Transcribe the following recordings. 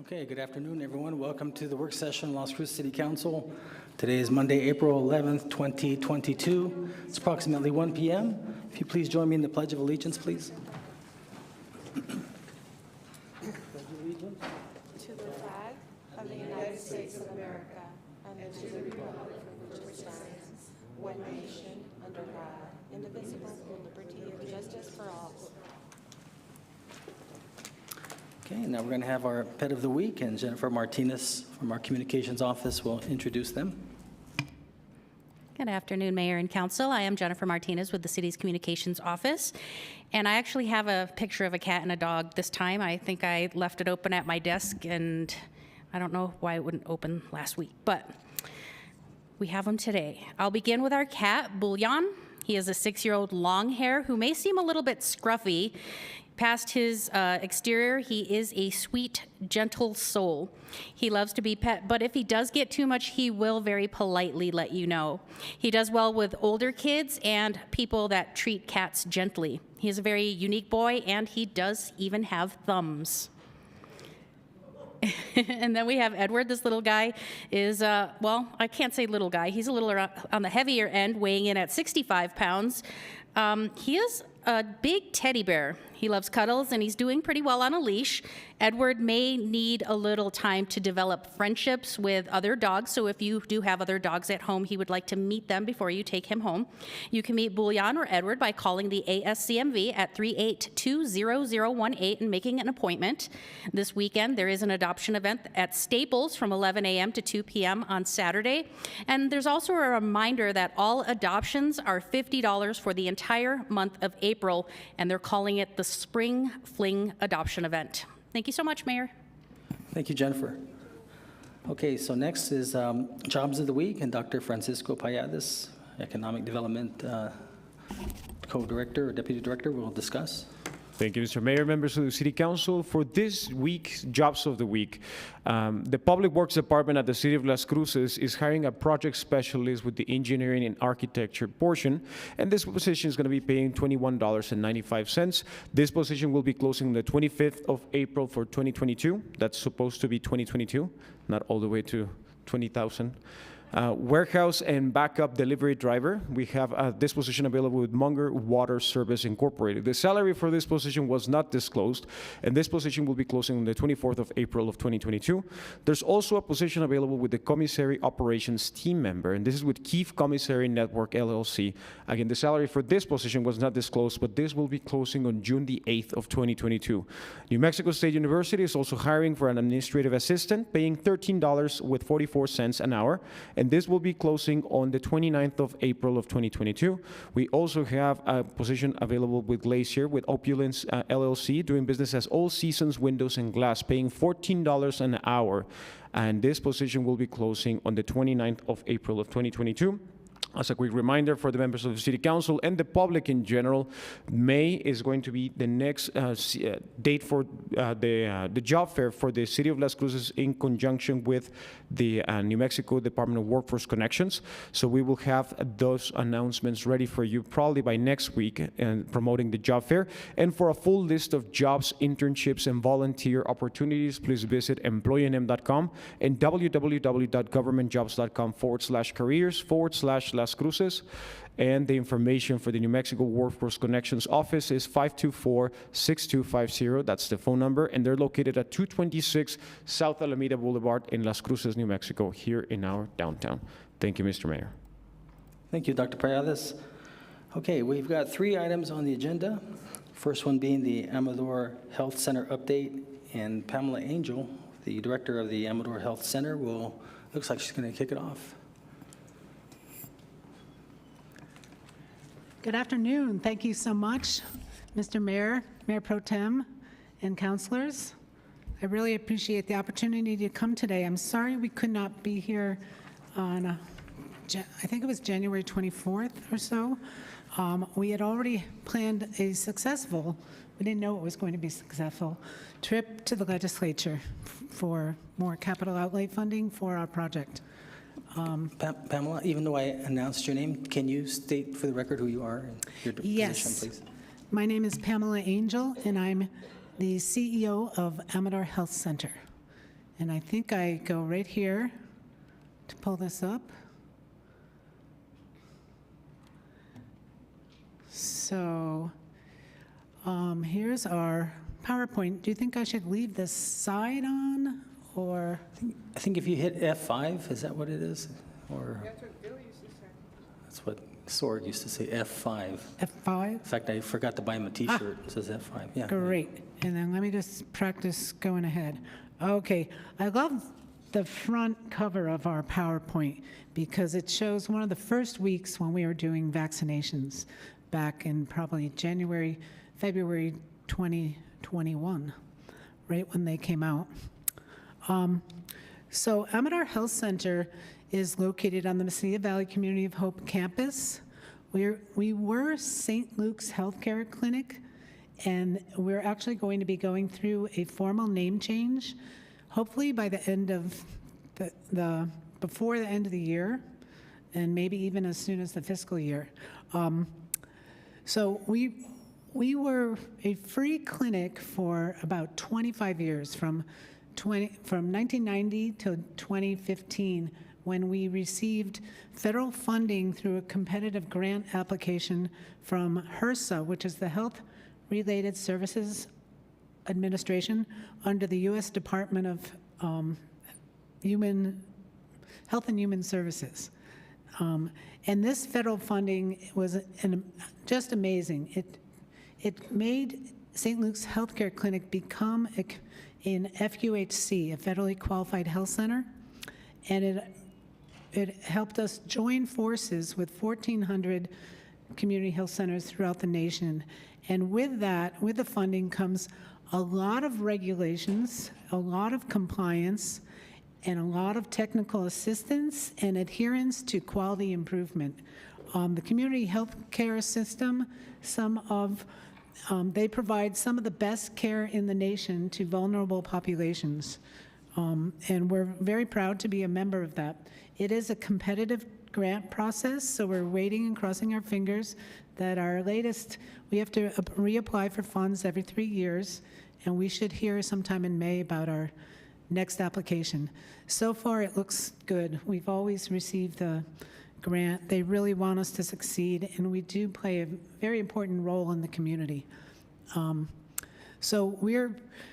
Okay, good afternoon, everyone. Welcome to the work session of Las Cruces City Council. Today is Monday, April 11th, 2022. It's approximately 1 p.m. If you please join me in the Pledge of Allegiance, please. To the flag of the United States of America and to the republic for which it stands, one nation, under God, indivisible, with liberty and justice for all. Okay, now we're going to have our pet of the week, and Jennifer Martinez from our communications office will introduce them. Good afternoon, Mayor and Council. I am Jennifer Martinez with the city's communications office, and I actually have a picture of a cat and a dog this time. I think I left it open at my desk, and I don't know why it wouldn't open last week, but we have them today. I'll begin with our cat, Bullion. He is a 6-year-old long hair who may seem a little bit scruffy. Past his exterior, he is a sweet, gentle soul. He loves to be pet, but if he does get too much, he will very politely let you know. He does well with older kids and people that treat cats gently. He is a very unique boy, and he does even have thumbs. And then we have Edward. This little guy is, well, I can't say little guy. He's a little on the heavier end, weighing in at 65 pounds. He is a big teddy bear. He loves cuddles, and he's doing pretty well on a leash. Edward may need a little time to develop friendships with other dogs, so if you do have other dogs at home, he would like to meet them before you take him home. You can meet Bullion or Edward by calling the ASCMV at 382-0018 and making an appointment. This weekend, there is an adoption event at Staples from 11 a.m. to 2 p.m. on Saturday. And there's also a reminder that all adoptions are $50 for the entire month of April, and they're calling it the Spring Fling Adoption Event. Thank you so much, Mayor. Thank you, Jennifer. Okay, so next is Jobs of the Week, and Dr. Francisco Payades, Economic Development Co-Director or Deputy Director, will discuss. Thank you, Mr. Mayor, members of the City Council. For this week's Jobs of the Week, the Public Works Department at the City of Las Cruces is hiring a project specialist with the engineering and architecture portion, and this position is going to be paying $21.95. This position will be closing on the 25th of April for 2022. That's supposed to be 2022, not all the way to 20,000. Warehouse and backup delivery driver. We have this position available with Munger Water Service Incorporated. The salary for this position was not disclosed, and this position will be closing on the 24th of April of 2022. There's also a position available with the Commissary Operations Team Member, and this is with Keefe Commissary Network, LLC. Again, the salary for this position was not disclosed, but this will be closing on June the 8th of 2022. New Mexico State University is also hiring for an administrative assistant, paying $13.44 an hour, and this will be closing on the 29th of April of 2022. We also have a position available with Glacier with Opulence LLC, doing business as All Seasons Windows and Glass, paying $14 an hour. And this position will be closing on the 29th of April of 2022. As a quick reminder for the members of the City Council and the public in general, May is going to be the next date for the job fair for the City of Las Cruces in conjunction with the New Mexico Department of Workforce Connections. So we will have those announcements ready for you probably by next week and promoting the job fair. And for a full list of jobs, internships, and volunteer opportunities, please visit employeenm.com and www.governmentjobs.com/careers/Las Cruces, and the information for the New Mexico Workforce Connections office is 524-6250. That's the phone number, and they're located at 226 South Alameda Boulevard in Las Cruces, New Mexico, here in our downtown. Thank you, Mr. Mayor. Thank you, Dr. Payades. Okay, we've got 3 items on the agenda. First one being the AMADOR Health Center update, and Pamela Angel, the director of the AMADOR Health Center, looks like she's going to kick it off. Good afternoon. Thank you so much, Mr. Mayor, Mayor Pro Tem, and councilors. I really appreciate the opportunity to come today. I'm sorry we could not be here on, I think it was January 24th or so. We had already planned a successful, we didn't know it was going to be successful, trip to the legislature for more capital outlay funding for our project. Pamela, even though I announced your name, can you state for the record who you are and your position, please? My name is Pamela Angel, and I'm the CEO of AMADOR Health Center. And I think I go right here to pull this up. So here's our PowerPoint. Do you think I should leave this side on, or? I think if you hit F5, is that what it is? Or that's what Sorg used to say, F5. F5? In fact, I forgot to buy him a T-shirt. It says F5. Yeah. Great. And then let me just practice going ahead. Okay. I love the front cover of our PowerPoint because it shows one of the first weeks when we were doing vaccinations back in probably January, February 2021, right when they came out. So AMADOR Health Center is located on the Mesilla Valley Community of Hope campus. We were St. Luke's Healthcare Clinic, and we're actually going to be going through a formal name change, hopefully by the end of before the end of the year, and maybe even as soon as the fiscal year. So we were a free clinic for about 25 years, from 1990 to 2015, when we received federal funding through a competitive grant application from HRSA, which is the Health Related Services Administration under the U.S. Department of Health and Human Services. And this federal funding was just amazing. It made St. Luke's Healthcare Clinic become an FQHC, a federally qualified health center, and it helped us join forces with 1,400 community health centers throughout the nation. And with that, with the funding comes a lot of regulations, a lot of compliance, and a lot of technical assistance and adherence to quality improvement. The community health care system, they provide some of the best care in the nation to vulnerable populations. And we're very proud to be a member of that. It is a competitive grant process, so we're waiting and crossing our fingers that our latest, we have to reapply for funds every 3 years, and we should hear sometime in May about our next application. So far, it looks good. We've always received the grant. They really want us to succeed, and we do play a very important role in the community. So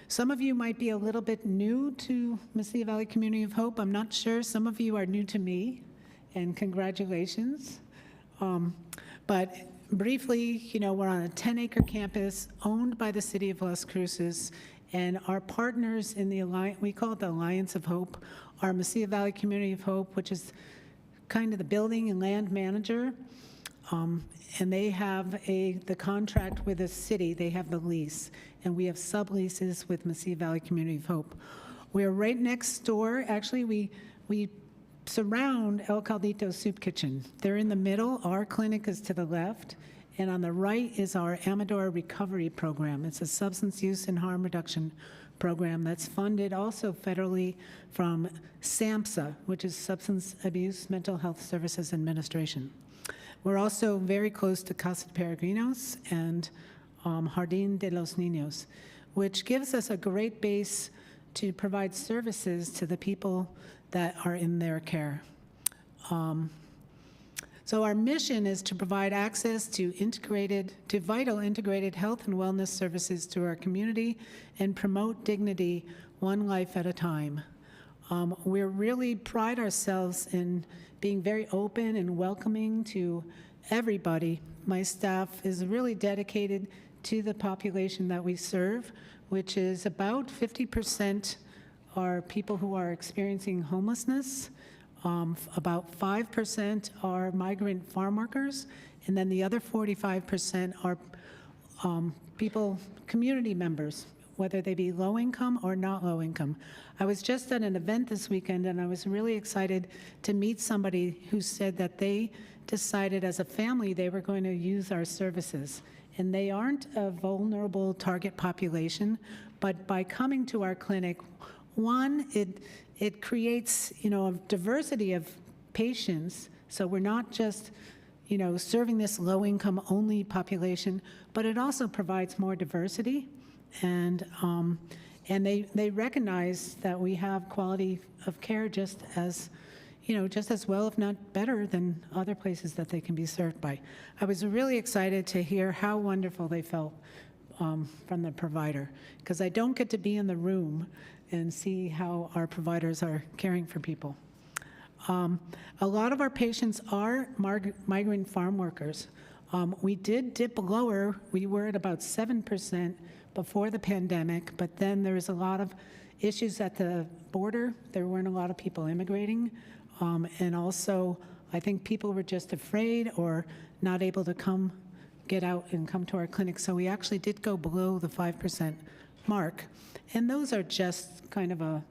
some of you might be a little bit new to Mesilla Valley Community of Hope. I'm not sure. Some of you are new to me, and congratulations. But briefly, we're on a 10-acre campus owned by the city of Las Cruces, and our partners in the Alliance, we call it the Alliance of Hope, are Mesilla Valley Community of Hope, which is kind of the building and land manager, and they have the contract with the city. They have the lease, and we have subleases with Mesilla Valley Community of Hope. We're right next door. Actually, we surround El Caldito Soup Kitchen. They're in the middle. Our clinic is to the left, and on the right is our AMADOR recovery program. It's a substance use and harm reduction program that's funded also federally from SAMHSA, which is Substance Abuse Mental Health Services Administration. We're also very close to Casa de Peregrinos and Jardín de los Niños, which gives us a great base to provide services to the people that are in their care. So our mission is to provide access to vital integrated health and wellness services to our community and promote dignity one life at a time. We really pride ourselves in being very open and welcoming to everybody. My staff is really dedicated to the population that we serve, which is about 50% are people who are experiencing homelessness. About 5% are migrant farm workers, and then the other 45% are community members, whether they be low income or not low income. I was just at an event this weekend, and I was really excited to meet somebody who said that they decided as a family they were going to use our services. And they aren't a vulnerable target population, but by coming to our clinic, one, it creates, a diversity of patients, so we're not just, serving this low-income only population, but it also provides more diversity, and And they recognize that we have quality of care just as well, if not better, than other places that they can be served by. I was really excited to hear how wonderful they felt from the provider, because I don't get to be in the room and see how our providers are caring for people. A lot of our patients are migrant farm workers. We did dip lower. We were at about 7% before the pandemic, but then there was a lot of issues at the border. There weren't a lot of people immigrating. And also, I think people were just afraid or not able to get out and come to our clinic. So we actually did go below the 5% mark. And those are just kind of a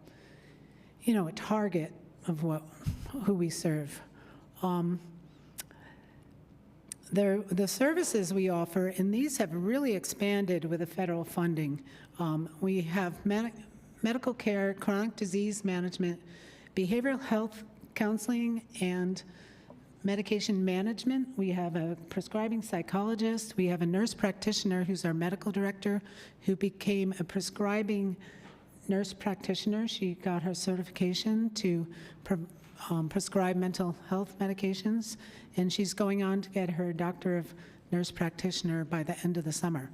target of who we serve. The services we offer, and these have really expanded with the federal funding. We have medical care, chronic disease management, behavioral health counseling, and medication management. We have a prescribing psychologist. We have a nurse practitioner who's our medical director, who became a prescribing nurse practitioner. She got her certification to prescribe mental health medications, and she's going on to get her doctor of nurse practitioner by the end of the summer.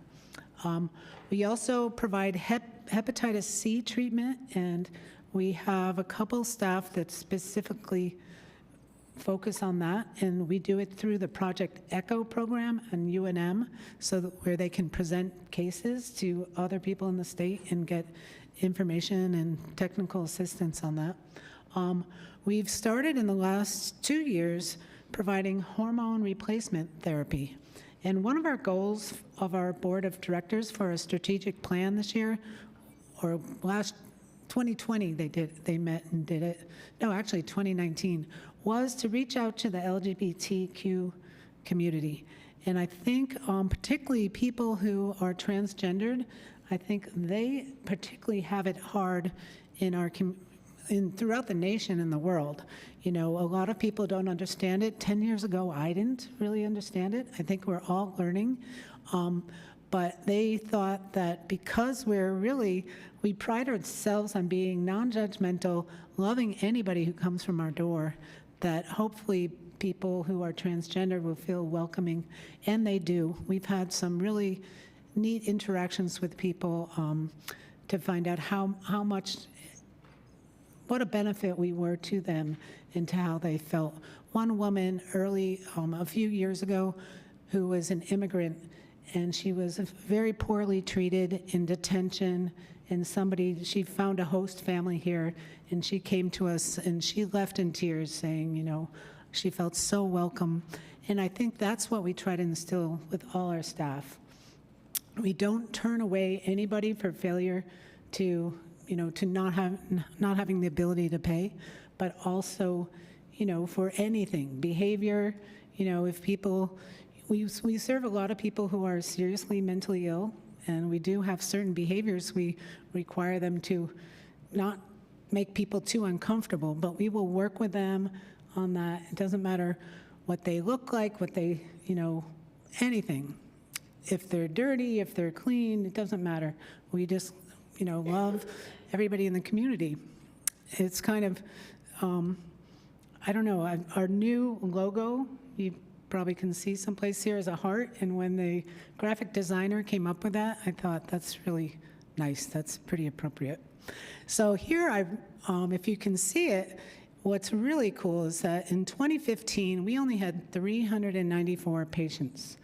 We also provide hepatitis C treatment, and we have a couple staff that specifically focus on that, and we do it through the Project ECHO program and UNM, where they can present cases to other people in the state and get information and technical assistance on that. We've started in the last 2 years providing hormone replacement therapy. And one of our goals of our board of directors for a strategic plan this year, or last 2020 they met and did it, no, actually 2019, was to reach out to the LGBTQ community. And I think particularly people who are transgendered, I think they particularly have it hard throughout the nation and the world. A lot of people don't understand it. 10 years ago, I didn't really understand it. I think we're all learning. But they thought that because we pride ourselves on being non-judgmental, loving anybody who comes from our door, that hopefully people who are transgender will feel welcoming, and they do. We've had some really neat interactions with people to find out what a benefit we were to them and to how they felt. One woman a few years ago, who was an immigrant, and she was very poorly treated in detention, and she found a host family here, and she came to us, and she left in tears saying, she felt so welcome. And I think that's what we try to instill with all our staff. We don't turn away anybody for failure to not having the ability to pay, but also, for anything, behavior, if people, we serve a lot of people who are seriously mentally ill, and we do have certain behaviors we require them to not make people too uncomfortable, but we will work with them on that. It doesn't matter what they look like, anything. If they're dirty, if they're clean, it doesn't matter. We just love everybody in the community. It's kind of, I don't know, our new logo, you probably can see someplace here, is a heart, and when the graphic designer came up with that, I thought that's really nice. That's pretty appropriate. So here, if you can see it, what's really cool is that in 2015, we only had 394 patients.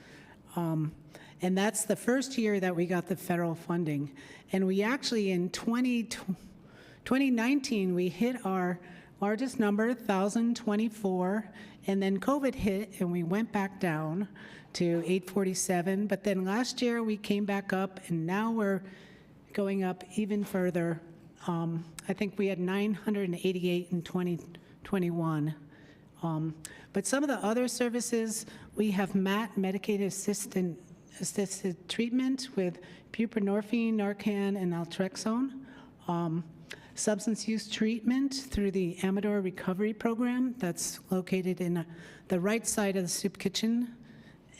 And that's the first year that we got the federal funding. And we actually, in 2019, we hit our largest number, 1,024, and then COVID hit, and we went back down to 847. But then last year, we came back up, and now we're going up even further. I think we had 988 in 2021. But some of the other services, we have MAT, medicated assisted treatment with buprenorphine, Narcan, and naltrexone. Substance use treatment through the AMADOR recovery program that's located in the right side of the soup kitchen.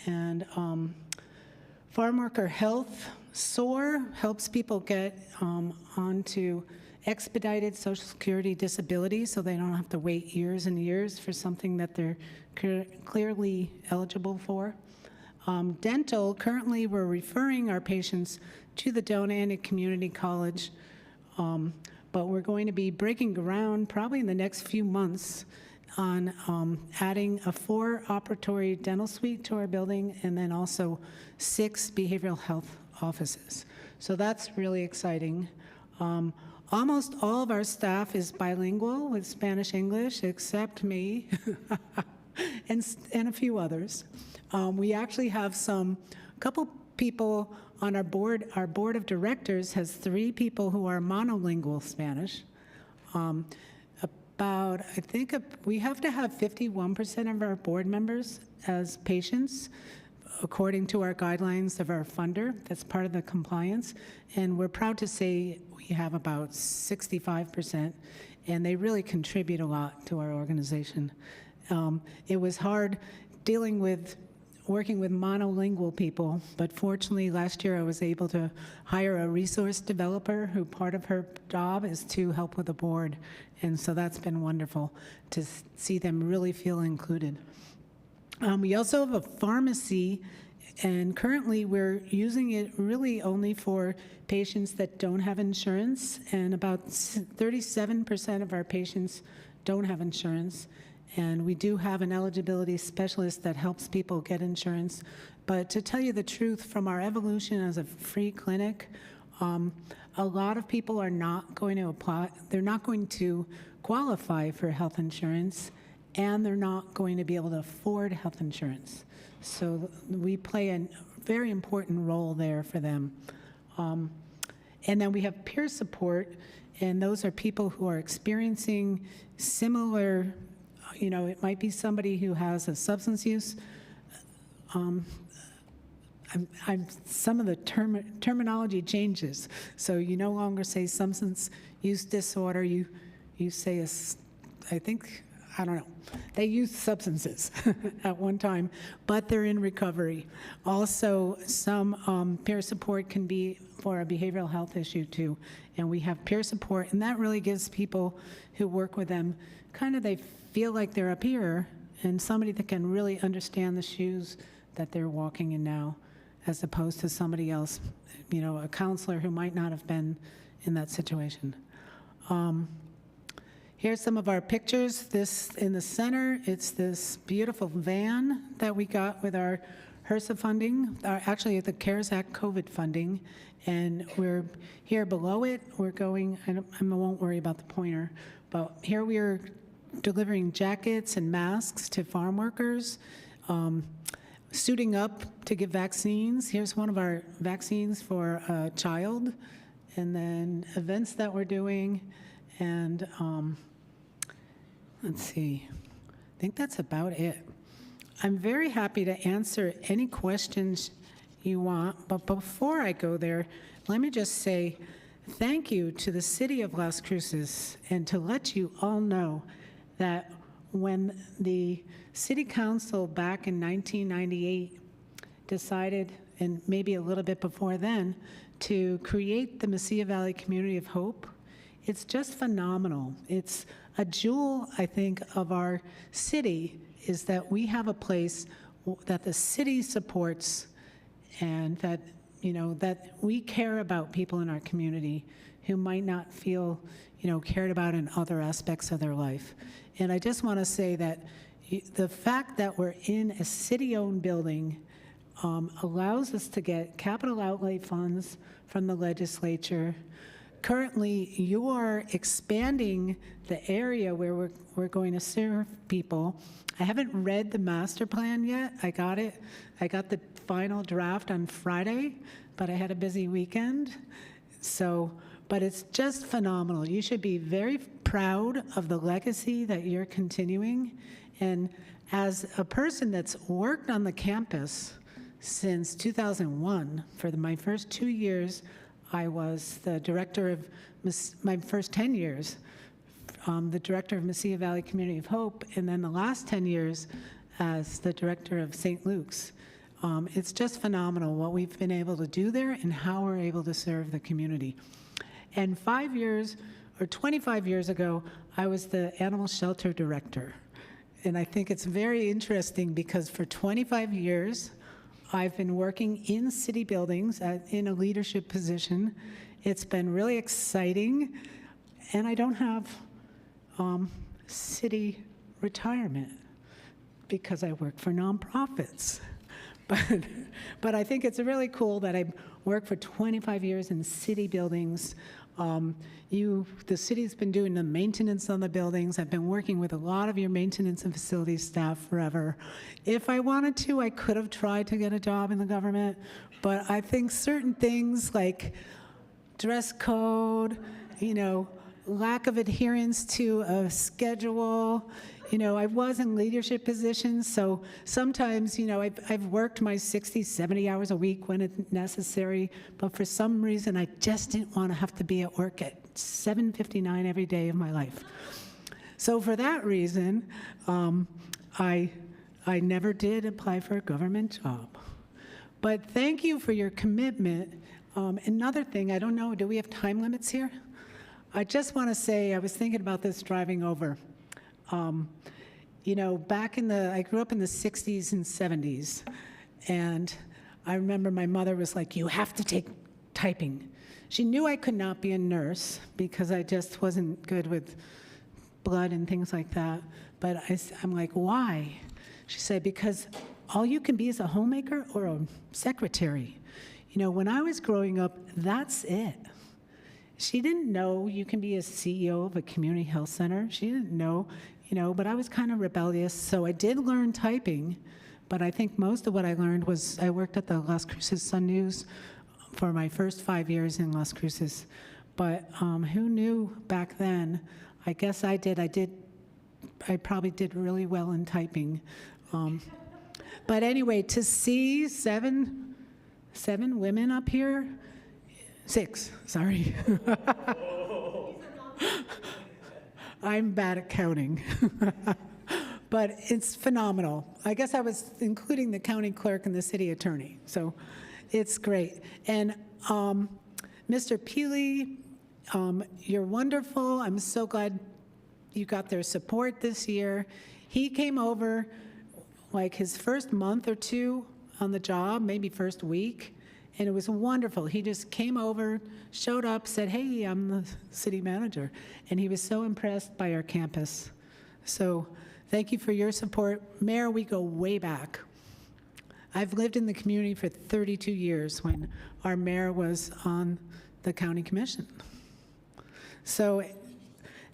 And farm worker health SOAR helps people get onto expedited Social Security disability so they don't have to wait years and years for something that they're clearly eligible for. Dental, currently we're referring our patients to the Donani Community College, but we're going to be breaking ground probably in the next few months on adding a 4-operatory dental suite to our building and then also 6 behavioral health offices. So that's really exciting. Almost all of our staff is bilingual with Spanish-English, except me and a few others. We actually have a couple people on our board. Our board of directors has 3 people who are monolingual Spanish. I think we have to have 51% of our board members as patients, according to our guidelines of our funder. That's part of the compliance. And we're proud to say we have about 65%, and they really contribute a lot to our organization. It was hard working with monolingual people, but fortunately last year I was able to hire a resource developer who part of her job is to help with the board. And so that's been wonderful to see them really feel included. We also have a pharmacy, and currently we're using it really only for patients that don't have insurance, and about 37% of our patients don't have insurance. And we do have an eligibility specialist that helps people get insurance. But to tell you the truth, from our evolution as a free clinic, a lot of people are not going to apply, they're not going to qualify for health insurance, and they're not going to be able to afford health insurance. So we play a very important role there for them. And then we have peer support, and those are people who are experiencing similar, it might be somebody who has a substance use. Some of the terminology changes. So you no longer say substance use disorder, you say, I don't know. They use substances at one time, but they're in recovery. Also, some peer support can be for a behavioral health issue too. And we have peer support, and that really gives people who work with them they feel like they're a peer and somebody that can really understand the shoes that they're walking in now, as opposed to somebody else, a counselor who might not have been in that situation. Here's some of our pictures. This in the center, it's this beautiful van that we got with our HRSA funding, actually the CARES Act COVID funding, and we're here below it. We're going, I won't worry about the pointer, but here we are delivering jackets and masks to farm workers, suiting up to give vaccines. Here's one of our vaccines for a child, and then events that we're doing, and let's see, I think that's about it. I'm very happy to answer any questions you want, but before I go there, let me just say thank you to the City of Las Cruces, and to let you all know that when the City Council back in 1998 decided, and maybe a little bit before then, to create the Mesilla Valley Community of Hope, it's just phenomenal. It's a jewel, I think, of our city, is that we have a place that the city supports, and that, that we care about people in our community who might not feel, cared about in other aspects of their life. And I just want to say that the fact that we're in a city-owned building allows us to get capital outlay funds from the legislature. Currently, you are expanding the area where we're going to serve people. I haven't read the master plan yet. I got it. I got the final draft on Friday, but I had a busy weekend. But it's just phenomenal. You should be very proud of the legacy that you're continuing. And as a person that's worked on the campus since 2001, for my first 2 years, I was the director of, my first 10 years, the director of Mesilla Valley Community of Hope, and then the last 10 years as the director of St. Luke's. It's just phenomenal what we've been able to do there and how we're able to serve the community. And 5 years or 25 years ago, I was the animal shelter director. And I think it's very interesting because for 25 years, I've been working in city buildings in a leadership position. It's been really exciting, and I don't have city retirement because I work for nonprofits. But I think it's really cool that I worked for 25 years in city buildings. The city's been doing the maintenance on the buildings. I've been working with a lot of your maintenance and facilities staff forever. If I wanted to, I could have tried to get a job in the government, but I think certain things like dress code, lack of adherence to a schedule, I was in leadership positions, so sometimes, I've worked my 60, 70 hours a week when it's necessary, but for some reason, I just didn't want to have to be at work at 7:59 every day of my life. So for that reason, I never did apply for a government job. But thank you for your commitment. Another thing, I don't know, do we have time limits here? I just want to say, I was thinking about this driving over. I grew up in the 60s and 70s, and I remember my mother was like, you have to take typing. She knew I could not be a nurse because I just wasn't good with blood and things like that, but I'm like, why? She said, because all you can be is a homemaker or a secretary. When I was growing up, that's it. She didn't know you can be a CEO of a community health center. She didn't know, but I was kind of rebellious. So I did learn typing, but I think most of what I learned was I worked at the Las Cruces Sun News for my first 5 years in Las Cruces. But who knew back then? I guess I did. I probably did really well in typing. But anyway, to see seven women up here, 6, sorry. I'm bad at counting. But it's phenomenal. I guess I was including the county clerk and the city attorney, so it's great. And Mr. Peely, you're wonderful. I'm so glad you got their support this year. He came over like his first month or two on the job, maybe first week, and it was wonderful. He just came over, showed up, said, hey, I'm the city manager, and he was so impressed by our campus. So thank you for your support. Mayor, we go way back. I've lived in the community for 32 years when our mayor was on the county commission. So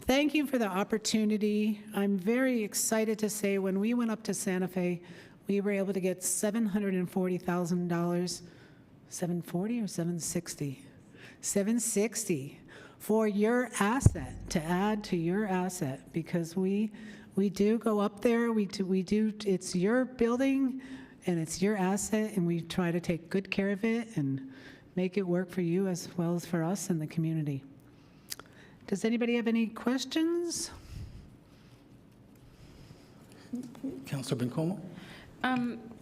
thank you for the opportunity. I'm very excited to say when we went up to Santa Fe, we were able to get $740,000, 740 or 760? 760 for your asset, to add to your asset, because we do go up there, we do, it's your building and it's your asset, and we try to take good care of it and make it work for you as well as for us and the community. Does anybody have any questions? Councilor Bencomo?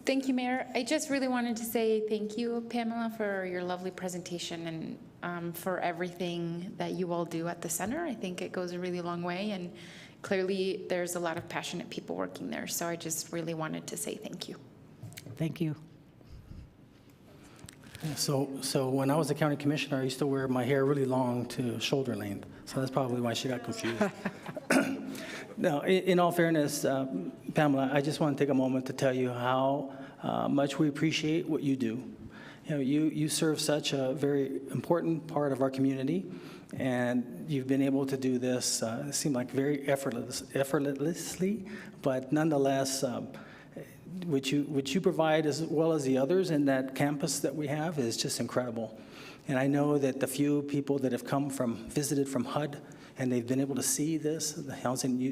Thank you, Mayor. I just really wanted to say thank you, Pamela, for your lovely presentation and for everything that you all do at the center. I think it goes a really long way, and clearly there's a lot of passionate people working there. So I just really wanted to say thank you. Thank you. So when I was a county commissioner, I used to wear my hair really long to shoulder length. So that's probably why she got confused. Now, in all fairness, Pamela, I just want to take a moment to tell you how much we appreciate what you do. You serve such a very important part of our community, and you've been able to do this, it seemed like very effortlessly, but nonetheless, what you provide as well as the others in that campus that we have is just incredible. And I know that the few people that have visited from HUD, and they've been able to see this, the housing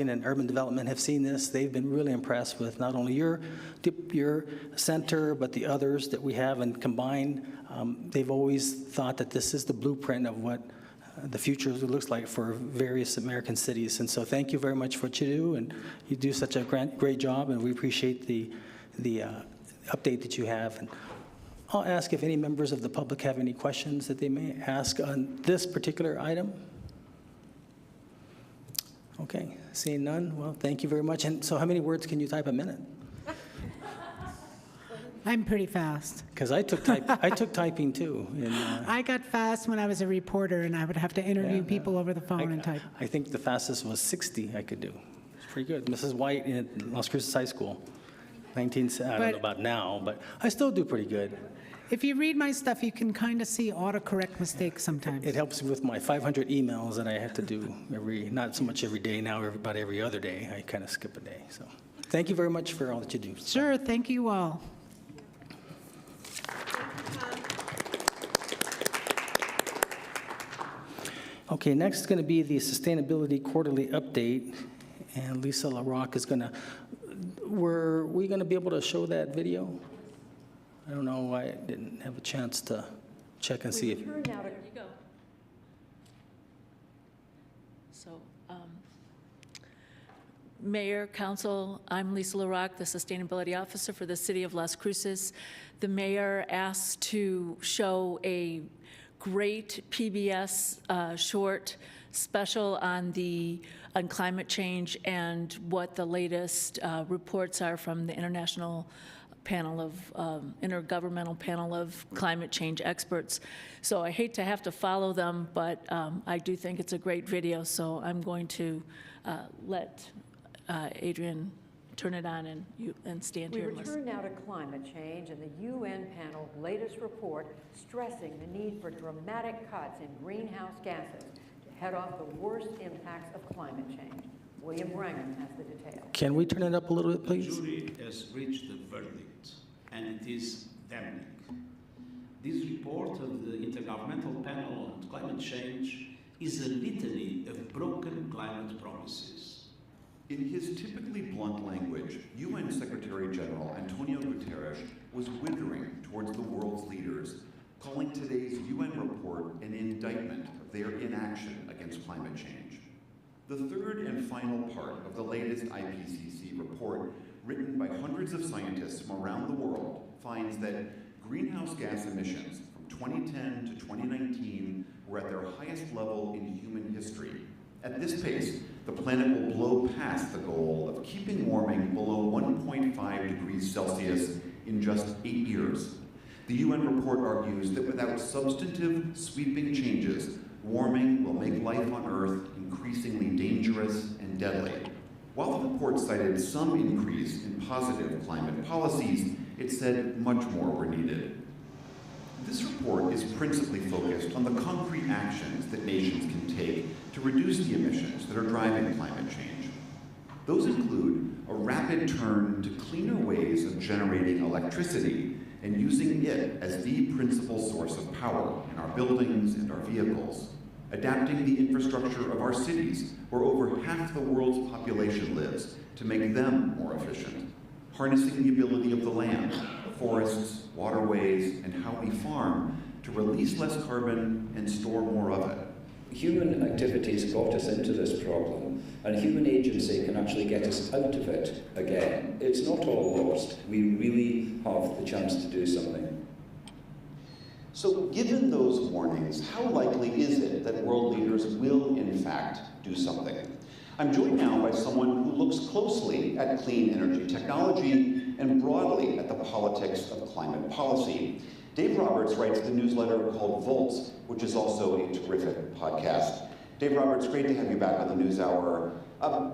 and urban development have seen this. They've been really impressed with not only your center, but the others that we have, and combined, they've always thought that this is the blueprint of what the future looks like for various American cities. And so thank you very much for what you do, and you do such a great job, and we appreciate the the update that you have. And I'll ask if any members of the public have any questions that they may ask on this particular item. Okay, seeing none, well, thank you very much. And so how many words can you type a minute? I'm pretty fast. Because I took typing too. And, I got fast when I was a reporter, and I would have to interview people over the phone and type. I think the fastest was 60 I could do. It's pretty good. Mrs. White in Las Cruces High School, I don't know about now, but I still do pretty good. If you read my stuff, you can kind of see autocorrect mistakes sometimes. It helps with my 500 emails that I have to do not so much every day now, about every other day. I kind of skip a day. So thank you very much for all that you do. Sure, thank you all. Okay, next is going to be the Sustainability Quarterly Update, and Lisa LaRocque is going to, were we going to be able to show that video? I don't know why I didn't have a chance to check and see if. There you go. So, Mayor, Council, I'm Lisa LaRocque, the Sustainability Officer for the City of Las Cruces. The mayor asked to show a great PBS short special on climate change and what the latest reports are from the intergovernmental panel of climate change experts. So I hate to have to follow them, but I do think it's a great video, so I'm going to let Adrian turn it on and stand here and listen. We return now to climate change and the UN panel's latest report stressing the need for dramatic cuts in greenhouse gases to head off the worst impacts of climate change. William Brangham has the details. Can we turn it up a little bit, please? The jury has reached a verdict, and it is damning. This report of the Intergovernmental Panel on Climate Change is a litany of broken climate promises. In his typically blunt language, UN Secretary General Antonio Guterres was withering towards the world's leaders, calling today's UN report an indictment of their inaction against climate change. The third and final part of the latest IPCC report, written by hundreds of scientists from around the world, finds that greenhouse gas emissions from 2010 to 2019 were at their highest level in human history. At this pace, the planet will blow past the goal of keeping warming below 1.5 degrees Celsius in just 8 years. The UN report argues that without substantive, sweeping changes, warming will make life on Earth increasingly dangerous and deadly. While the report cited some increase in positive climate policies, it said much more were needed. This report is principally focused on the concrete actions that nations can take to reduce the emissions that are driving climate change. Those include a rapid turn to cleaner ways of generating electricity and using it as the principal source of power in our buildings and our vehicles, adapting the infrastructure of our cities, where over half the world's population lives, to make them more efficient, harnessing the ability of the land, forests, waterways, and how we farm to release less carbon and store more of it. Human activities got us into this problem, and human agency can actually get us out of it again. It's not all lost. We really have the chance to do something. So given those warnings, how likely is it that world leaders will, in fact, do something? I'm joined now by someone who looks closely at clean energy technology and broadly at the politics of climate policy. Dave Roberts writes the newsletter called Volts, which is also a terrific podcast. Dave Roberts, great to have you back on the NewsHour.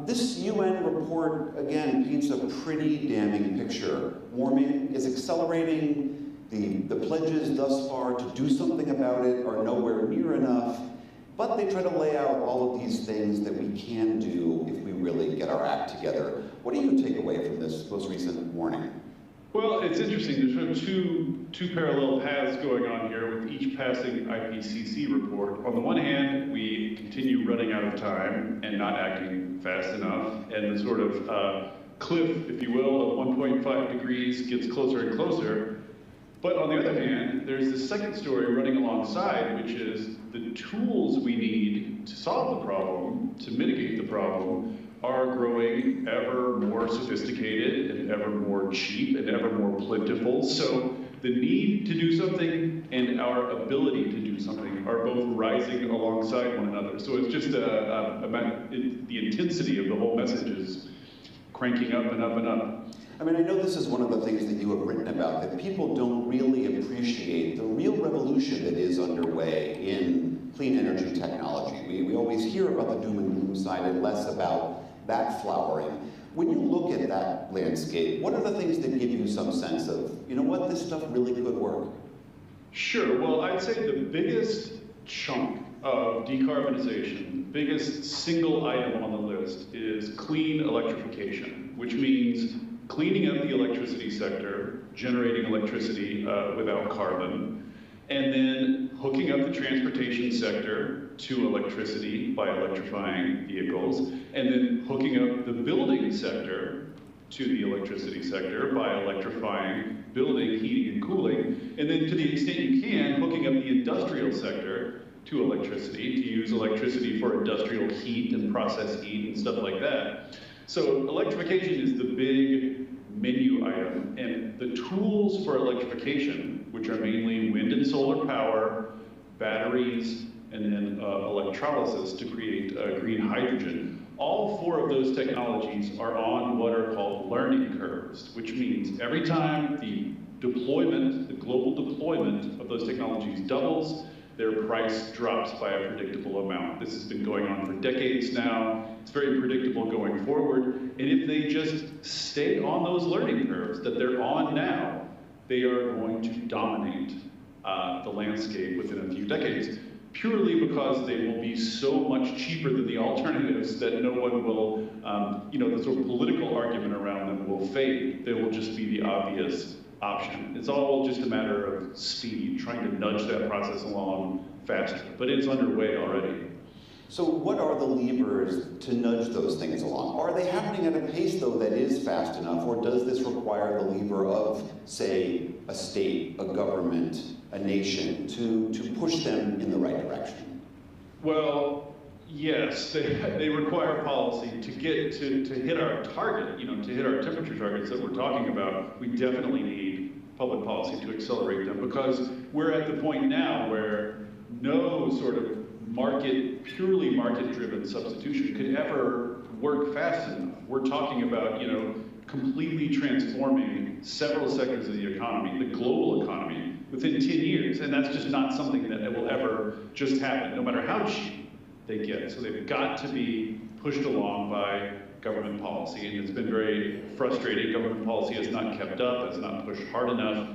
This UN report, again, paints a pretty damning picture. Warming is accelerating. The pledges thus far to do something about it are nowhere near enough, but they try to lay out all of these things that we can do if we really get our act together. What do you take away from this most recent warning? Well, it's interesting. There's sort of two parallel paths going on here with each passing IPCC report. On the one hand, we continue running out of time and not acting fast enough, and the sort of cliff, if you will, of 1.5 degrees gets closer and closer. But on the other hand, there's the second story running alongside, which is the tools we need to solve the problem, to mitigate the problem, are growing ever more sophisticated and ever more cheap and ever more plentiful. So the need to do something and our ability to do something are both rising alongside one another. So it's just the intensity of the whole message is cranking up and up and up. I mean, I know this is one of the things that you have written about, that people don't really appreciate the real revolution that is underway in clean energy technology. We always hear about the doom and gloom side and less about that flowering. When you look at that landscape, what are the things that give you some sense of, you know what, this stuff really could work? Sure, well, I'd say the biggest chunk of decarbonization, biggest single item on the list is clean electrification, which means cleaning up the electricity sector, generating electricity without carbon, and then hooking up the transportation sector to electricity by electrifying vehicles, and then hooking up the building sector to the electricity sector by electrifying building, heating, and cooling, and then to the extent you can, hooking up the industrial sector to electricity, to use electricity for industrial heat and process heat and stuff like that. So electrification is the big menu item, and the tools for electrification, which are mainly wind and solar power, batteries, and then electrolysis to create green hydrogen, all four of those technologies are on what are called learning curves, which means every time the deployment, the global deployment of those technologies doubles, their price drops by a predictable amount. This has been going on for decades now. It's very predictable going forward. And if they just stay on those learning curves that they're on now, they are going to dominate the landscape within a few decades, purely because they will be so much cheaper than the alternatives that no one will, the sort of political argument around them will fade. They will just be the obvious option. It's all just a matter of speed, trying to nudge that process along faster, but it's underway already. So what are the levers to nudge those things along? Are they happening at a pace, though, that is fast enough, or does this require the lever of, say, a state, a government, a nation, to push them in the right direction? Well, yes, they require policy to get to hit our target, to hit our temperature targets that we're talking about. We definitely need public policy to accelerate them, because we're at the point now where no sort of purely market-driven substitution could ever work fast enough. We're talking about, completely transforming several sectors of the economy, the global economy, within 10 years. And that's just not something that will ever just happen, no matter how cheap they get. So they've got to be pushed along by government policy. And it's been very frustrating. Government policy has not kept up, has not pushed hard enough.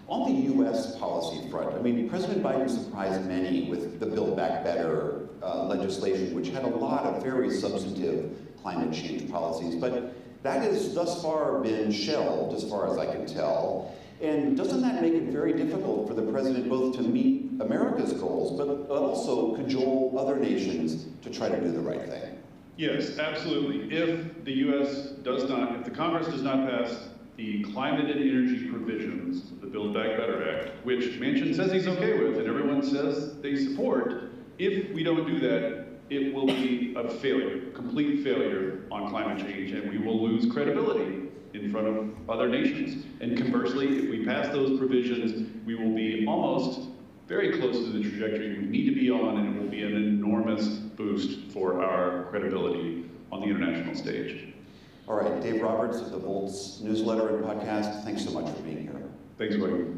On the U.S. policy front, President Biden surprised many with the Build Back Better legislation, which had a lot of very substantive climate change policies, but that has thus far been shelved, as far as I can tell. And doesn't that make it very difficult for the president both to meet America's goals, but also cajole other nations to try to do the right thing? Yes, absolutely. If the if the Congress does not pass the climate and energy provisions of the Build Back Better Act, which Manchin says he's okay with and everyone says they support, if we don't do that, it will be a failure, a complete failure on climate change, and we will lose credibility in front of other nations. And conversely, if we pass those provisions, we will be almost very close to the trajectory we need to be on, and it will be an enormous boost for our credibility on the international stage. All right, Dave Roberts of the Volts newsletter and podcast, thanks so much for being here. Thanks, William.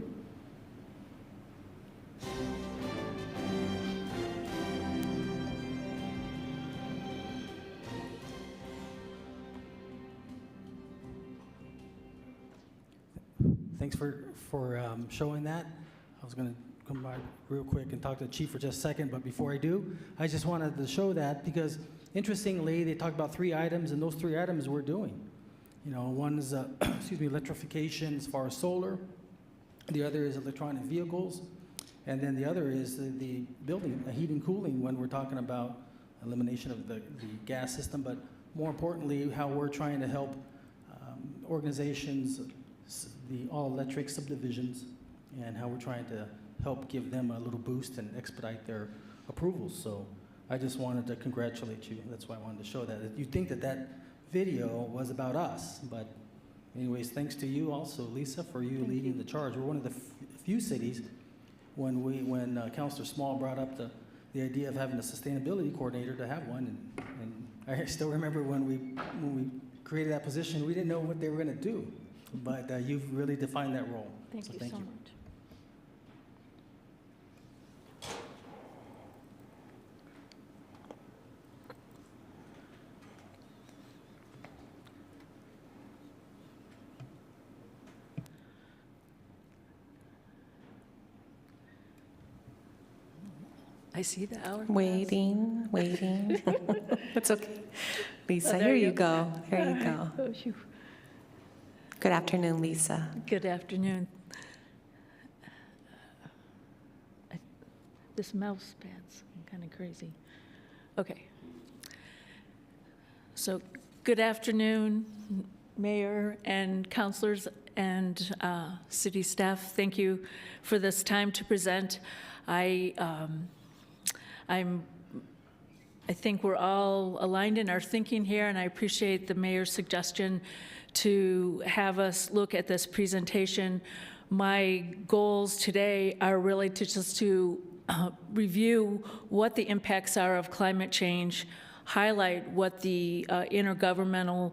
Thanks for showing that. I was going to come by real quick and talk to the chief for just a second, but before I do, I just wanted to show that because interestingly, they talked about 3 items, and those 3 items we're doing. One is electrification as far as solar. The other is electronic vehicles, and then the other is the building, the heat and cooling when we're talking about elimination of the gas system, but more importantly, how we're trying to help organizations, the all-electric subdivisions, and how we're trying to help give them a little boost and expedite their approvals. So I just wanted to congratulate you. That's why I wanted to show that. You'd think that that video was about us, but anyways, thanks to you also, Lisa, for you leading the charge. We're one of the few cities when Councilor Small brought up the idea of having a sustainability coordinator to have one, and I still remember when we created that position, we didn't know what they were going to do, but you've really defined that role. Thank you so much. I see the hour. Waiting. It's okay. Lisa, there here you you go. There you go. Oh, phew. Good afternoon, Lisa. Good afternoon. This mouse pad's kind of crazy. Okay. So, good afternoon, Mayor and councilors and city staff. Thank you for this time to present. I think we're all aligned in our thinking here, and I appreciate the mayor's suggestion to have us look at this presentation. My goals today are really to review what the impacts are of climate change, highlight what the intergovernmental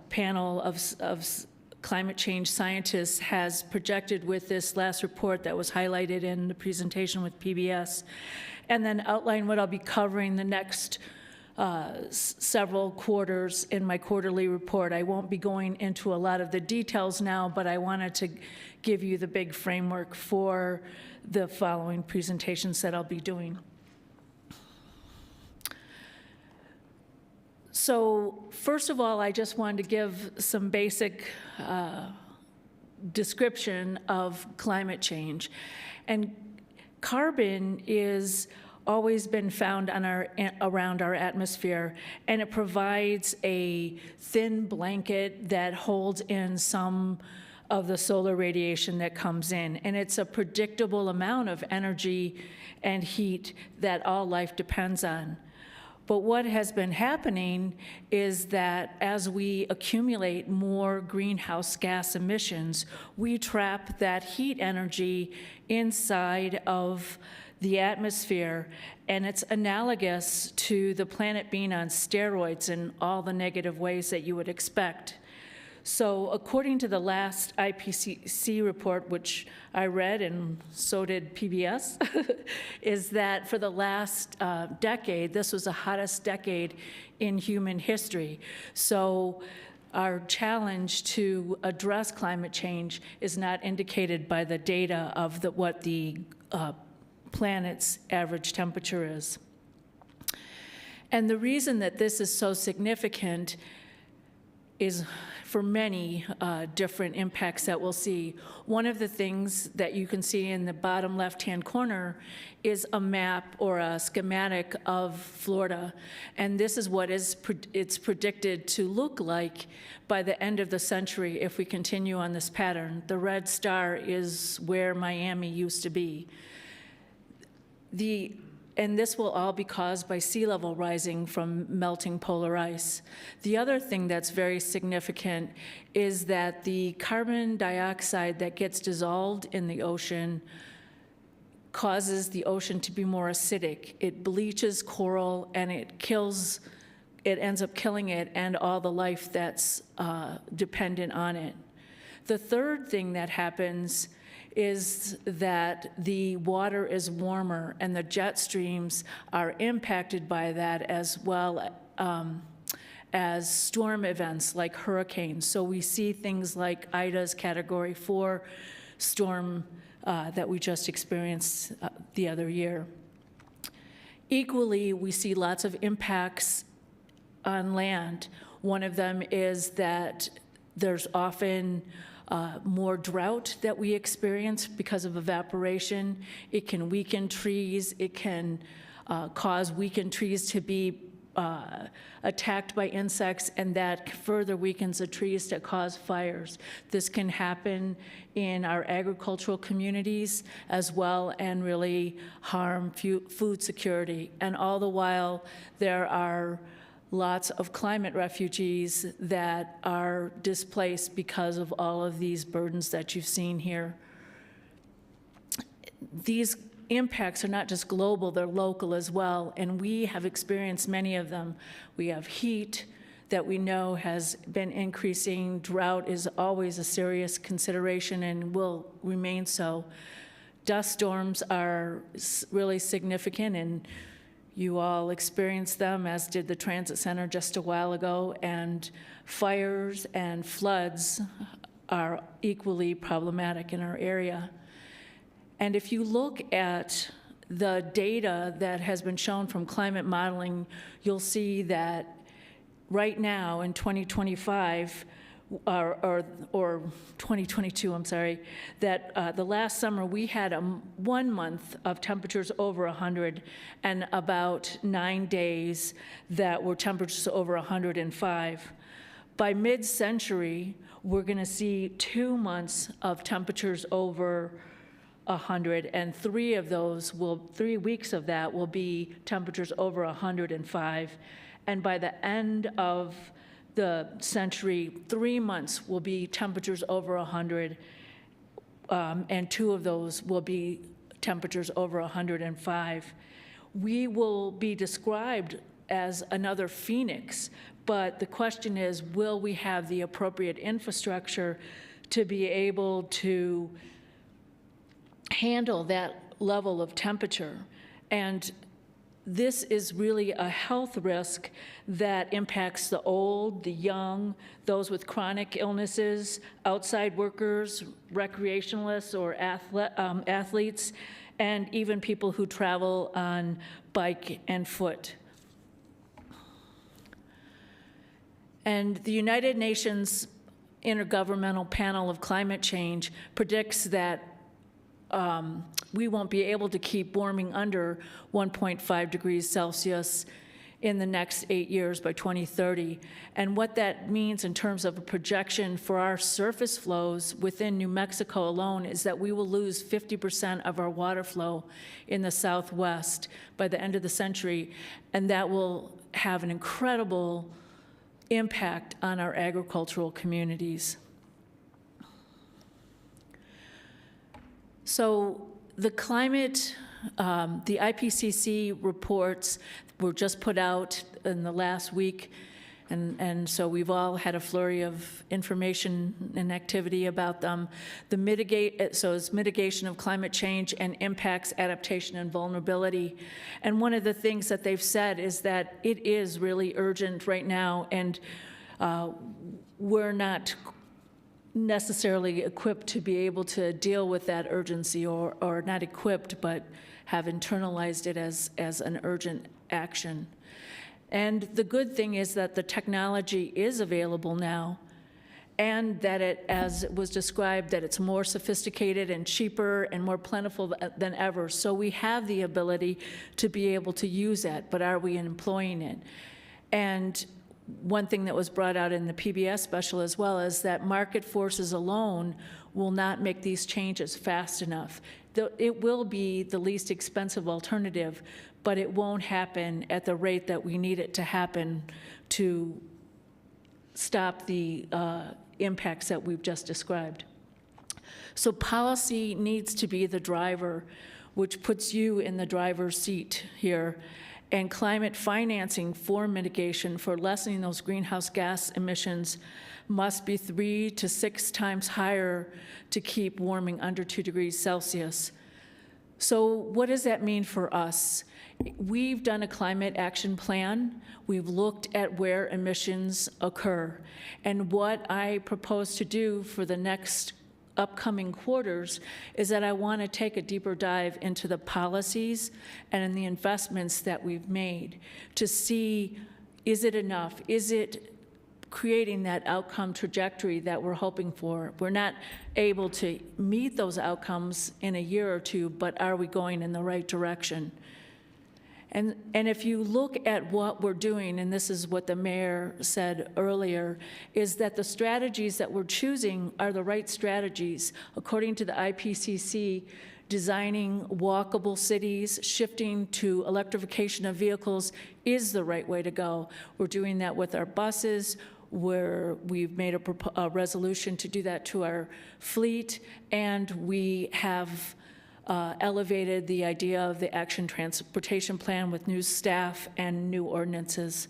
panel of climate change scientists has projected with this last report that was highlighted in the presentation with PBS, and then outline what I'll be covering the next several quarters in my quarterly report. I won't be going into a lot of the details now, but I wanted to give you the big framework for the following presentations that I'll be doing. So first of all, I just wanted to give some basic description of climate change. And carbon is always been found on around our atmosphere, and it provides a thin blanket that holds in some of the solar radiation that comes in. And it's a predictable amount of energy and heat that all life depends on. But what has been happening is that as we accumulate more greenhouse gas emissions, we trap that heat energy inside of the atmosphere, and it's analogous to the planet being on steroids in all the negative ways that you would expect. So according to the last IPCC report, which I read and so did PBS, is that for the last decade, this was the hottest decade in human history. So our challenge to address climate change is not indicated by the data of what the planet's average temperature is. And the reason that this is so significant is for many different impacts that we'll see. One of the things that you can see in the bottom left-hand corner is a map or a schematic of Florida. And this is what it's predicted to look like by the end of the century if we continue on this pattern. The red star is where Miami used to be. And this will all be caused by sea level rising from melting polar ice. The other thing that's very significant is that the carbon dioxide that gets dissolved in the ocean causes the ocean to be more acidic. It bleaches coral and it ends up killing it and all the life that's dependent on it. The third thing that happens is that the water is warmer and the jet streams are impacted by that, as well as storm events like hurricanes. So we see things like Ida's Category 4 storm that we just experienced the other year. Equally, we see lots of impacts on land. One of them is that there's often more drought that we experience because of evaporation. It can weaken trees. It can cause weakened trees to be attacked by insects, and that further weakens the trees that cause fires. This can happen in our agricultural communities as well and really harm food security. And all the while, there are lots of climate refugees that are displaced because of all of these burdens that you've seen here. These impacts are not just global, they're local as well, and we have experienced many of them. We have heat that we know has been increasing. Drought is always a serious consideration and will remain so. Dust storms are really significant, and you all experienced them, as did the Transit Center just a while ago, and fires and floods are equally problematic in our area. And if you look at the data that has been shown from climate modeling, you'll see that right now in 2025, or 2022, I'm sorry, that the last summer we had 1 month of temperatures over 100 and about 9 days that were temperatures over 105. By mid-century, we're going to see 2 months of temperatures over 100, and 3 weeks of that will be temperatures over 105. And by the end of the century, 3 months will be temperatures over 100, and 2 of those will be temperatures over 105. We will be described as another Phoenix, but the question is, will we have the appropriate infrastructure to be able to handle that level of temperature? And this is really a health risk that impacts the old, the young, those with chronic illnesses, outside workers, recreationalists or athletes, and even people who travel on bike and foot. And the United Nations Intergovernmental Panel of Climate Change predicts that we won't be able to keep warming under 1.5 degrees Celsius in the next 8 years by 2030. And what that means in terms of a projection for our surface flows within New Mexico alone is that we will lose 50% of our water flow in the Southwest by the end of the century, and that will have an incredible impact on our agricultural communities. So the climate, the IPCC reports were just put out in the last week, and so we've all had a flurry of information and activity about them. So it's mitigation of climate change and impacts, adaptation, and vulnerability. And one of the things that they've said is that it is really urgent right now, and we're not necessarily equipped to be able to deal with that urgency, or not equipped, but have internalized it as an urgent action. And the good thing is that the technology is available now, and that it, as it was described, that it's more sophisticated and cheaper and more plentiful than ever. So we have the ability to be able to use it, but are we employing it? And one thing that was brought out in the PBS special as well is that market forces alone will not make these changes fast enough. It will be the least expensive alternative, but it won't happen at the rate that we need it to happen to stop the impacts that we've just described. So policy needs to be the driver, which puts you in the driver's seat here. And climate financing for mitigation, for lessening those greenhouse gas emissions, must be 3 to 6 times higher to keep warming under 2 degrees Celsius. So what does that mean for us? We've done a climate action plan. We've looked at where emissions occur. And what I propose to do for the next upcoming quarters is that I want to take a deeper dive into the policies and in the investments that we've made to see, is it enough? Is it creating that outcome trajectory that we're hoping for? We're not able to meet those outcomes in a year or two, but are we going in the right direction? And if you look at what we're doing, and this is what the mayor said earlier, is that the strategies that we're choosing are the right strategies. According to the IPCC, designing walkable cities, shifting to electrification of vehicles is the right way to go. We're doing that with our buses, where we've made a resolution to do that to our fleet, and we have elevated the idea of the action transportation plan with new staff and new ordinances.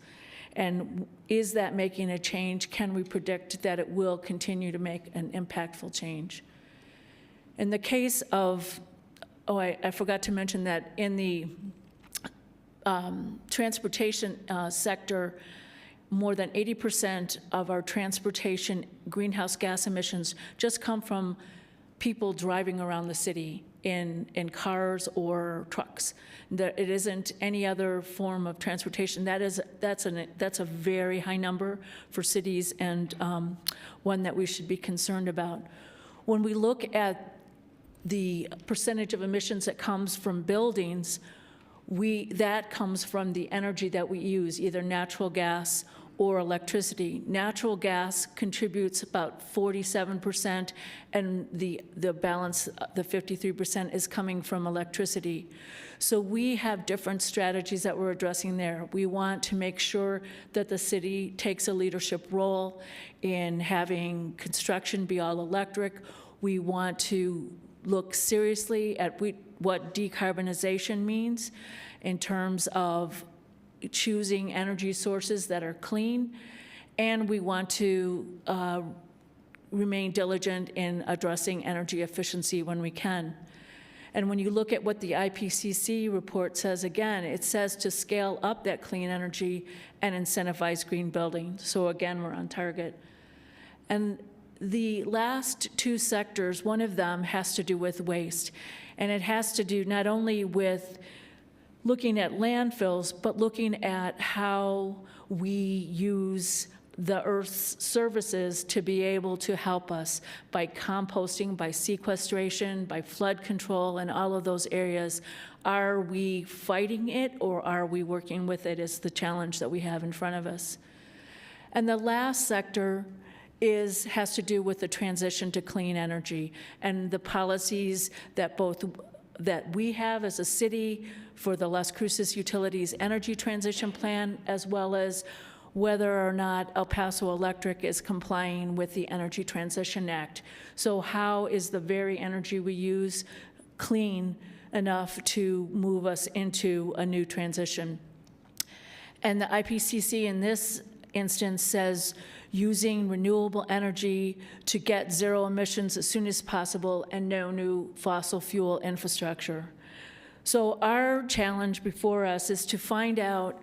And is that making a change? Can we predict that it will continue to make an impactful change? In the case of, I forgot to mention that in the transportation sector, more than 80% of our transportation greenhouse gas emissions just come from people driving around the city in cars or trucks. It isn't any other form of transportation. That's a very high number for cities, and one that we should be concerned about. When we look at the percentage of emissions that comes from buildings, that comes from the energy that we use, either natural gas or electricity. Natural gas contributes about 47%, and the balance, the 53%, is coming from electricity. So we have different strategies that we're addressing there. We want to make sure that the city takes a leadership role in having construction be all electric. We want to look seriously at what decarbonization means in terms of choosing energy sources that are clean, and we want to remain diligent in addressing energy efficiency when we can. And when you look at what the IPCC report says, again, it says to scale up that clean energy and incentivize green building. So again, we're on target. And the last two sectors, one of them has to do with waste, and it has to do not only with looking at landfills, but looking at how we use the Earth's services to be able to help us by composting, by sequestration, by flood control, and all of those areas. Are we fighting it, or are we working with it, is the challenge that we have in front of us. And the last sector has to do with the transition to clean energy and the policies that we have as a city for the Las Cruces Utilities Energy Transition Plan, as well as whether or not El Paso Electric is complying with the Energy Transition Act. So how is the very energy we use clean enough to move us into a new transition? And the IPCC in this instance says using renewable energy to get zero emissions as soon as possible and no new fossil fuel infrastructure. So our challenge before us is to find out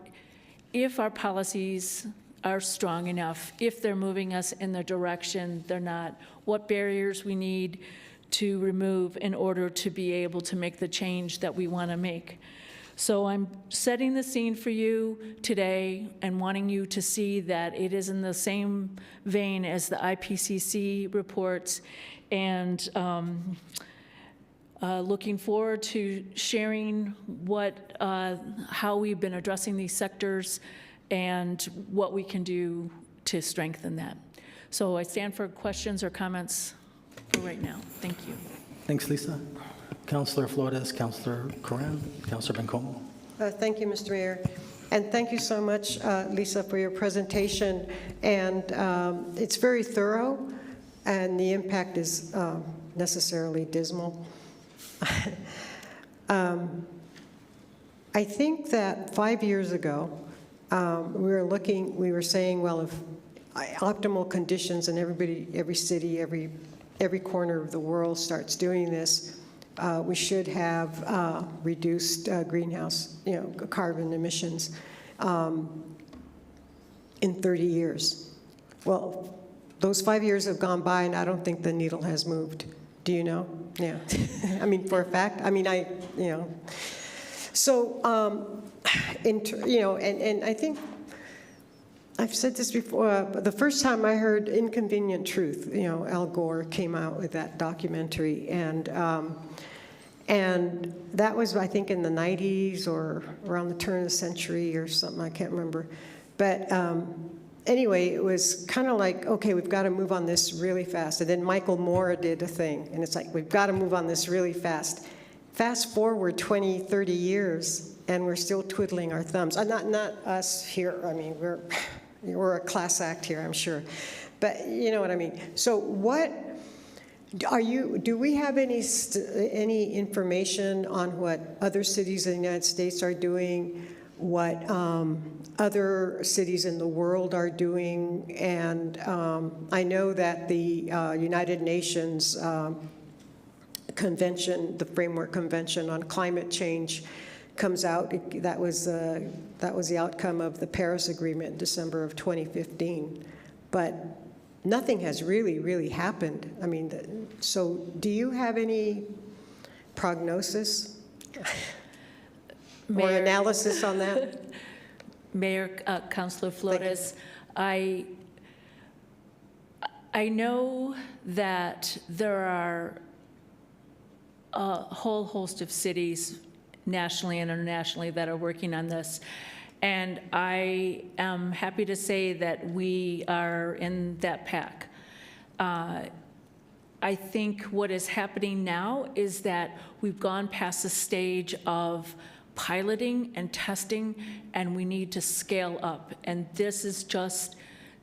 if our policies are strong enough, if they're moving us in the direction they're not, what barriers we need to remove in order to be able to make the change that we want to make. So I'm setting the scene for you today and wanting you to see that it is in the same vein as the IPCC reports, and looking forward to sharing how we've been addressing these sectors and what we can do to strengthen that. So I stand for questions or comments for right now. Thank you. Thanks, Lisa. Councilor Flores, Councilor Corran, Councilor Bencomo. Thank you, Mr. Mayor. And thank you so much, Lisa, for your presentation. And it's very thorough, and the impact is necessarily dismal. I think that 5 years ago, we were saying, well, if optimal conditions and every city, every corner of the world starts doing this, we should have reduced greenhouse, carbon emissions in 30 years. Well, those 5 years have gone by, and I don't think the needle has moved. Do you know? Yeah. I mean, for a fact. I mean, So, and I think I've said this before, but the first time I heard Inconvenient Truth, Al Gore came out with that documentary, and And that was, I think, in the 90s or around the turn of the century or something, I can't remember. But anyway, it was kind of like, okay, we've got to move on this really fast. And then Michael Moore did a thing, and it's like, we've got to move on this really fast. Fast forward 20, 30 years, and we're still twiddling our thumbs. Not us here, I mean, we're a class act here, I'm sure. But you know what I mean. So what do we have any information on what other cities in the United States are doing, what other cities in the world are doing? And I know that the United Nations convention, the Framework Convention on Climate Change, comes out. That was the outcome of the Paris Agreement in December of 2015. But nothing has really happened. I mean, so do you have any prognosis or analysis on that? Mayor, Councilor Flores, I know that there are a whole host of cities nationally and internationally that are working on this. And I am happy to say that we are in that pack. I think what is happening now is that we've gone past the stage of piloting and testing, and we need to scale up. And this is just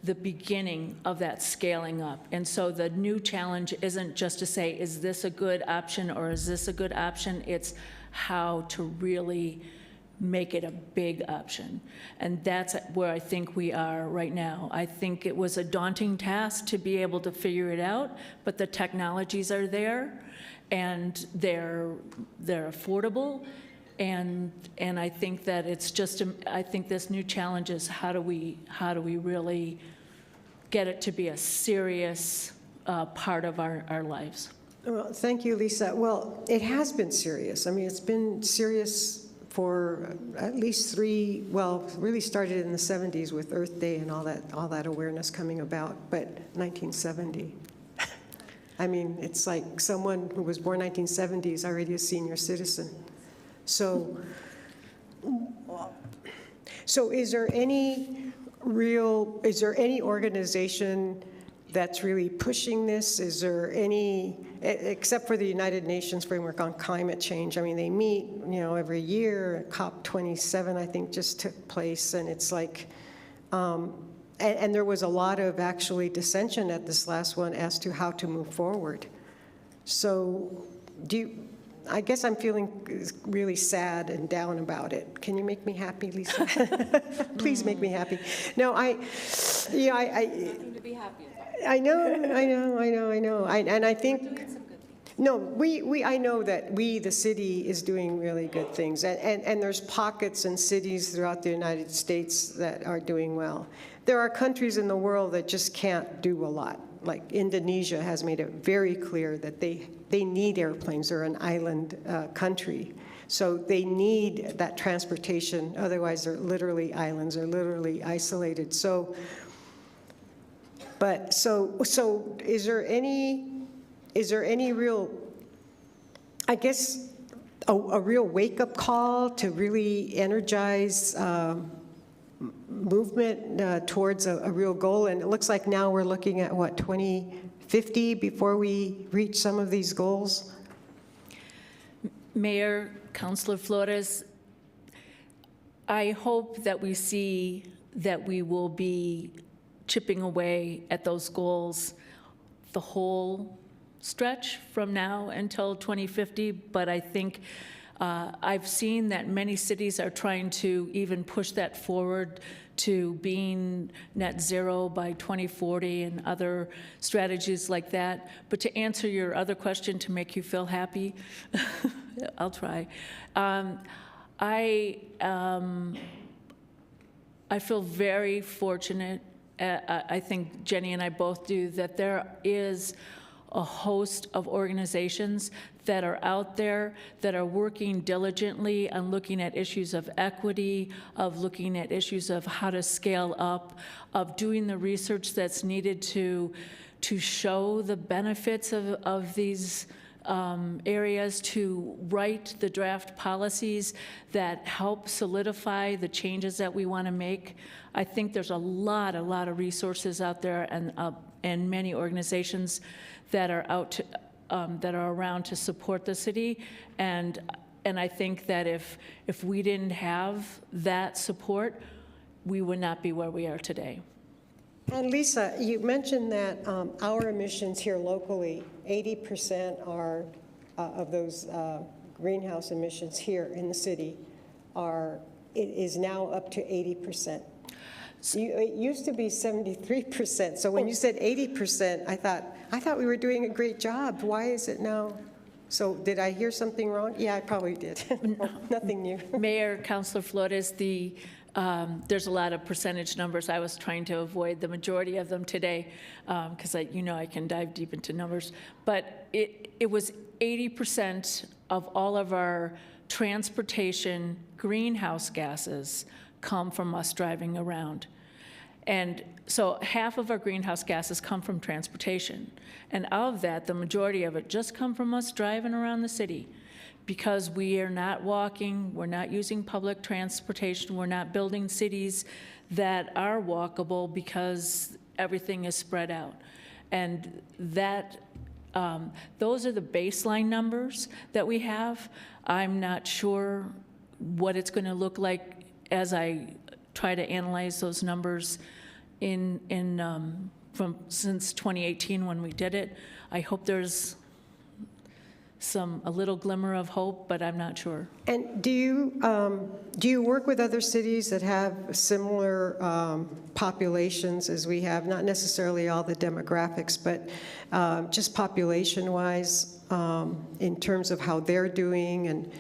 the beginning of that scaling up. And so the new challenge isn't just to say, is this a good option or is this a good option? It's how to really make it a big option. And that's where I think we are right now. I think it was a daunting task to be able to figure it out, but the technologies are there and they're affordable. And I think that it's just, I think this new challenge is how do we really get it to be a serious part of our lives. Well, thank you, Lisa. Well, it has been serious. I mean, it's been serious for at least really started in the 70s with Earth Day and all that awareness coming about, but 1970. I mean, it's like someone who was born 1970 is already a senior citizen. So is there any organization that's really pushing this? Is there any, except for the United Nations Framework on Climate Change? I mean, they meet, every year. COP27, I think, just took place, and it's like, and there was a lot of actually dissension at this last one as to how to move forward. So I guess I'm feeling really sad and down about it. Can you make me happy, Lisa? Please make me happy. No, Nothing to be happy about. I know. And I think, I know that the city is doing really good things. And there's pockets and cities throughout the United States that are doing well. There are countries in the world that just can't do a lot. Like Indonesia has made it very clear that they need airplanes. They're an island country. So they need that transportation. Otherwise, they're literally islands. They're literally isolated. So is there any real, I guess, a real wake-up call to really energize movement towards a real goal? And it looks like now we're looking at, 2050 before we reach some of these goals? Mayor, Councilor Flores, I hope that we see that we will be chipping away at those goals the whole stretch from now until 2050, but I think I've seen that many cities are trying to even push that forward to being net zero by 2040 and other strategies like that. But to answer your other question, to make you feel happy, I'll try. I feel very fortunate, I think Jenny and I both do, that there is a host of organizations that are out there that are working diligently on looking at issues of equity, of looking at issues of how to scale up, of doing the research that's needed to show the benefits of these areas to write the draft policies that help solidify the changes that we want to make. I think there's a lot of resources out there, and many organizations that are that are around to support the city. And I think that if we didn't have that support, we would not be where we are today. And Lisa, you mentioned that our emissions here locally, 80% are of those greenhouse emissions here in the city is now up to 80%. It used to be 73%. So when you said 80%, I thought we were doing a great job. Why is it now? So did I hear something wrong? Yeah, I probably did. Nothing new. Mayor, Councilor Flores, there's a lot of percentage numbers. I was trying to avoid the majority of them today because I can dive deep into numbers. But it was 80% of all of our transportation greenhouse gases come from us driving around. And so half of our greenhouse gases come from transportation. And of that, the majority of it just come from us driving around the city, because we are not walking, we're not using public transportation, we're not building cities that are walkable because everything is spread out. And those are the baseline numbers that we have. I'm not sure what it's going to look like as I try to analyze those numbers since 2018 when we did it. I hope there's a little glimmer of hope, but I'm not sure. And do you work with other cities that have similar populations as we have? Not necessarily all the demographics, but just population-wise, in terms of how they're doing. And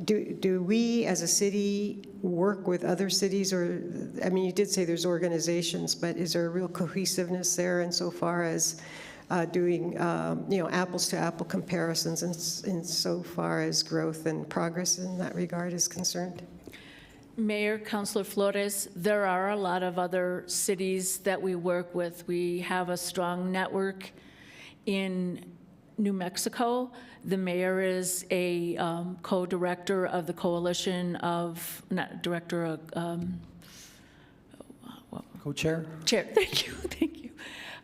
do we as a city work with other cities? Or, I mean, you did say there's organizations, but is there a real cohesiveness there insofar as doing apples to apple comparisons insofar as growth and progress in that regard is concerned? Mayor, Councilor Flores, there are a lot of other cities that we work with. We have a strong network in New Mexico. The mayor is a co-director of the coalition of, not director of, Co-chair? Chair, thank you.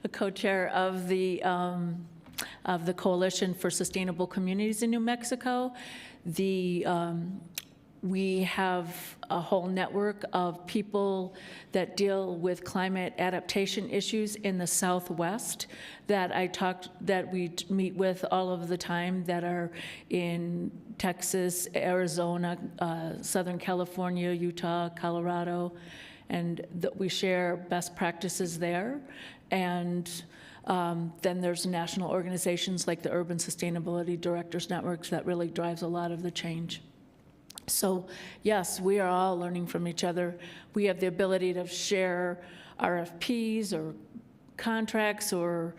A co-chair of the Coalition for Sustainable Communities in New Mexico. We have a whole network of people that deal with climate adaptation issues in the Southwest that we meet with all of the time, that are in Texas, Arizona, Southern California, Utah, Colorado, and that we share best practices there. And then there's national organizations like the Urban Sustainability Directors Networks that really drives a lot of the change. So yes, we are all learning from each other. We have the ability to share RFPs or contracts or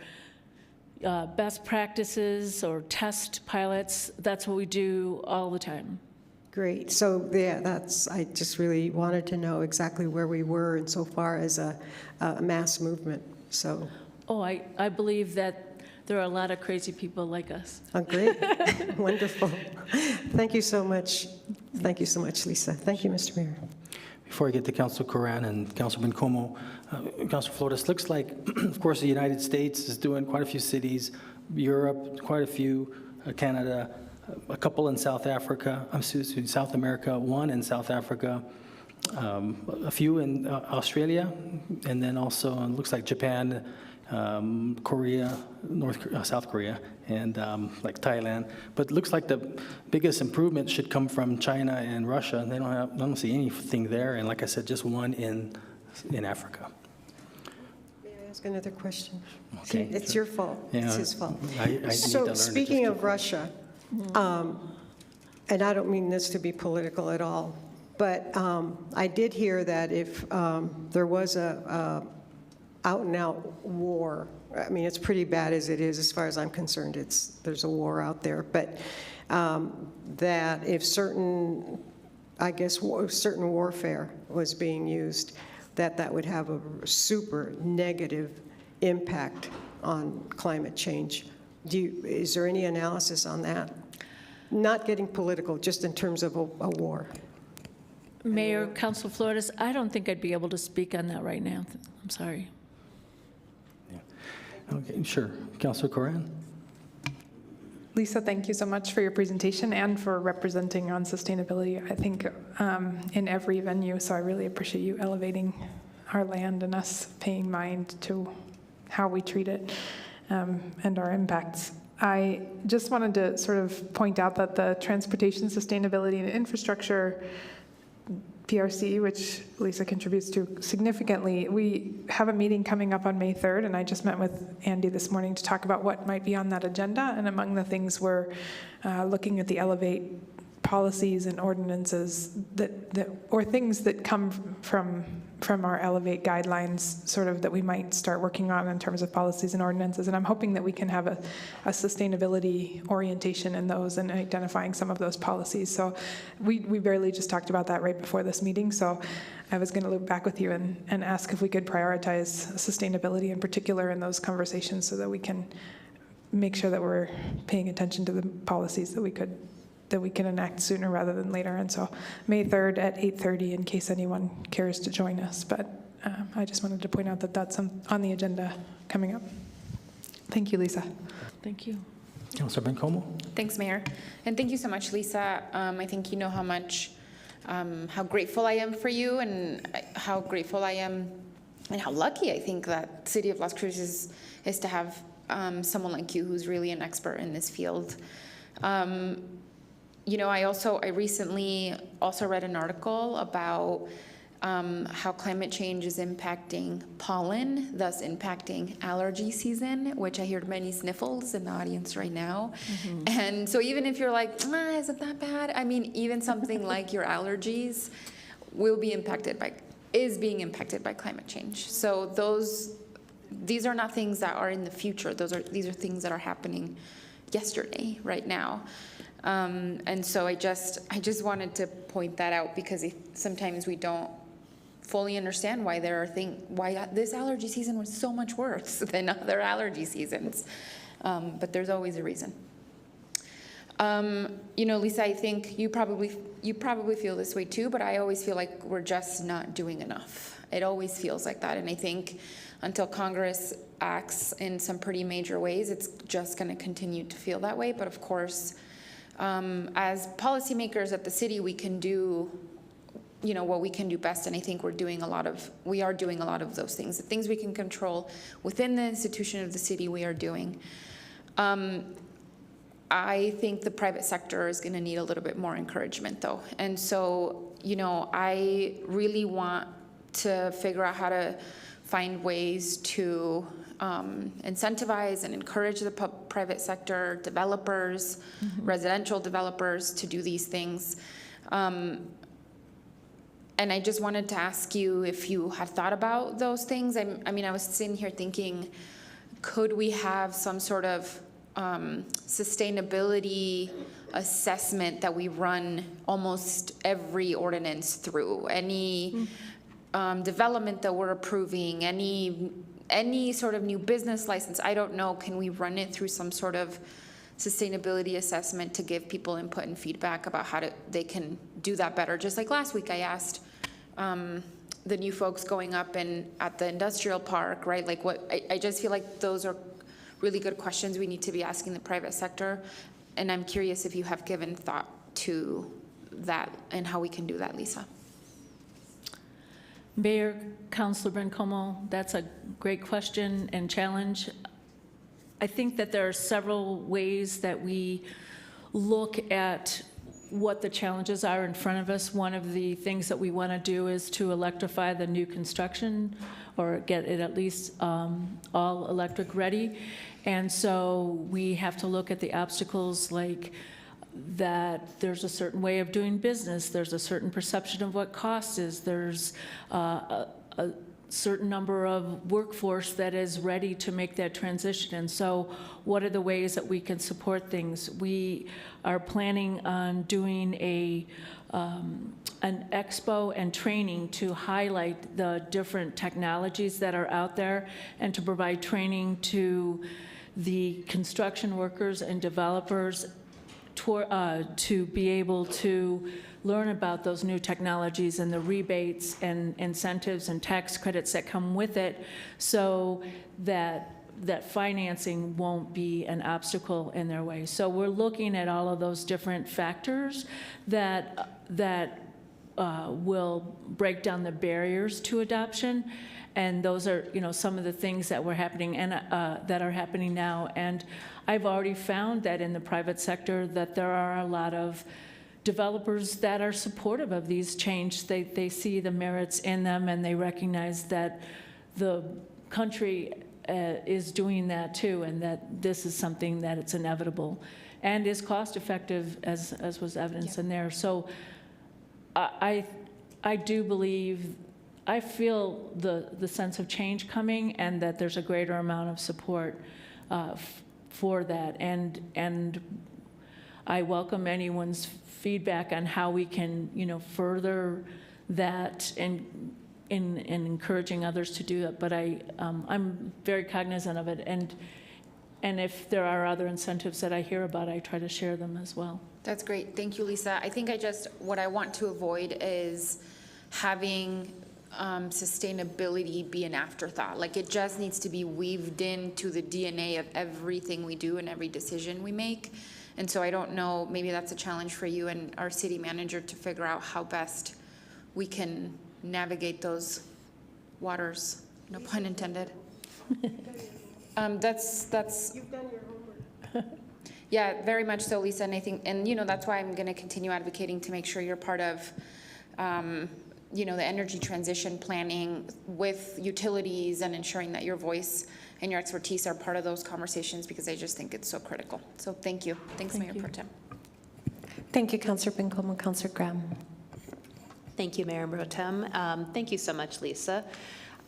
best practices or test pilots. That's what we do all the time. Great. So yeah, I just really wanted to know exactly where we were insofar as a mass movement. So. Oh, I believe that there are a lot of crazy people like us. Oh, great. Wonderful. Thank you so much. Thank you so much, Lisa. Thank you, Mr. Mayor. Before I get to Councilor Coran and Councilman Como, Councilor Flores, looks like, of course, the United States is doing quite a few cities, Europe, quite a few, Canada, a couple in South Africa, South America, one in South Africa, a few in Australia, and then also it looks like Japan, Korea, South Korea, and like Thailand. But it looks like the biggest improvement should come from China and Russia. And I don't see anything there. And like I said, just one in Africa. May I ask another question? Okay. It's your fault. Yeah, It's his fault. I need to So learn speaking of Russia, and I don't mean this to be political at all, but I did hear that if there was a out-and-out war, I mean, it's pretty bad as it is, as far as I'm concerned. There's a war out there, but that if certain warfare was being used, that would have a super negative impact on climate change. Is there any analysis on that? Not getting political, just in terms of a war. Mayor, Council Flores, I don't think I'd be able to speak on that right now. I'm sorry. Okay, sure. Councilor Coran? Lisa, thank you so much for your presentation and for representing on sustainability, I think, in every venue. So I really appreciate you elevating our land and us paying mind to how we treat it and our impacts. I just wanted to sort of point out that the Transportation, Sustainability, and Infrastructure PRC, which Lisa contributes to significantly, we have a meeting coming up on May 3rd, and I just met with Andy this morning to talk about what might be on that agenda, and among the things we're looking at the Elevate policies and ordinances or things that come from our Elevate guidelines, sort of that we might start working on in terms of policies and ordinances. And I'm hoping that we can have a sustainability orientation in those and identifying some of those policies. So we barely just talked about that right before this meeting. So I was going to loop back with you and ask if we could prioritize sustainability in particular in those conversations so that we can make sure that we're paying attention to the policies that we can enact sooner rather than later. And so May 3rd at 8:30 in case anyone cares to join us. But I just wanted to point out that that's on the agenda coming up. Thank you, Lisa. Thank you. Councilor Bencomo? Thanks, Mayor. And thank you so much, Lisa. I think you know how much, how grateful I am for you and how grateful I am and how lucky I think that City of Las Cruces is to have someone like you who's really an expert in this field. You know, I recently also read an article about how climate change is impacting pollen, thus impacting allergy season, which I heard many sniffles in the audience right now. Mm-hmm. And so even if you're like, is it that bad? I mean, even something like your allergies is being impacted by climate change. So these are not things that are in the future. These are things that are happening yesterday, right now. And so I just wanted to point that out because sometimes we don't fully understand why why this allergy season was so much worse than other allergy seasons. But there's always a reason. You know, Lisa, I think you probably feel this way too, but I always feel like we're just not doing enough. It always feels like that. And I think until Congress acts in some pretty major ways, it's just going to continue to feel that way. But of course, as policymakers at the city, we can do, you know, what we can do best, and I think we are doing a lot of those things. The things we can control within the institution of the city, we are doing. I think the private sector is going to need a little bit more encouragement, though, and so, you know, I really want to figure out how to find ways to incentivize and encourage the private sector, developers, mm-hmm. residential developers to do these things. And I just wanted to ask you if you had thought about those things. I mean, I was sitting here thinking, could we have some sort of sustainability assessment that we run almost every ordinance through? Any development that we're approving, any sort of new business license, I don't know, can we run it through some sort of sustainability assessment to give people input and feedback about how they can do that better? Just like last week I asked the new folks going up at the industrial park, right? Like I just feel like those are really good questions we need to be asking the private sector. And I'm curious if you have given thought to that and how we can do that, Lisa. Mayor, Councilor Bencomo, that's a great question and challenge. I think that there are several ways that we look at what the challenges are in front of us. One of the things that we want to do is to electrify the new construction or get it at least all electric ready. And so we have to look at the obstacles like that there's a certain way of doing business, there's a certain perception of what cost is, there's a certain number of workforce that is ready to make that transition. And so what are the ways that we can support things? We are planning on doing an expo and training to highlight the different technologies that are out there and to provide training to the construction workers and developers to be able to learn about those new technologies and the rebates and incentives and tax credits that come with it, so that financing won't be an obstacle in their way. So we're looking at all of those different factors that will break down the barriers to adoption. And those are, some of the things that were happening and that are happening now. And I've already found that in the private sector that there are a lot of developers that are supportive of these changes. They see the merits in them, and they recognize that the country is doing that too, and that this is something that it's inevitable and is cost effective, as was evidenced in there. So I do believe, I feel the sense of change coming, and that there's a greater amount of support for that. And I welcome anyone's feedback on how we can, further that and in encouraging others to do that. But I'm very cognizant of it, and if there are other incentives that I hear about, I try to share them as well. That's great. Thank you, Lisa. I think what I want to avoid is having sustainability be an afterthought. Like, it just needs to be weaved into the DNA of everything we do and every decision we make. And so I don't know, maybe that's a challenge for you and our city manager to figure out how best we can navigate those waters. No pun intended. That's. You've done your homework. Yeah, very much so, Lisa. And I think, that's why I'm going to continue advocating to make sure you're part of, the energy transition planning with utilities, and ensuring that your voice and your expertise are part of those conversations, because I just think it's so critical. So thank you. Thanks, Mayor Pro Tem. Thank you, Councillor Bingham and Councillor Graham. Thank you, Mayor Pro Tem. Thank you so much, Lisa.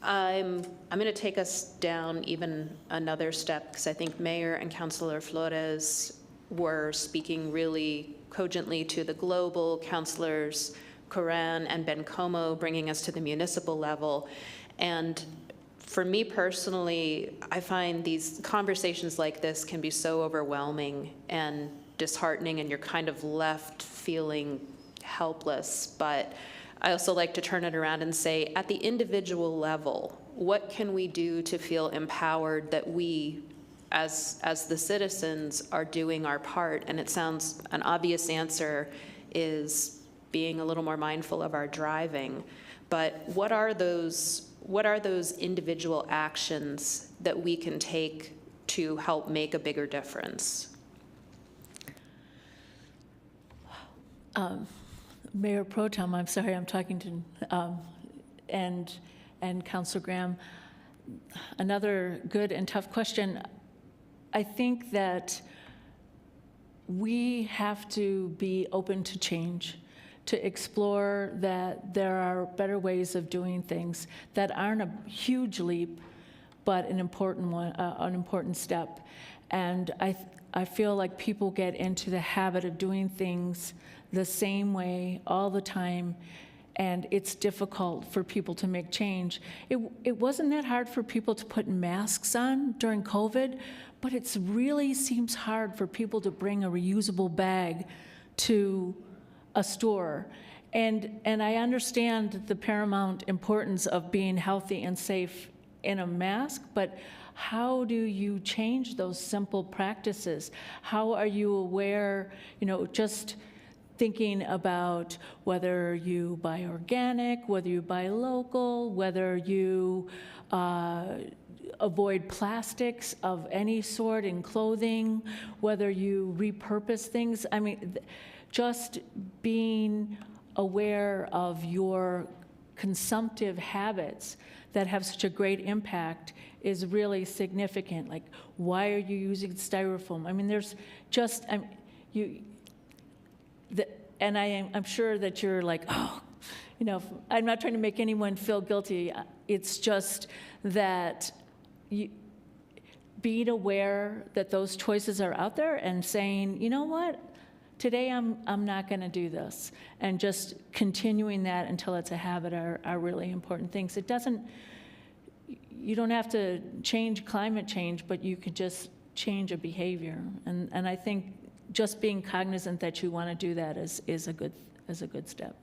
I'm going to take us down even another step, because I think Mayor and Councillor Flores were speaking really cogently to the global, Councillors Coran and Bencomo bringing us to the municipal level. And for me personally, I find these conversations like this can be so overwhelming and disheartening, and you're kind of left feeling helpless. But I also like to turn it around and say, at the individual level, what can we do to feel empowered that we, as the citizens, are doing our part? And it sounds an obvious answer is being a little more mindful of our driving. But what are those individual actions that we can take to help make a bigger difference? Mayor Pro Tem, I'm sorry, I'm talking to, and Councilor Graham. Another good and tough question. I think that we have to be open to change, to explore that there are better ways of doing things that aren't a huge leap, but an important one, an important step. And I feel like people get into the habit of doing things the same way all the time, and it's difficult for people to make change. It wasn't that hard for people to put masks on during COVID, but it really seems hard for people to bring a reusable bag to a store. And I understand the paramount importance of being healthy and safe in a mask, but how do you change those simple practices? How are you aware, just thinking about whether you buy organic, whether you buy local, whether you avoid plastics of any sort in clothing, whether you repurpose things. I mean, just being aware of your consumptive habits that have such a great impact is really significant. Like, why are you using styrofoam? I mean, there's just, I'm sure that you're like, oh, I'm not trying to make anyone feel guilty. It's just that being aware that those choices are out there and saying, you know what? Today I'm not going to do this, and just continuing that until it's a habit are really important things. You don't have to change climate change, but you could just change of behavior. And I think just being cognizant that you want to do that is a good step.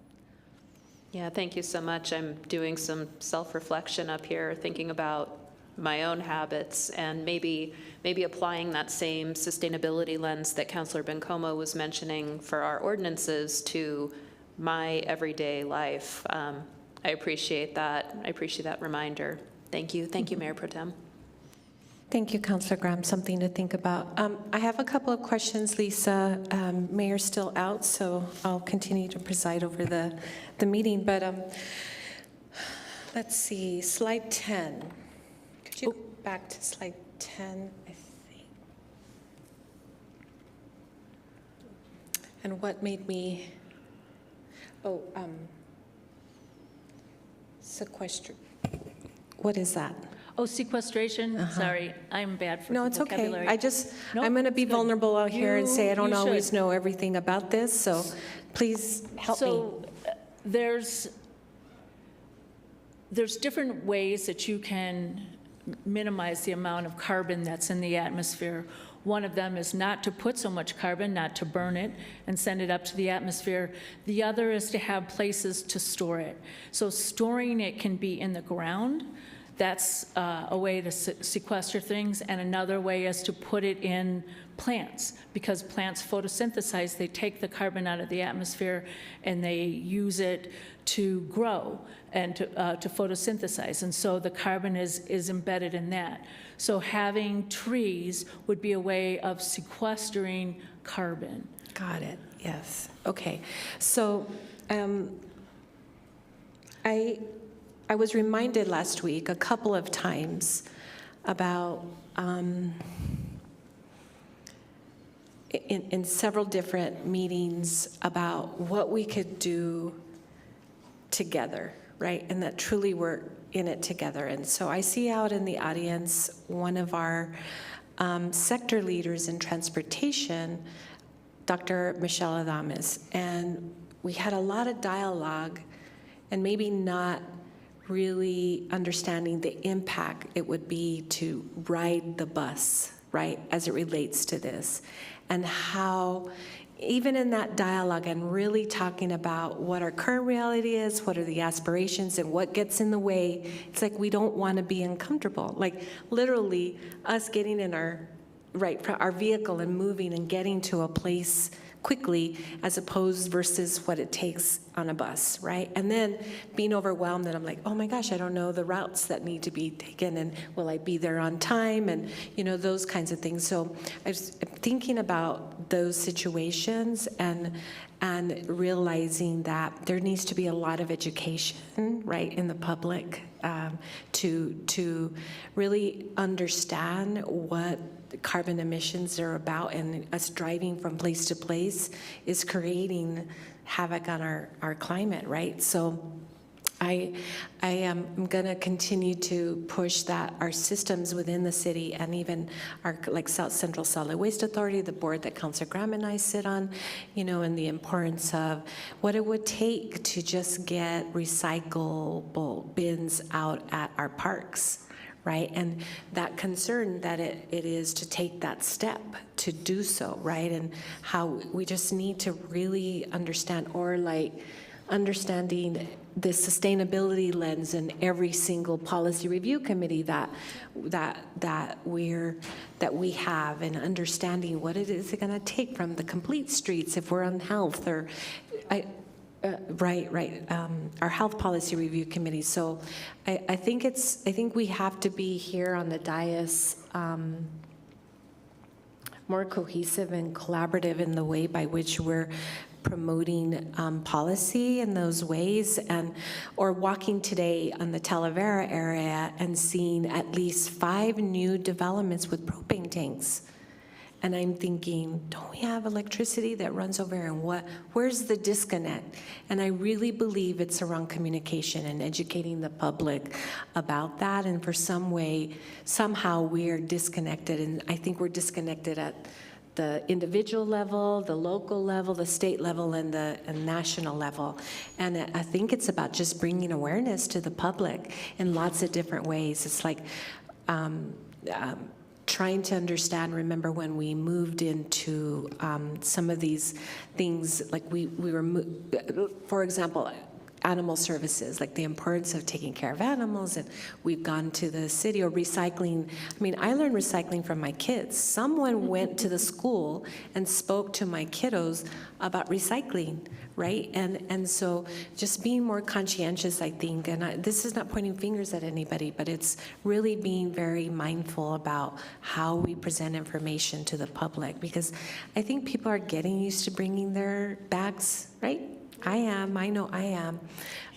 Yeah, thank you so much. I'm doing some self-reflection up here, thinking about my own habits and maybe applying that same sustainability lens that Councilor Bencomo was mentioning for our ordinances to my everyday life. I appreciate that. I appreciate that reminder. Thank you. Thank you, Mayor Pro Tem. Thank you, Councilor Graham. Something to think about. I have a couple of questions, Lisa. Mayor's still out, so I'll continue to preside over the meeting. But let's see, slide 10. Could you go back to slide 10, I think? And what made me, sequester. What is that? Oh, sequestration? Sorry, I'm bad for No, it's vocabulary. okay. No, I'm going to it's be good. vulnerable out here and say I don't You always should. know everything about this, so please help me. So there's different ways that you can minimize the amount of carbon that's in the atmosphere. One of them is not to put so much carbon, not to burn it and send it up to the atmosphere. The other is to have places to store it. So storing it can be in the ground. That's a way to sequester things, and another way is to put it in plants, because plants photosynthesize. They take the carbon out of the atmosphere and they use it to grow and to photosynthesize, and so the carbon is embedded in that. So having trees would be a way of sequestering carbon. Got it, yes. Okay, so I was reminded last week a couple of times about, in several different meetings, about what we could do together, right? And that truly we're in it together. And so I see out in the audience one of our sector leaders in transportation, Dr. Michelle Adames. And we had a lot of dialogue and maybe not really understanding the impact it would be to ride the bus, right, as it relates to this. And how, even in that dialogue and really talking about what our current reality is, what are the aspirations, and what gets in the way, it's like we don't want to be uncomfortable. Like literally us getting in our vehicle and moving and getting to a place quickly as opposed versus what it takes on a bus, right? And then being overwhelmed and I'm like, oh my gosh, I don't know the routes that need to be taken and will I be there on time, and those kinds of things. So I was thinking about those situations and realizing that there needs to be a lot of education, right, in the public to really understand what carbon emissions are about, and us driving from place to place is creating havoc on our climate, right? So I am going to continue to push that our systems within the city and even our South Central Solid Waste Authority, the board that Councilor Graham and I sit on, and the importance of what it would take to just get recyclable bins out at our parks, right? And that concern that it is to take that step to do so, right? And how we just need to really understand, or understanding the sustainability lens in every single policy review committee that we have, and understanding what it is going to take from the complete streets if we're on health, or our health policy review committee. So I think we have to be here on the dais more cohesive and collaborative in the way by which we're promoting policy in those ways, or walking today on the Talavera area and seeing at least 5 new developments with propane tanks. And I'm thinking, don't we have electricity that runs over here? And where's the disconnect? And I really believe it's around communication and educating the public about that. And for somehow we're disconnected. And I think we're disconnected at the individual level, the local level, the state level, and the national level. And I think it's about just bringing awareness to the public in lots of different ways. It's like, trying to understand, remember when we moved into some of these things, like we were, for example, animal services, like the importance of taking care of animals, and we've gone to the city, or recycling. I mean, I learned recycling from my kids. Someone went to the school and spoke to my kiddos about recycling, right? And so just being more conscientious, I think, and this is not pointing fingers at anybody, but it's really being very mindful about how we present information to the public, because I think people are getting used to bringing their bags, right? I know I am,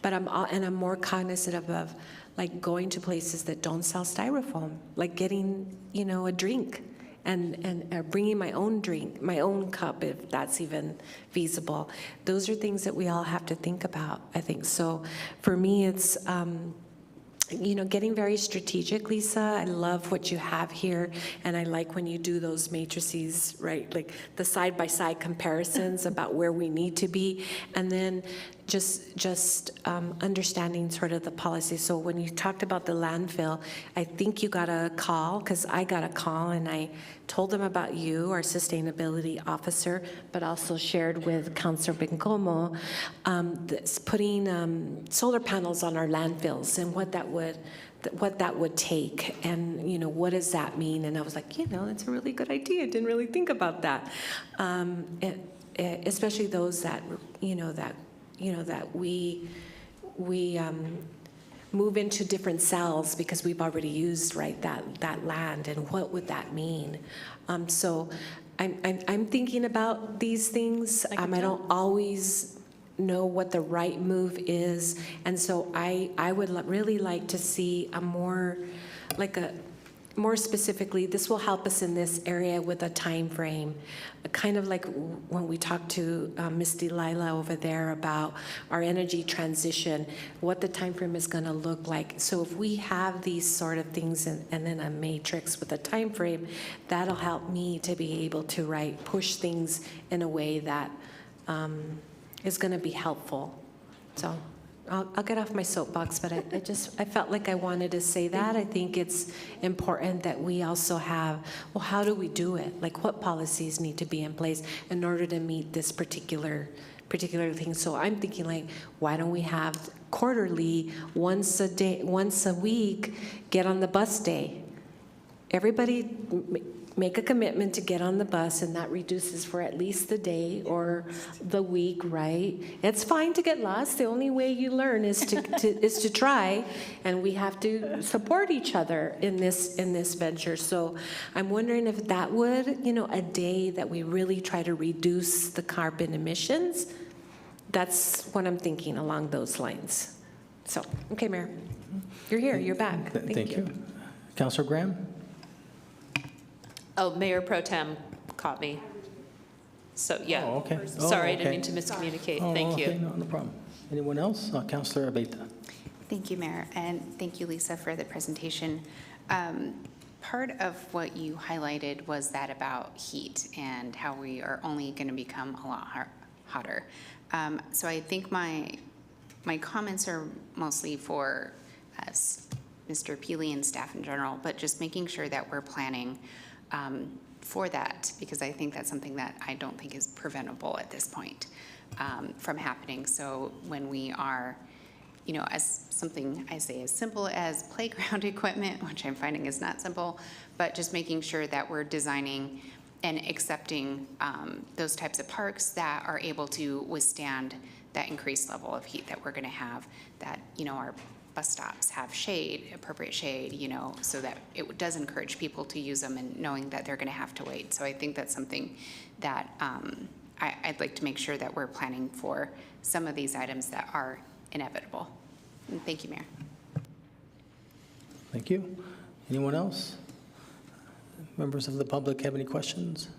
but I'm more cognizant of like going to places that don't sell styrofoam, like getting, a drink and bringing my own drink, my own cup, if that's even feasible. Those are things that we all have to think about, I think. So for me, it's, getting very strategic, Lisa. I love what you have here, and I like when you do those matrices, right? Like the side-by-side comparisons about where we need to be, and then just understanding sort of the policy. So when you talked about the landfill, I think you got a call, because I got a call, and I told them about you, our sustainability officer, but also shared with Councilor Bencomo putting solar panels on our landfills and what that would take, and what does that mean? And I was like, that's a really good idea. I didn't really think about that, especially those that that we move into different cells because we've already used, right, that land, and what would that mean? So I'm thinking about these things. I don't always know what the right move is, and so I would really like to see more specifically, this will help us in this area with a time frame, kind of like when we talked to Ms. Delilah over there about our energy transition, what the time frame is going to look like. So if we have these sort of things and then a matrix with a time frame, that'll help me to be able to push things in a way that is going to be helpful. So I'll get off my soapbox, but I felt like I wanted to say that. I think it's important that we also have, well, how do we do it? Like, what policies need to be in place in order to meet this particular thing? So I'm thinking, like, why don't we have quarterly, once a week, get on the bus day? Everybody make a commitment to get on the bus, and that reduces for at least the day or the week, right? It's fine to get lost. The only way you learn is to try, and we have to support each other in this venture. So I'm wondering if that would, a day that we really try to reduce the carbon emissions. That's what I'm thinking along those lines. So, okay, Mayor, you're here. You're back. Thank you. Councilor Graham? Oh, Mayor Pro Tem caught me. So, yeah. Oh, okay. Sorry, I didn't mean to miscommunicate. Thank you. Okay, no problem. Anyone else? Councilor Abeyta. Thank you, Mayor, and thank you, Lisa, for the presentation. Part of what you highlighted was that about heat and how we are only going to become a lot hotter. So I think my comments are mostly for us, Mr. Peely and staff in general, but just making sure that we're planning for that, because I think that's something that I don't think is preventable at this point from happening. So when we are, as something I say as simple as playground equipment, which I'm finding is not simple, but just making sure that we're designing and accepting those types of parks that are able to withstand that increased level of heat that we're going to have, that, our bus stops have shade, appropriate shade, so that it does encourage people to use them, and knowing that they're going to have to wait. So I think that's something that I'd like to make sure that we're planning for some of these items that are inevitable. And thank you, Mayor. Thank you. Anyone else? Members of the public have any questions?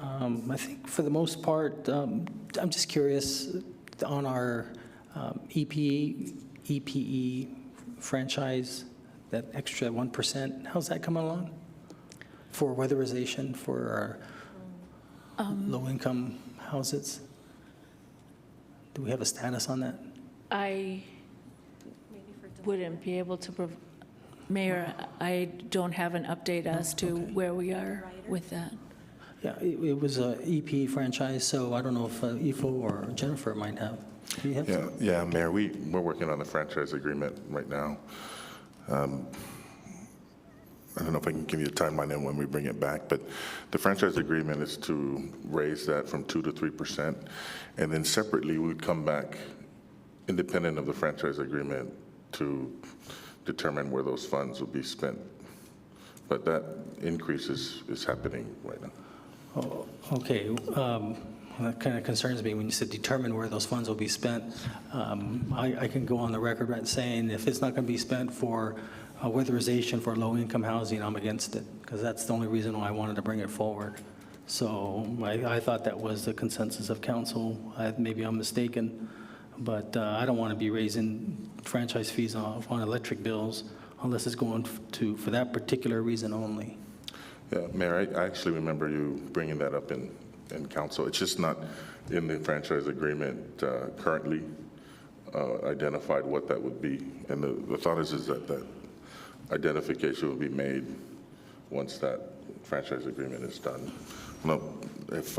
I think for the most part, I'm just curious on our EPE franchise, that extra 1%, how's that coming along? For weatherization for our low-income houses? Do we have a status on that? I wouldn't be able to Mayor, I don't have an update as to where we are with that. Yeah, it was a EP franchise, so I don't know if Ifo or Jennifer might have. Do you have some? Yeah, Mayor, we're working on the franchise agreement right now. I don't know if I can give you a timeline on when we bring it back, but the franchise agreement is to raise that from 2 to 3%, and then separately we would come back, independent of the franchise agreement, to determine where those funds will be spent. But that increase is happening right now. Oh, okay. That kind of concerns me when you said determine where those funds will be spent. I can go on the record right saying if it's not going to be spent for weatherization for low-income housing, I'm against it, because that's the only reason why I wanted to bring it forward. So I thought that was the consensus of council. Maybe I'm mistaken, but I don't want to be raising franchise fees on electric bills unless it's going for that particular reason only. Yeah, Mayor, I actually remember you bringing that up in council. It's just not in the franchise agreement currently identified what that would be. And the thought is that that identification will be made once that franchise agreement is done. No, if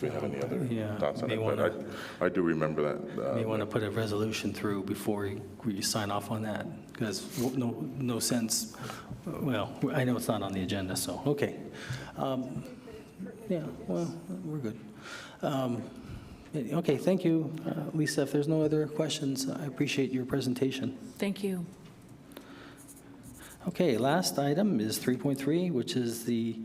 we have any other thoughts on it, but I do remember that. May want to put a resolution through before we sign off on that, because no sense. Well, I know it's not on the agenda, so okay. Yeah, well, we're good. Okay, thank you, Lisa. If there's no other questions, I appreciate your presentation. Thank you. Okay, last item is 3.3, which is the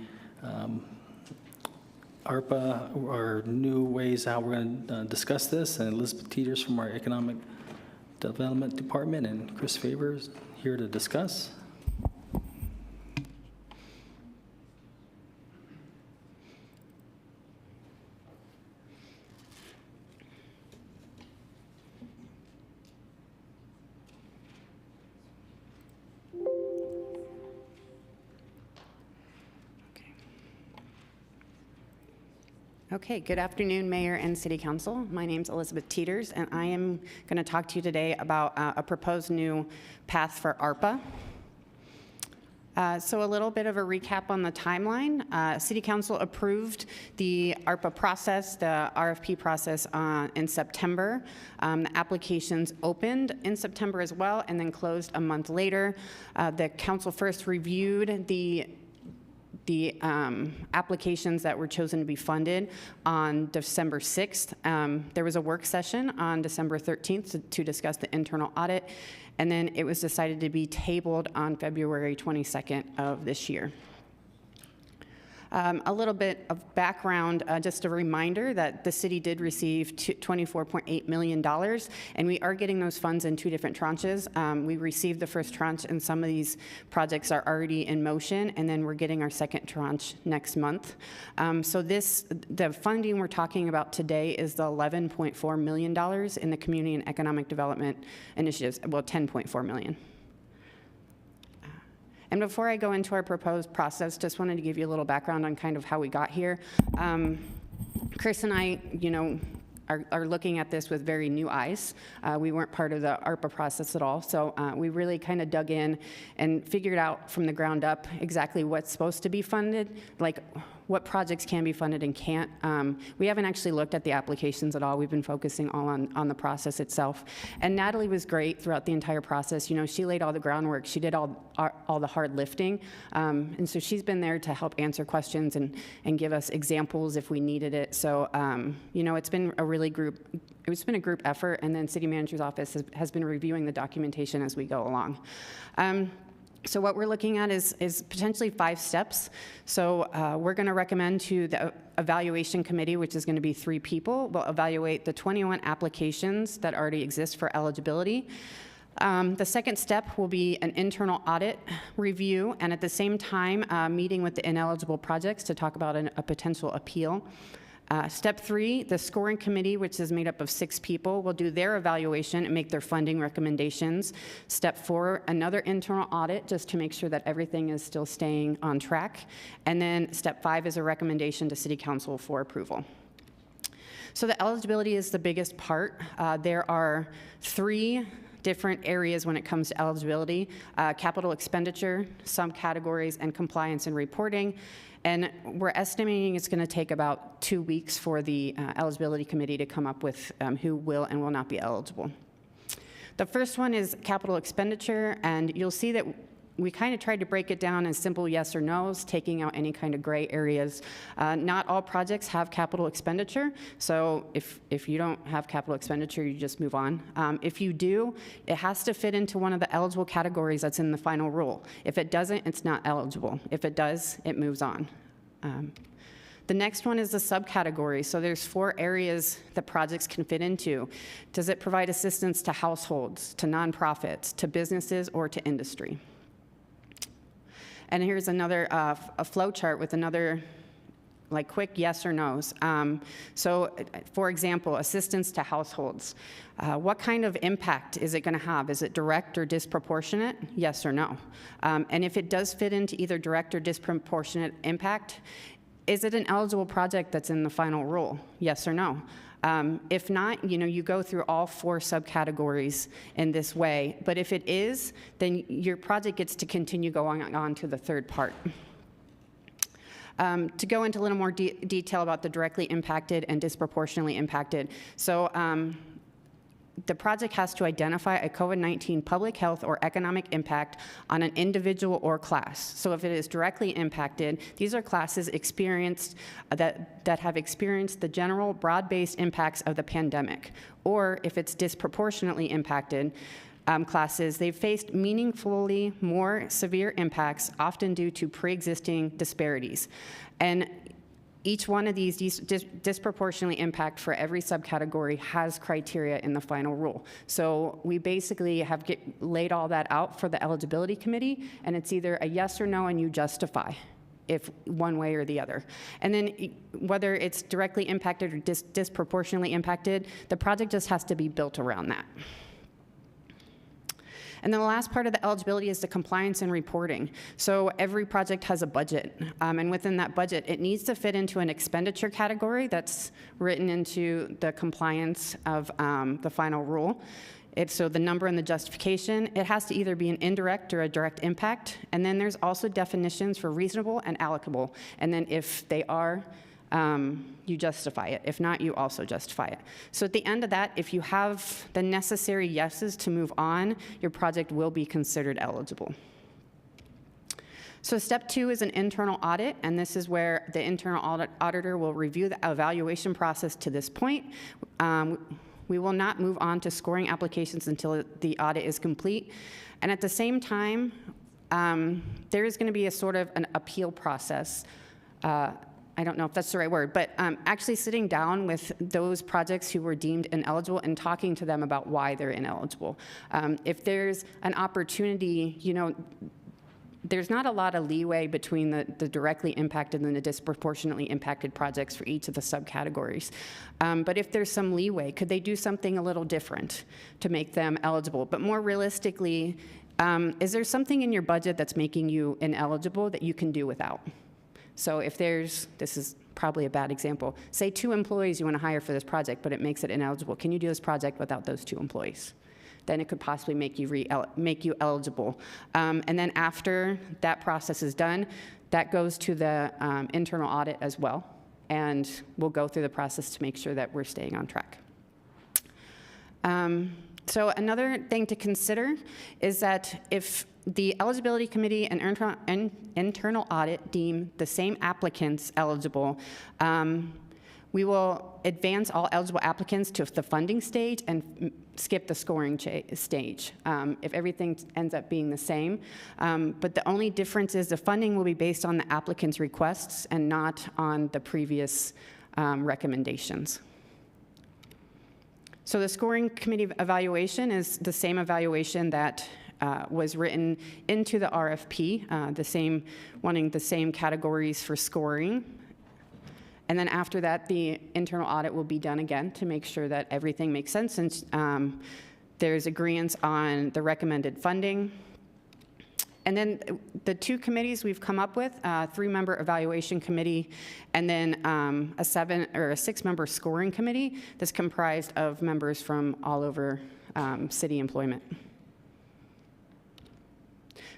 ARPA, or new ways how we're going to discuss this, and Elizabeth Teeters from our Economic Development Department and Chris Favors here to discuss. Okay, good afternoon, Mayor and City Council. My name's Elizabeth Teeters, and I am going to talk to you today about a proposed new path for ARPA. So a little bit of a recap on the timeline. City Council approved the ARPA process, the RFP process in September. The applications opened in September as well and then closed a month later. The council first reviewed the applications that were chosen to be funded on December 6th. There was a work session on December 13th to discuss the internal audit, and then it was decided to be tabled on February 22nd of this year. A little bit of background, just a reminder that the city did receive $24.8 million, and we are getting those funds in two different tranches. We received the first tranche, and some of these projects are already in motion, and then we're getting our second tranche next month. So the funding we're talking about today is the $11.4 million in the community and economic development initiatives, well, $10.4 million. And before I go into our proposed process, just wanted to give you a little background on kind of how we got here. Chris and I, are looking at this with very new eyes. We weren't part of the ARPA process at all, so we really kind of dug in and figured out from the ground up exactly what's supposed to be funded, like what projects can be funded and can't. We haven't actually looked at the applications at all. We've been focusing all on the process itself. And Natalie was great throughout the entire process. She laid all the groundwork. She did all the hard lifting. And so she's been there to help answer questions and give us examples if we needed it. So, it's been a group effort, and then City Manager's Office has been reviewing the documentation as we go along. So what we're looking at is potentially 5 steps. So we're going to recommend to the evaluation committee, which is going to be 3 people. We'll evaluate the 21 applications that already exist for eligibility. The second step will be an internal audit review, and at the same time, meeting with the ineligible projects to talk about a potential appeal. Step 3, the scoring committee, which is made up of 6 people, will do their evaluation and make their funding recommendations. Step 4, another internal audit just to make sure that everything is still staying on track. And then step 5 is a recommendation to City Council for approval. So the eligibility is the biggest part. There are 3 different areas when it comes to eligibility: capital expenditure, subcategories, and compliance and reporting. And we're estimating it's going to take about 2 weeks for the eligibility committee to come up with who will and will not be eligible. The first one is capital expenditure, and you'll see that we kind of tried to break it down as simple yes or no's, taking out any kind of gray areas. Not all projects have capital expenditure, so if you don't have capital expenditure, you just move on. If you do, it has to fit into one of the eligible categories that's in the final rule. If it doesn't, it's not eligible. If it does, it moves on. The next one is the subcategory. So there's 4 areas that projects can fit into. Does it provide assistance to households, to nonprofits, to businesses, or to industry? And here's another a flow chart with another like quick yes or no's. So for example, assistance to households. What kind of impact is it going to have? Is it direct or disproportionate? Yes or no? And if it does fit into either direct or disproportionate impact, is it an eligible project that's in the final rule? Yes or no? If not, you go through all 4 subcategories in this way. But if it is, then your project gets to continue going on to the third part. To go into a little more detail about the directly impacted and disproportionately impacted. So the project has to identify a COVID-19 public health or economic impact on an individual or class. So if it is directly impacted, these are classes experienced that have experienced the general broad-based impacts of the pandemic. Or if it's disproportionately impacted, classes, they've faced meaningfully more severe impacts, often due to pre-existing disparities. And each one of these disproportionately impact for every subcategory has criteria in the final rule. So we basically have laid all that out for the eligibility committee, and it's either a yes or no, and you justify if one way or the other. And then whether it's directly impacted or disproportionately impacted, the project just has to be built around that. And then the last part of the eligibility is the compliance and reporting. So every project has a budget, and within that budget, it needs to fit into an expenditure category that's written into the compliance of the final rule. So the number and the justification, it has to either be an indirect or a direct impact. And then there's also definitions for reasonable and allocable. And then if they are, you justify it. If not, you also justify it. So at the end of that, if you have the necessary yeses to move on, your project will be considered eligible. So step 2 is an internal audit, and this is where the internal auditor will review the evaluation process to this point. We will not move on to scoring applications until the audit is complete. And at the same time, there is going to be a sort of an appeal process. I don't know if that's the right word, but actually sitting down with those projects who were deemed ineligible and talking to them about why they're ineligible. If there's an opportunity, there's not a lot of leeway between the directly impacted and the disproportionately impacted projects for each of the subcategories. But if there's some leeway, could they do something a little different to make them eligible? But more realistically, is there something in your budget that's making you ineligible that you can do without? So if this is probably a bad example, say 2 employees you want to hire for this project, but it makes it ineligible. Can you do this project without those 2 employees? Then it could possibly make you eligible. And then after that process is done, that goes to the internal audit as well. And we'll go through the process to make sure that we're staying on track. So another thing to consider is that if the eligibility committee and internal audit deem the same applicants eligible, we will advance all eligible applicants to the funding stage and skip the scoring stage if everything ends up being the same. But the only difference is the funding will be based on the applicant's requests and not on the previous recommendations. So the scoring committee evaluation is the same evaluation that was written into the RFP, wanting the same categories for scoring. And then after that, the internal audit will be done again to make sure that everything makes sense and there's agreement on the recommended funding. And then the 2 committees we've come up with, 3-member evaluation committee, and then a 6-member scoring committee that's comprised of members from all over city employment.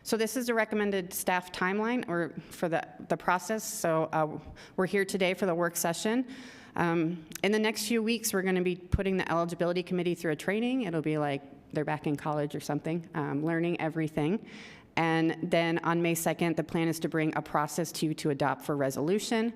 So this is a recommended staff timeline or for the process. So we're here today for the work session. In the next few weeks, we're going to be putting the eligibility committee through a training. It'll be like they're back in college or something, learning everything. And then on May 2nd, the plan is to bring a process to you to adopt for resolution.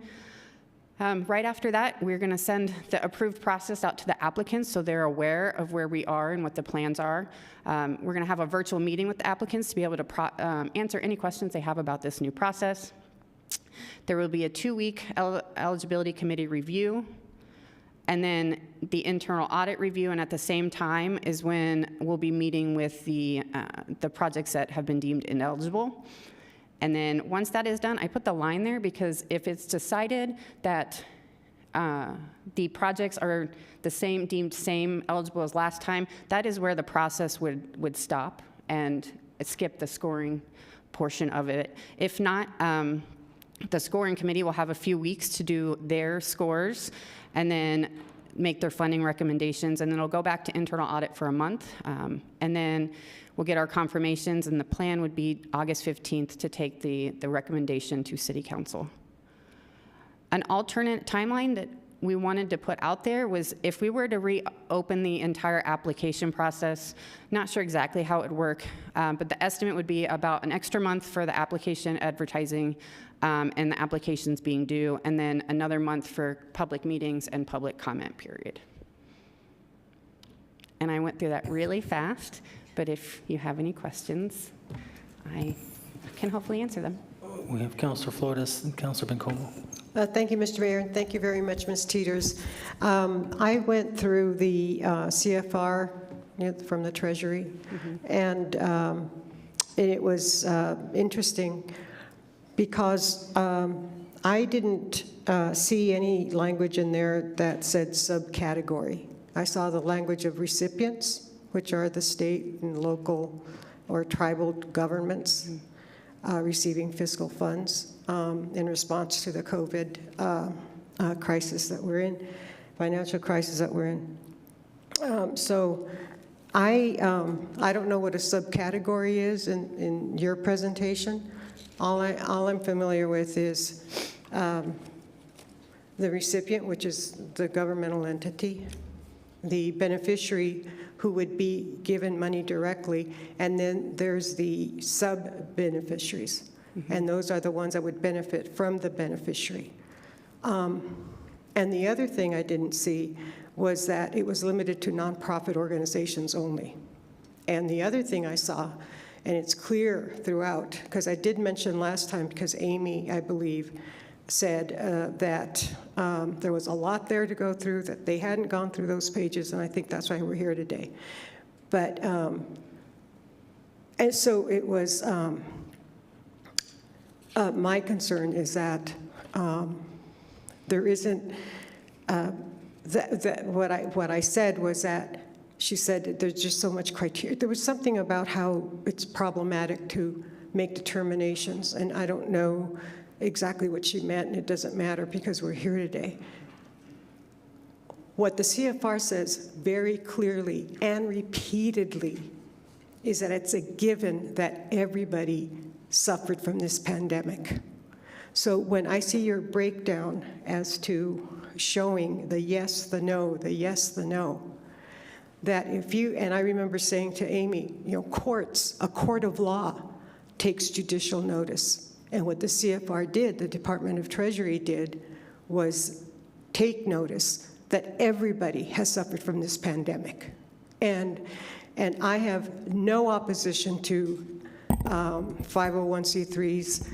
Right after that, we're going to send the approved process out to the applicants so they're aware of where we are and what the plans are. We're going to have a virtual meeting with the applicants to be able to answer any questions they have about this new process. There will be a 2-week eligibility committee review, and then the internal audit review, and at the same time is when we'll be meeting with the projects that have been deemed ineligible. And then once that is done, I put the line there because if it's decided that the projects are the same, deemed same eligible as last time, that is where the process would stop and skip the scoring portion of it. If not, the scoring committee will have a few weeks to do their scores and then make their funding recommendations, and then it'll go back to internal audit for a month. And then we'll get our confirmations, and the plan would be August 15th to take the recommendation to City Council. An alternate timeline that we wanted to put out there was if we were to reopen the entire application process, not sure exactly how it would work, but the estimate would be about an extra month for the application advertising and the applications being due, and then another month for public meetings and public comment period. And I went through that really fast, but if you have any questions, I can hopefully answer them. We have Councilor Flores and Councilor Bencomo. Thank you, Mr. Mayor, and thank you very much, Ms. Teeters. I went through the CFR from the Treasury, and it was interesting because I didn't see any language in there that said subcategory. I saw the language of recipients, which are the state and local or tribal governments receiving fiscal funds in response to the COVID crisis that we're in, financial crisis that we're in. So I don't know what a subcategory is in your presentation. All I'm familiar with is the recipient, which is the governmental entity, the beneficiary who would be given money directly, and then there's the sub-beneficiaries, and those are the ones that would benefit from the beneficiary. And the other thing I didn't see was that it was limited to nonprofit organizations only. And the other thing I saw, and it's clear throughout, because I did mention last time, because Amy, I believe, said that there was a lot there to go through, that they hadn't gone through those pages, and I think that's why we're here today. But, and so it was, my concern is that there isn't, what I said was that she said there's just so much criteria. There was something about how it's problematic to make determinations, and I don't know exactly what she meant, and it doesn't matter because we're here today. What the CFR says very clearly and repeatedly is that it's a given that everybody suffered from this pandemic. So when I see your breakdown as to showing the yes, the no, the yes, the no, that if you, and I remember saying to Amy, you know, courts, a court of law takes judicial notice. And what the CFR did, the Department of Treasury did, was take notice that everybody has suffered from this pandemic. And I have no opposition to 501c3s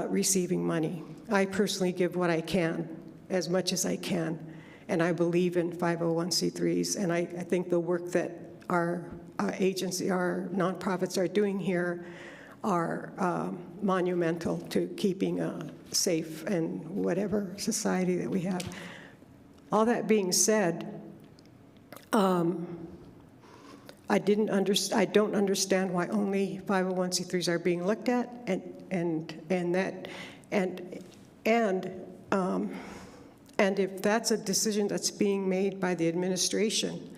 receiving money. I personally give what I can, as much as I can, and I believe in 501c3s, and I think the work that our agency, our nonprofits are doing here are monumental to keeping a safe and whatever society that we have. All that being said, I don't understand why only 501c3s are being looked at, and if that's a decision that's being made by the administration,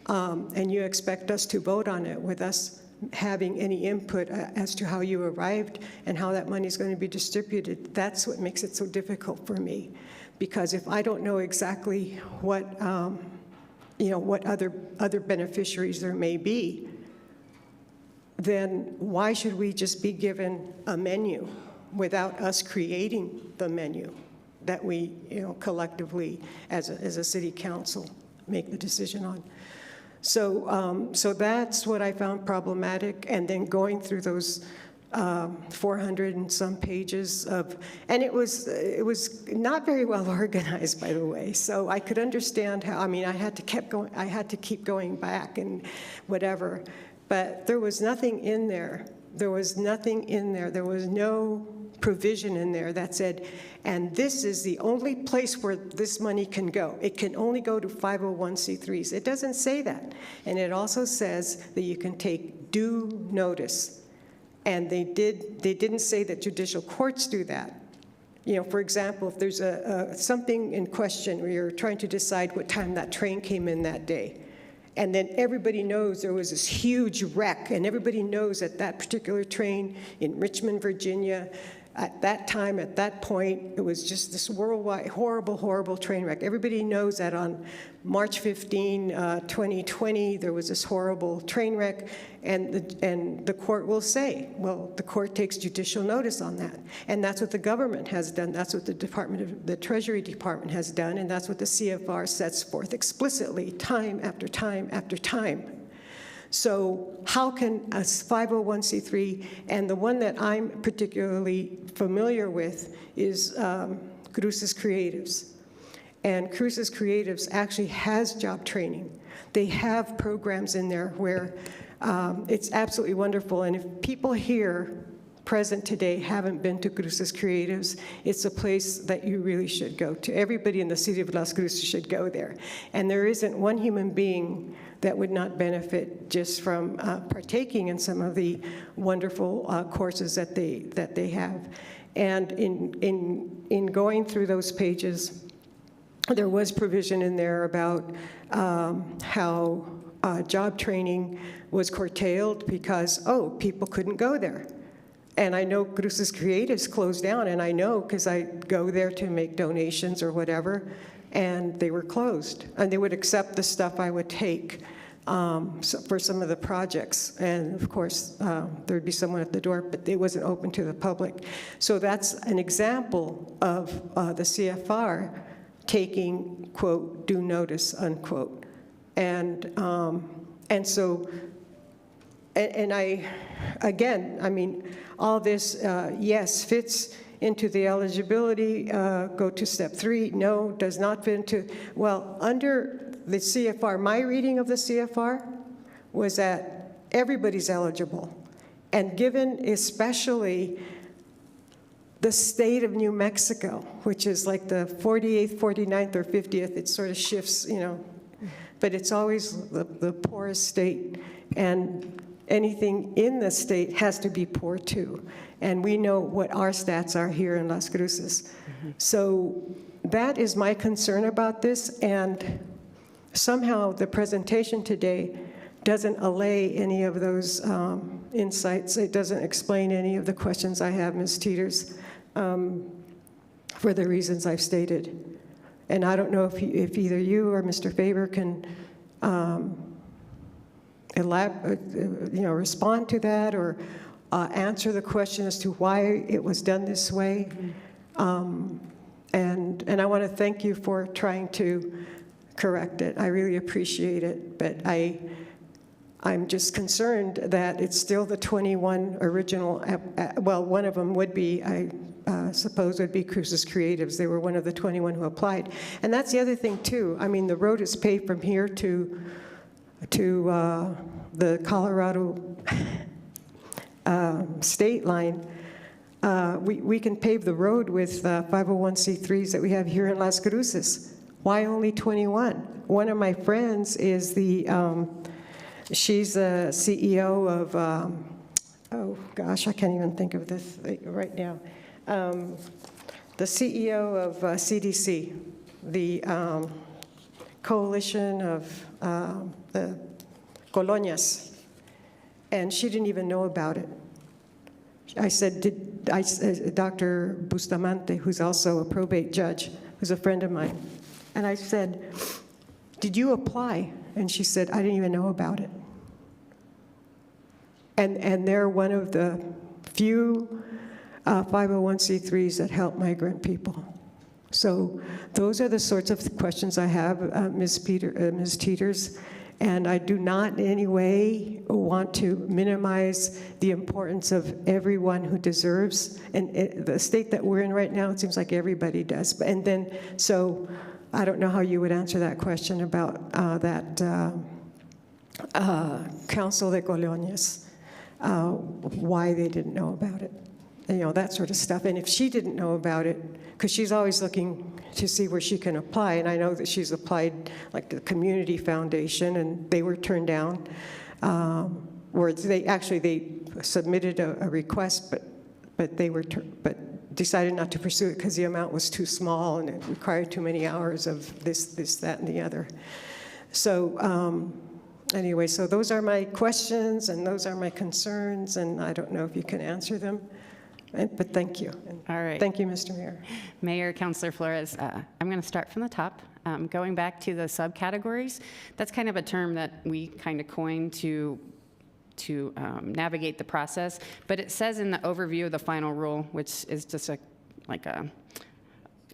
and you expect us to vote on it with us having any input as to how you arrived and how that money is going to be distributed. That's what makes it so difficult for me, because if I don't know exactly what, what other beneficiaries there may be, then why should we just be given a menu without us creating the menu that we, collectively as a city council make the decision on? So, so that's what I found problematic. And then going through those 400 and some pages of, and it was not very well organized, by the way. So I could understand how. I mean, I had to keep going back and whatever. But there was nothing in there. There was nothing in there. There was no provision in there that said, and this is the only place where this money can go. It can only go to 501c3s. It doesn't say that. And it also says that you can take due notice. And they didn't say that judicial courts do that. For example, if there's something in question where you're trying to decide what time that train came in that day, and then everybody knows there was this huge wreck, and everybody knows that that particular train in Richmond, Virginia, at that time, at that point, it was just this worldwide, horrible, horrible train wreck. Everybody knows that on March 15, 2020, there was this horrible train wreck, and the court will say, well, the court takes judicial notice on that. And that's what the government has done. That's what the Treasury Department has done, and that's what the CFR sets forth explicitly, time after time after time. So how can a 501c3, and the one that I'm particularly familiar with is Cruces Creatives. And Cruces Creatives actually has job training. They have programs in there where it's absolutely wonderful. And if people here present today haven't been to Cruces Creatives, it's a place that you really should go to. Everybody in the city of Las Cruces should go there. And there isn't one human being that would not benefit just from partaking in some of the wonderful courses that they have. And in going through those pages, there was provision in there about how job training was curtailed because, people couldn't go there. And I know Cruces Creatives closed down, and I know because I go there to make donations or whatever, and they were closed. And they would accept the stuff I would take for some of the projects. And of course, there'd be someone at the door, but it wasn't open to the public. So that's an example of the CFR taking, quote, due notice, unquote. And so, and again, I mean, all this, yes, fits into the eligibility, go to step 3, no, does not fit into, well, under the CFR, my reading of the CFR was that everybody's eligible. And given especially the state of New Mexico, which is like the 48th, 49th, or 50th, it sort of shifts, but it's always the poorest state. And anything in the state has to be poor too. And we know what our stats are here in Las Cruces. Mm-hmm. So that is my concern about this. And somehow the presentation today doesn't allay any of those insights. It doesn't explain any of the questions I have, Ms. Teeters, for the reasons I've stated. And I don't know if either you or Mr. Faber can respond to that or answer the question as to why it was done this way. And I want to thank you for trying to correct it. I really appreciate it, but I'm just concerned that it's still the 21 original, well, one of them would be, I suppose would be Cruces Creatives. They were one of the 21 who applied. And that's the other thing too. I mean, the road is paved from here to the Colorado state line. We can pave the road with 501c3s that we have here in Las Cruces. Why only 21? One of my friends is she's the CEO of, oh gosh, I can't even think of this right now. The CEO of CDC, the coalition of the colonias, and she didn't even know about it. I said, Dr. Bustamante, who's also a probate judge, who's a friend of mine, and I said, did you apply? And she said, I didn't even know about it. And they're one of the few 501c3s that help migrant people. So those are the sorts of questions I have, Ms. Teeters, and I do not in any way want to minimize the importance of everyone who deserves, and the state that we're in right now, it seems like everybody does. And then, so I don't know how you would answer that question about that Council de Colonias, why they didn't know about it, you know, that sort of stuff. And if she didn't know about it, because she's always looking to see where she can apply, and I know that she's applied like the Community Foundation, and they were turned down, or they submitted a request, but they were decided not to pursue it because the amount was too small and it required too many hours of this, that, and the other. So anyway, so those are my questions and those are my concerns, and I don't know if you can answer them, but thank you. All right. Thank you, Mr. Mayor. Mayor, Councilor Flores, I'm going to start from the top. Going back to the subcategories, that's kind of a term that we kind of coined to navigate the process, but it says in the overview of the final rule, which is just a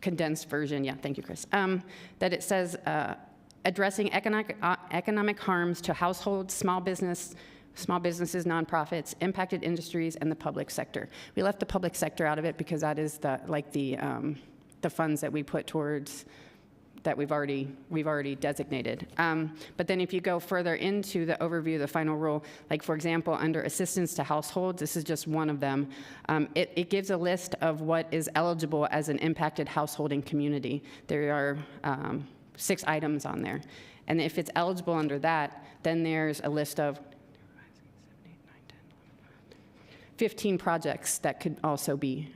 condensed version, yeah, thank you, Chris, that it says addressing economic harms to households, small businesses, nonprofits, impacted industries, and the public sector. We left the public sector out of it because that is the funds that we put towards that we've already designated. But then if you go further into the overview of the final rule, like for example, under assistance to households, this is just one of them, it gives a list of what is eligible as an impacted household and community. There are 6 items on there. And if it's eligible under that, then there's a list of 15 projects that could also be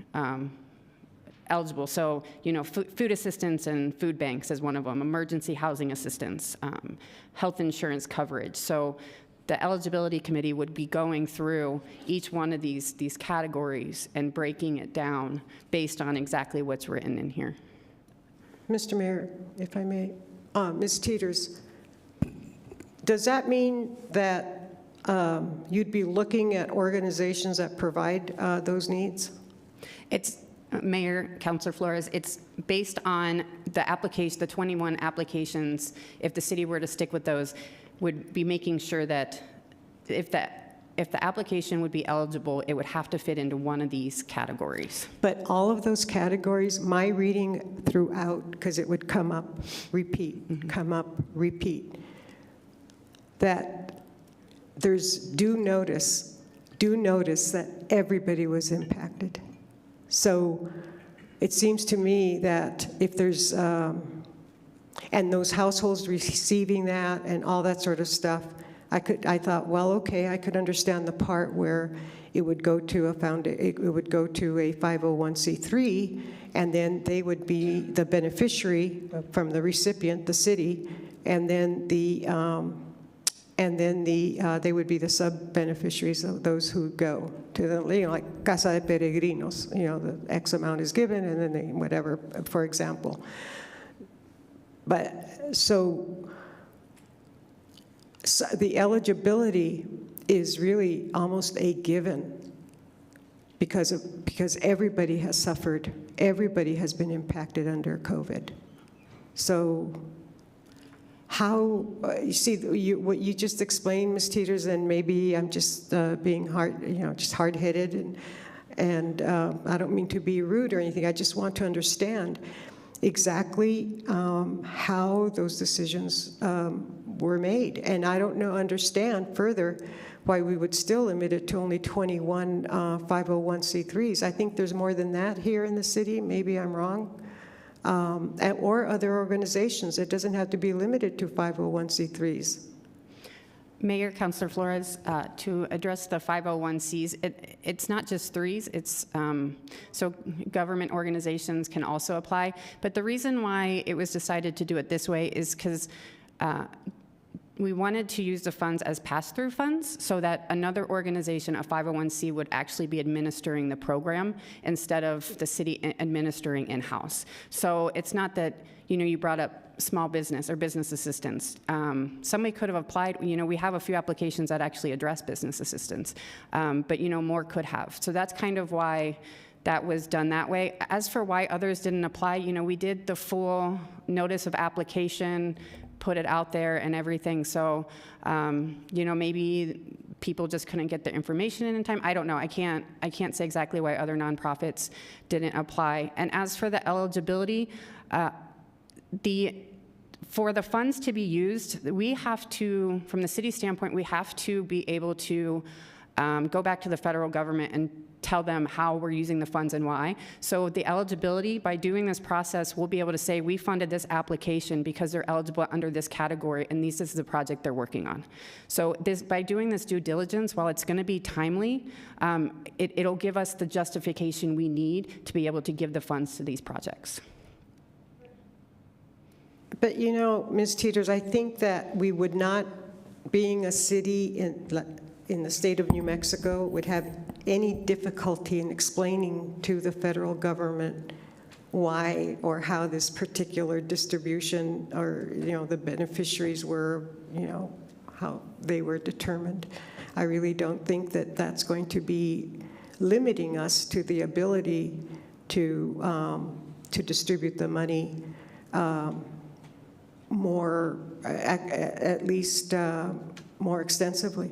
eligible. So, you know, food assistance and food banks is one of them, emergency housing assistance, health insurance coverage. So the eligibility committee would be going through each one of these categories and breaking it down based on exactly what's written in here. Mr. Mayor, if I may, Ms. Teeters, does that mean that you'd be looking at organizations that provide those needs? It's Mayor, Councilor Flores, it's based on the application, the 21 applications. If the city were to stick with those, would be making sure that if the application would be eligible, it would have to fit into one of these categories. But all of those categories, my reading throughout, because it would come up, repeat, come up, repeat, that there's due notice that everybody was impacted. So it seems to me that if there's, and those households receiving that and all that sort of stuff, I thought, well, okay, I could understand the part where it would go to a 501c3, and then they would be the beneficiary from the recipient, the city, and then they would be the sub-beneficiaries of those who go to the, you know, like Casa de Peregrinos, you know, the X amount is given, and then they, whatever, for example. But so the eligibility is really almost a given because everybody has suffered, everybody has been impacted under COVID. So how, you see, what you just explained, Ms. Teeters, and maybe I'm just being hard-headed, and I don't mean to be rude or anything. I just want to understand exactly how those decisions were made. And I don't understand further why we would still limit it to only 21 501c3s. I think there's more than that here in the city. Maybe I'm wrong. Or other organizations. It doesn't have to be limited to 501c3s. Mayor, Councilor Flores, to address the 501Cs, it's not just threes, it's, so government organizations can also apply. But the reason why it was decided to do it this way is because we wanted to use the funds as pass-through funds so that another organization, a 501c, would actually be administering the program instead of the city administering in-house. So it's not that, you know, you brought up small business or business assistance. Somebody could have applied, you know, we have a few applications that actually address business assistance, but, you know, more could have. So that's kind of why that was done that way. As for why others didn't apply, you know, we did the full notice of application, put it out there and everything. So, you know, maybe people just couldn't get the information in time. I don't know. I can't say exactly why other nonprofits didn't apply. And as for the eligibility, for the funds to be used, we have to, from the city standpoint, we have to be able to go back to the federal government and tell them how we're using the funds and why. So the eligibility, by doing this process, we'll be able to say we funded this application because they're eligible under this category and this is the project they're working on. So by doing this due diligence, while it's going to be timely, it'll give us the justification we need to be able to give the funds to these projects. But you know, Ms. Teeters, I think that we would not, being a city in the state of New Mexico, would have any difficulty in explaining to the federal government why or how this particular distribution or, you know, the beneficiaries were, you know, how they were determined. I really don't think that that's going to be limiting us to the ability to distribute the money more, at least more extensively.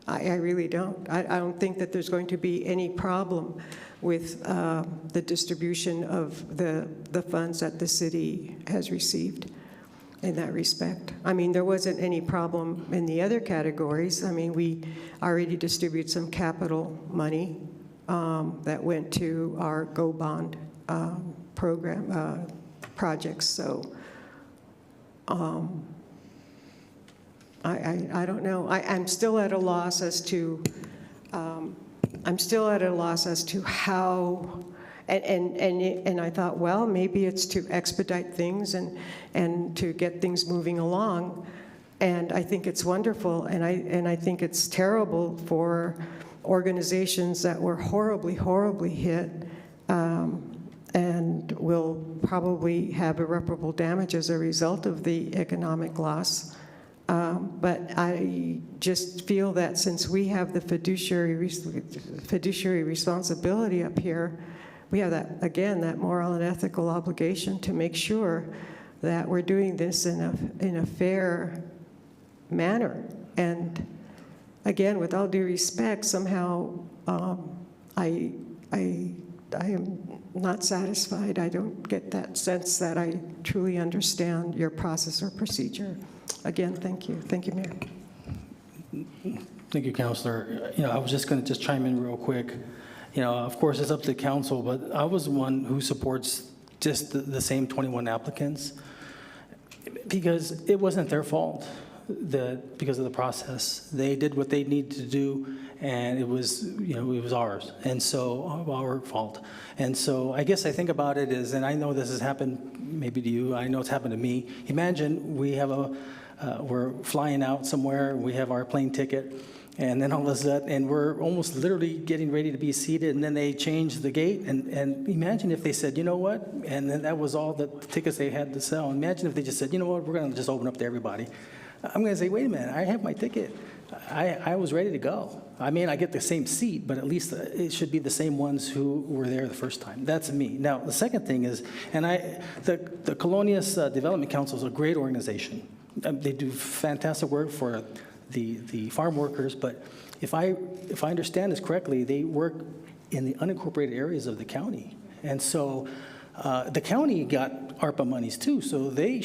I really don't. I don't think that there's going to be any problem with the distribution of the funds that the city has received in that respect. I mean, there wasn't any problem in the other categories. I mean, we already distribute some capital money that went to our Go Bond program projects. So I don't know. I'm still at a loss as to how. And I thought, well, maybe it's to expedite things and to get things moving along. And I think it's wonderful, and I think it's terrible for organizations that were horribly, horribly hit and will probably have irreparable damage as a result of the economic loss. But I just feel that since we have the fiduciary responsibility up here, we have that, again, that moral and ethical obligation to make sure that we're doing this in a fair manner. And again, with all due respect, somehow I am not satisfied. I don't get that sense that I truly understand your process or procedure. Again, thank you. Thank you, Mayor. Thank you, Councilor. You know, I was just going to chime in real quick. You know, of course, it's up to the council, but I was one who supports just the same 21 applicants because it wasn't their fault because of the process. They did what they needed to do, and it was, you know, it was ours, and so our fault. And so I guess I think about it as, and I know this has happened maybe to you, I know it's happened to me. Imagine we have we're flying out somewhere, we have our plane ticket, and then all of a sudden, and we're almost literally getting ready to be seated, and then they change the gate, and imagine if they said, you know what, and then that was all the tickets they had to sell. Imagine if they just said, you know what, we're going to just open up to everybody. I'm going to say, wait a minute, I have my ticket. I was ready to go. I mean, I get the same seat, but at least it should be the same ones who were there the first time. That's me. Now, the second thing is, and the Colonias Development Council is a great organization. They do fantastic work for the farm workers, but if I understand this correctly, they work in the unincorporated areas of the county. And so the county got ARPA monies too, so the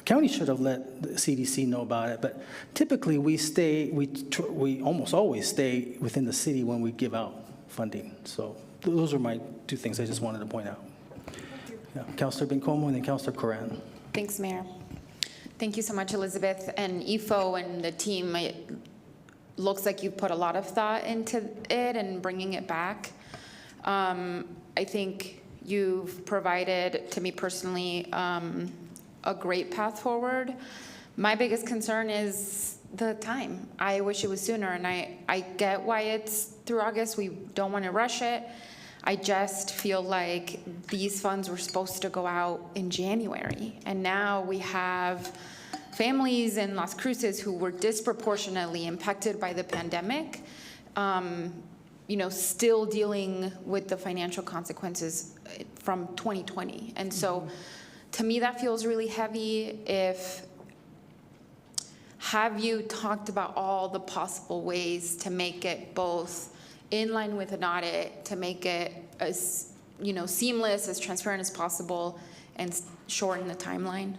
county should have let the CDC know about it. But typically we almost always stay within the city when we give out funding. So those are my two things I just wanted to point out. Yeah, Councilor Bencomo and then Councilor Coran. Thanks, Mayor. Thank you so much, Elizabeth and IFO and the team. It looks like you put a lot of thought into it and bringing it back. I think you've provided, to me personally, a great path forward. My biggest concern is the time. I wish it was sooner, and I get why it's through August. We don't want to rush it. I just feel like these funds were supposed to go out in January, and now we have families in Las Cruces who were disproportionately impacted by the pandemic, still dealing with the financial consequences from 2020. And so to me, that feels really heavy. Have you talked about all the possible ways to make it both in line with an audit, to make it as seamless, as transparent as possible, and shorten the timeline?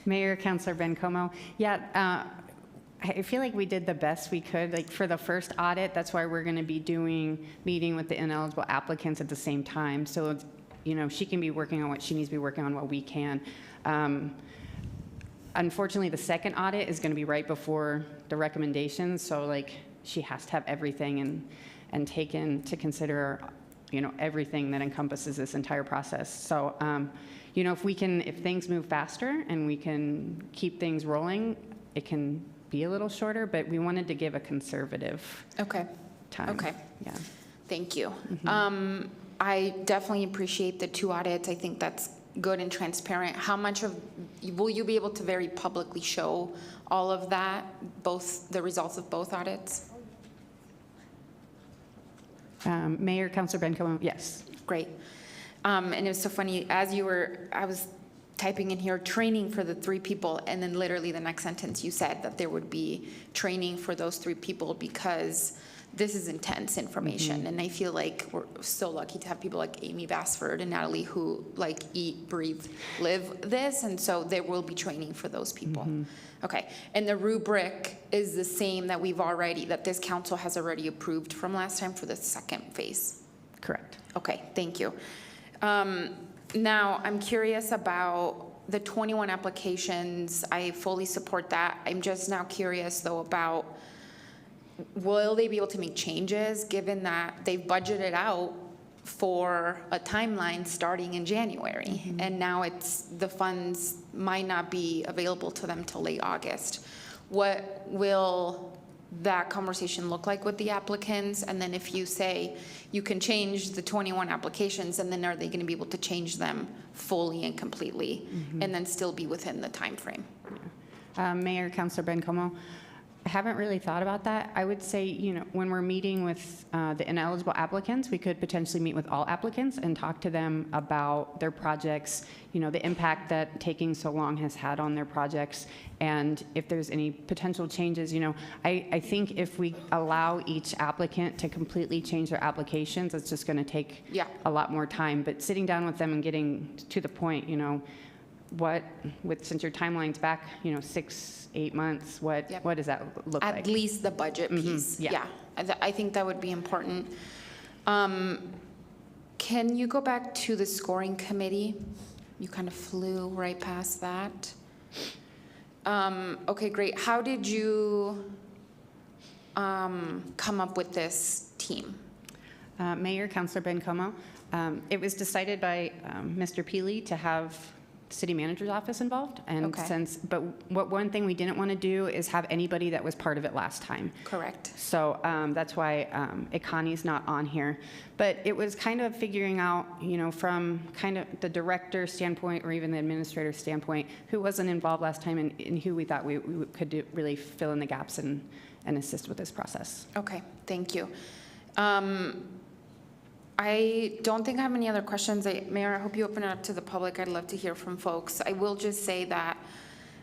Mayor, Councilor Bencomo, I feel like we did the best we could. Like for the first audit, that's why we're going to be meeting with the ineligible applicants at the same time. So, she can be working on what she needs to be working on, what we can. Unfortunately, the second audit is going to be right before the recommendations. So, she has to have everything and take into consider, everything that encompasses this entire process. So, if things move faster and we can keep things rolling, it can be a little shorter, but we wanted to give a conservative time. Okay. Yeah. Thank you. I definitely appreciate the 2 audits. I think that's good and transparent. How much will you be able to very publicly show all of that, both the results of both audits? Mayor, Councilor Bencomo, yes. Great. And it was so funny, I was typing in here, training for the 3 people, and then literally the next sentence you said that there would be training for those 3 people because this is intense information. And I feel like we're so lucky to have people like Amy Bassford and Natalie who eat, breathe, live this, and so there will be training for those people. Okay, and the rubric is the same that this council has already approved from last time for the second phase? Correct. Okay, thank you. Now, I'm curious about the 21 applications. I fully support that. I'm just now curious, though, about will they be able to make changes given that they've budgeted out for a timeline starting in January, and now the funds might not be available to them till late August. What will that conversation look like with the applicants? And then if you say you can change the 21 applications, and then are they going to be able to change them fully and completely and then still be within the time frame? Mayor, Councilor Bencomo, I haven't really thought about that. I would say, when we're meeting with the ineligible applicants, we could potentially meet with all applicants and talk to them about their projects, the impact that taking so long has had on their projects, and if there's any potential changes. I think if we allow each applicant to completely change their applications, it's just going to take a lot more time. But sitting down with them and getting to the point, since your timeline's back, 6-8 months, what does that look like? At least the budget piece. Yeah. I think that would be important. Can you go back to the scoring committee? You kind of flew right past that. Okay, great. How did you come up with this team? Mayor, Councilor Bencomo, it was decided by Mr. Peely to have city manager's office involved, and but one thing we didn't want to do is have anybody that was part of it last time. Correct. So that's why Ikani's not on here. But it was kind of figuring out, from kind of the director standpoint or even the administrator standpoint, who wasn't involved last time and who we thought we could really fill in the gaps and assist with this process. Okay, thank you. I don't think I have any other questions. Mayor, I hope you open it up to the public. I'd love to hear from folks. I will just say that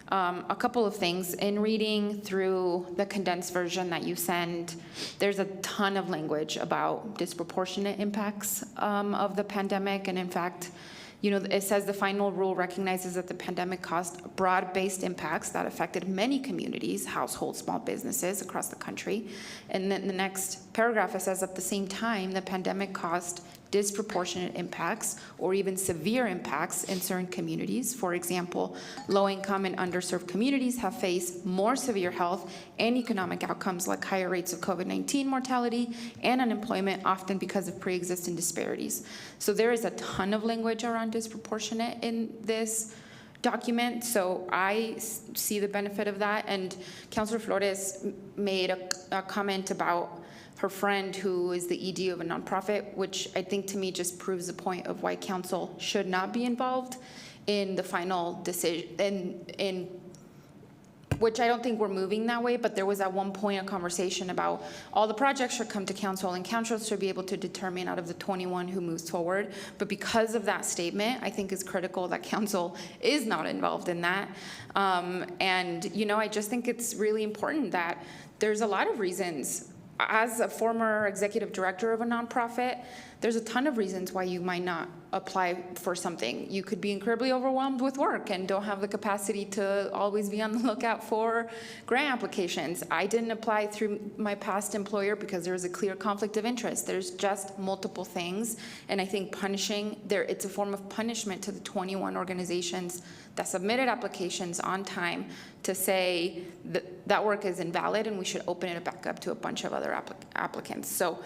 a couple of things. In reading through the condensed version that you send, there's a ton of language about disproportionate impacts of the pandemic. And in fact, it says the final rule recognizes that the pandemic caused broad-based impacts that affected many communities, households, small businesses across the country. And then the next paragraph, it says, at the same time, the pandemic caused disproportionate impacts or even severe impacts in certain communities. For example, low-income and underserved communities have faced more severe health and economic outcomes like higher rates of COVID-19 mortality and unemployment, often because of pre-existing disparities. So there is a ton of language around disproportionate in this document, so I see the benefit of that. And Councilor Flores made a comment about her friend who is the ED of a nonprofit, which I think to me just proves the point of why council should not be involved in the final decision, in which I don't think we're moving that way, but there was at one point a conversation about all the projects should come to council and council should be able to determine out of the 21 who moves forward. But because of that statement, I think it's critical that council is not involved in that. And, you know, I just think it's really important that there's a lot of reasons. As a former executive director of a nonprofit, there's a ton of reasons why you might not apply for something. You could be incredibly overwhelmed with work and don't have the capacity to always be on the lookout for grant applications. I didn't apply through my past employer because there was a clear conflict of interest. There's just multiple things, and I think punishing it's a form of punishment to the 21 organizations that submitted applications on time to say that work is invalid and we should open it back up to a bunch of other applicants. So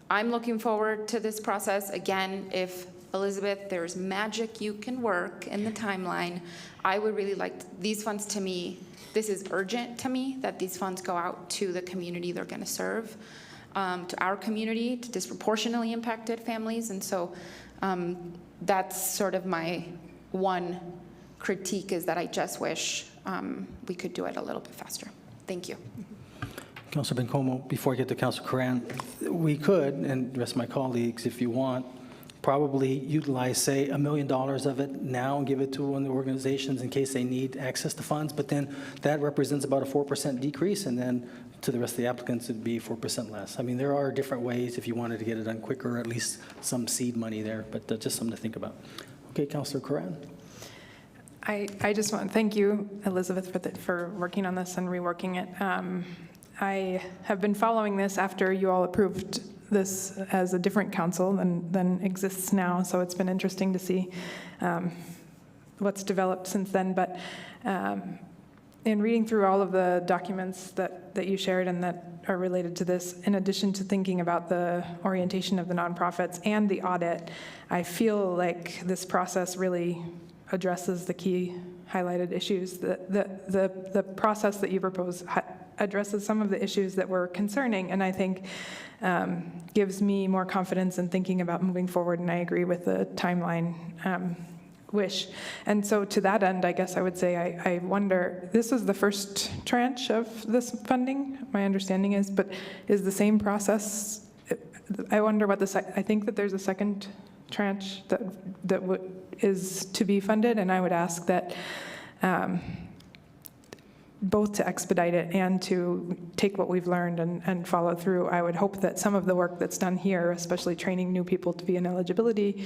I'm looking forward to this process. Again, if Elizabeth, there's magic you can work in the timeline, I would really like these funds. To me, this is urgent to me that these funds go out to the community they're going to serve, to our community, to disproportionately impacted families. And so that's sort of my one critique, is that I just wish we could do it a little bit faster. Thank you. Councilor Bencomo, before I get to Councilor Coran, we could, and the rest of my colleagues, if you want, probably utilize, say, $1 million of it now and give it to one of the organizations in case they need access to funds, but then that represents about a 4% decrease, and then to the rest of the applicants, it'd be 4% less. I mean, there are different ways if you wanted to get it done quicker, or at least some seed money there, but just something to think about. Okay, Councilor Coran. I just want to thank you, Elizabeth, for working on this and reworking it. I have been following this after you all approved this as a different council than exists now, so it's been interesting to see what's developed since then. But in reading through all of the documents that you shared and that are related to this, in addition to thinking about the orientation of the nonprofits and the audit, I feel like this process really addresses the key highlighted issues. The process that you propose addresses some of the issues that were concerning, and I think gives me more confidence in thinking about moving forward, and I agree with the timeline wish. And so to that end, I guess I would say I wonder, this was the first tranche of this funding, my understanding is, but is the same process, I wonder what I think that there's a second tranche that is to be funded, and I would ask that both to expedite it and to take what we've learned and follow through. I would hope that some of the work that's done here, especially training new people to be in eligibility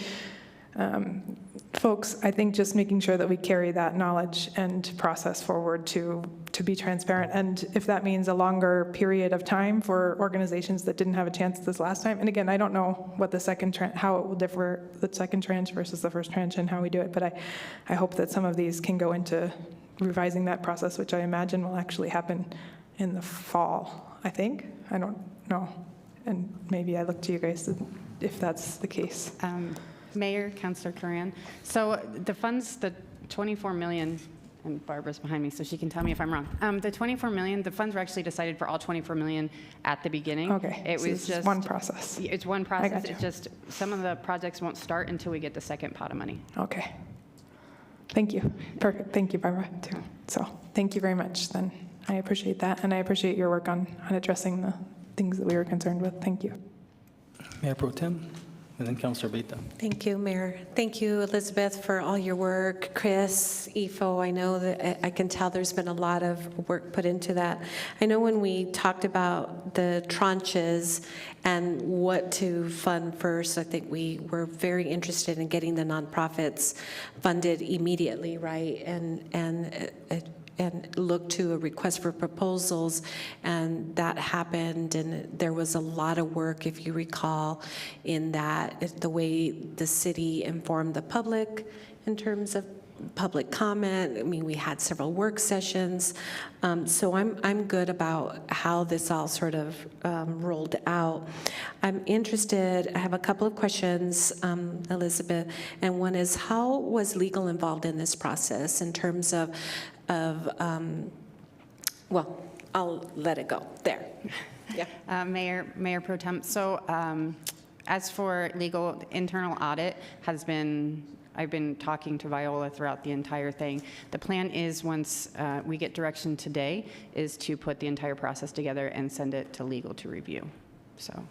folks, I think just making sure that we carry that knowledge and process forward to be transparent. And if that means a longer period of time for organizations that didn't have a chance this last time, and again, I don't know what the second how it will differ, the second tranche versus the first tranche and how we do it, but I hope that some of these can go into revising that process, which I imagine will actually happen in the fall, I think. I don't know. And maybe I look to you guys if that's the case. Mayor, Councilor Coran. So the funds, the 24 million, and Barbara's behind me, so she can tell me if I'm wrong. The 24 million, the funds were actually decided for all 24 million at the beginning. Okay, it so was just one process. It's one process. It's just some of the projects won't start until we get the second pot of money. Okay. Thank you. Perfect. Thank you, Barbara, too. So thank you very much, then. I appreciate that, and I appreciate your work on addressing the things that we were concerned with. Thank you. Mayor Pro Tem. And then Councilor Beta. Thank you, Mayor. Thank you, Elizabeth, for all your work. Chris, EFO, I know that I can tell there's been a lot of work put into that. I know when we talked about the tranches and what to fund first, I think we were very interested in getting the nonprofits funded immediately, right? And and look to a request for proposals, and that happened, and there was a lot of work, if you recall, in that, the way the city informed the public in terms of public comment. I mean, we had several work sessions. So I'm good about how this all sort of rolled out. I'm interested, I have a couple of questions, Elizabeth, and one is, how was legal involved in this process in terms of well, I'll let it go there. Yeah. Mayor Pro Tem, so as for legal, internal audit has been, I've been talking to Viola throughout the entire thing. The plan is, once we get direction today, is to put the entire process together and send it to legal to review. So.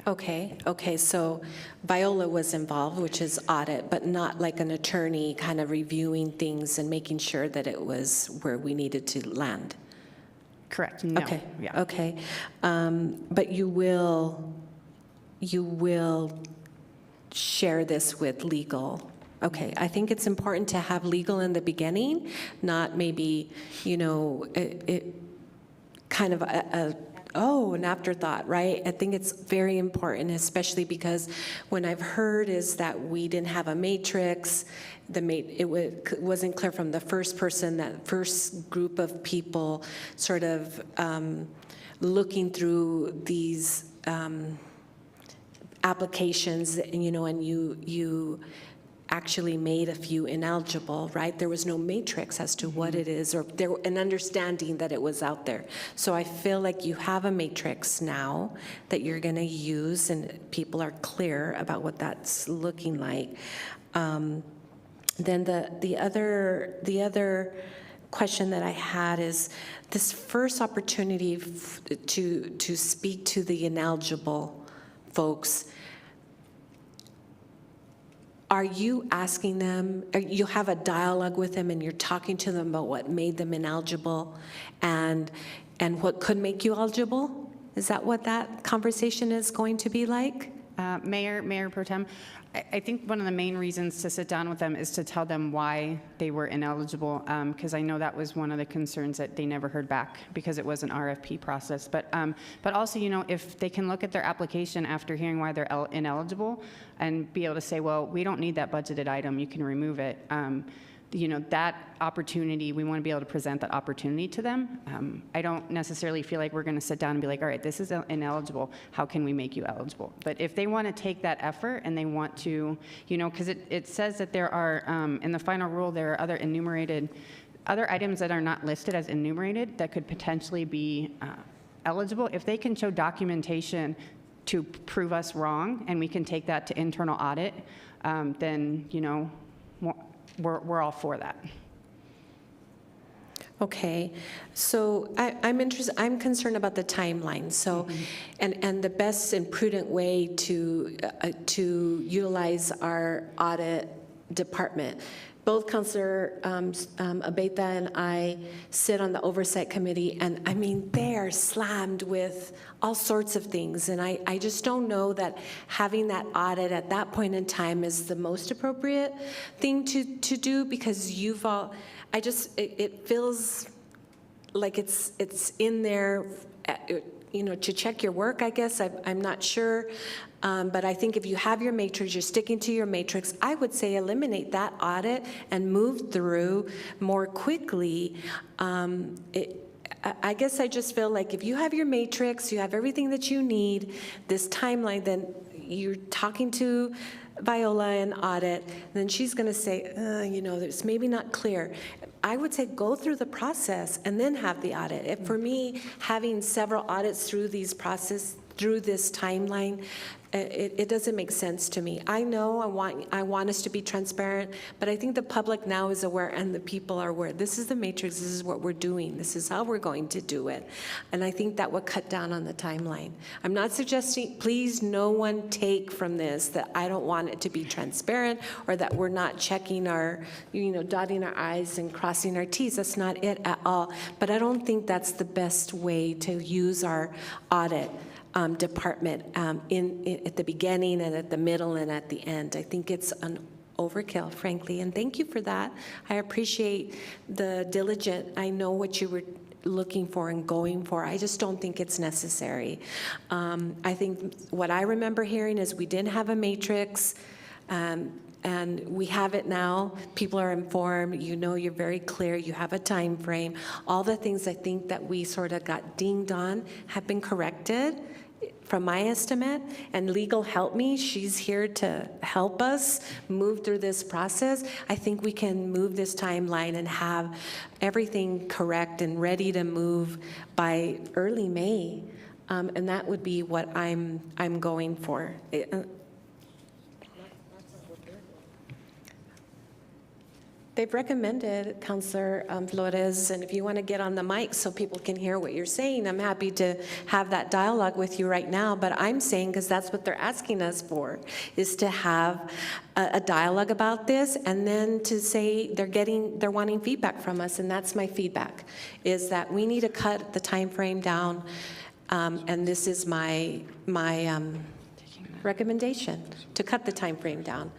Okay, so Viola was involved, which is audit, but not like an attorney kind of reviewing things and making sure that it was where we needed to land. Correct. No. Okay. Yeah. Okay. But you will share this with legal. Okay. I think it's important to have legal in the beginning, not maybe, it kind of an afterthought, right? I think it's very important, especially because when I've heard is that we didn't have a matrix, it wasn't clear from the first person, that first group of people sort of looking through these applications, and you actually made a few ineligible, right? There was no matrix as to what it is, or an understanding that it was out there. So I feel like you have a matrix now that you're going to use, and people are clear about what that's looking like. Then the other question that I had is this first opportunity to speak to the ineligible folks. Are you asking them, you have a dialogue with them and you're talking to them about what made them ineligible and what could make you eligible? Is that what that conversation is going to be like? Mayor Pro Tem, I think one of the main reasons to sit down with them is to tell them why they were ineligible, because I know that was one of the concerns, that they never heard back because it was an RFP process. But also, if they can look at their application after hearing why they're ineligible and be able to say, well, we don't need that budgeted item, you can remove it. That opportunity, we want to be able to present that opportunity to them. I don't necessarily feel like we're going to sit down and be like, all right, this is ineligible, how can we make you eligible? But if they want to take that effort and they want to, because it says that there are, in the final rule, there are other items that are not listed as enumerated that could potentially be eligible. If they can show documentation to prove us wrong, and we can take that to internal audit, then, we're all for that. Okay, so I'm concerned about the timeline. So, and the best and prudent way to utilize our audit department. Both Councilor Abeyta and I sit on the oversight committee, and I mean, they are slammed with all sorts of things, and I just don't know that having that audit at that point in time is the most appropriate thing to do, because it feels like it's in there, to check your work, I guess. I'm not sure. But I think if you have your matrix, you're sticking to your matrix, I would say eliminate that audit and move through more quickly. I guess I just feel like if you have your matrix, you have everything that you need, this timeline, then you're talking to Viola in audit, then she's going to say, it's maybe not clear. I would say go through the process and then have the audit. For me, having several audits through these process, through this timeline, it doesn't make sense to me. I know I want us to be transparent, but I think the public now is aware, and the people are aware. This is the matrix. This is what we're doing. This is how we're going to do it. And I think that would cut down on the timeline. I'm not suggesting, please no one take from this that I don't want it to be transparent, or that we're not checking our, dotting our I's and crossing our T's. That's not it at all. But I don't think that's the best way to use our audit department at the beginning and at the middle and at the end. I think it's overkill, frankly, and thank you for that. I appreciate the diligent, I know what you were looking for and going for. I just don't think it's necessary. I think what I remember hearing is we didn't have a matrix, and we have it now. People are informed, you know, you're very clear, you have a time frame. All the things I think that we sort of got dinged on have been corrected from my estimate, and legal helped me. She's here to help us move through this process. I think we can move this timeline and have everything correct and ready to move by early May, and that would be what I'm going for. They've recommended, Councilor Flores, and if you want to get on the mic so people can hear what you're saying, I'm happy to have that dialogue with you right now. But I'm saying, because that's what they're asking us for, is to have a dialogue about this, and then to say they're wanting feedback from us, and that's my feedback, is that we need to cut the time frame down, and this is my recommendation, to cut the time frame down.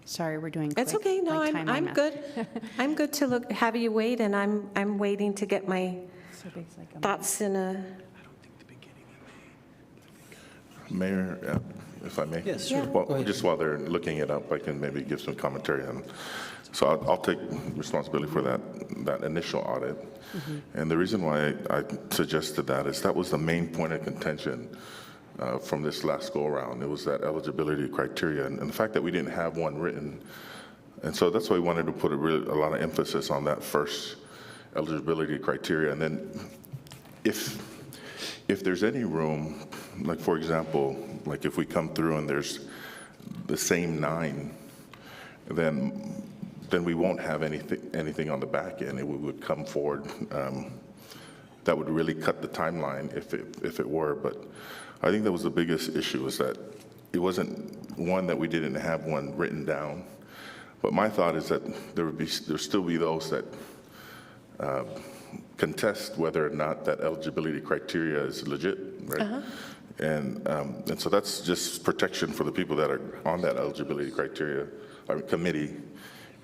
Sorry, we're doing It's quick, okay. No, like time I'm on good. I'm good to have you wait, and I'm waiting to get my thoughts in a. Mayor, if I may? Yes, sure. Well, just while they're looking it up, I can maybe give some commentary on. So I'll take responsibility for that initial audit. And the reason why I suggested that is that was the main point of contention from this last go-around. It was that eligibility criteria, and the fact that we didn't have one written. And so that's why we wanted to put a lot of emphasis on that first eligibility criteria. And then if there's any room, like for example, like if we come through and there's the same 9, then we won't have anything on the back end. We would come forward. That would really cut the timeline if it were. But I think that was the biggest issue, is that it wasn't one that we didn't have one written down. But my thought is that there'll still be those that contest whether or not that eligibility criteria is legit, right? And so that's just protection for the people that are on that eligibility criteria committee,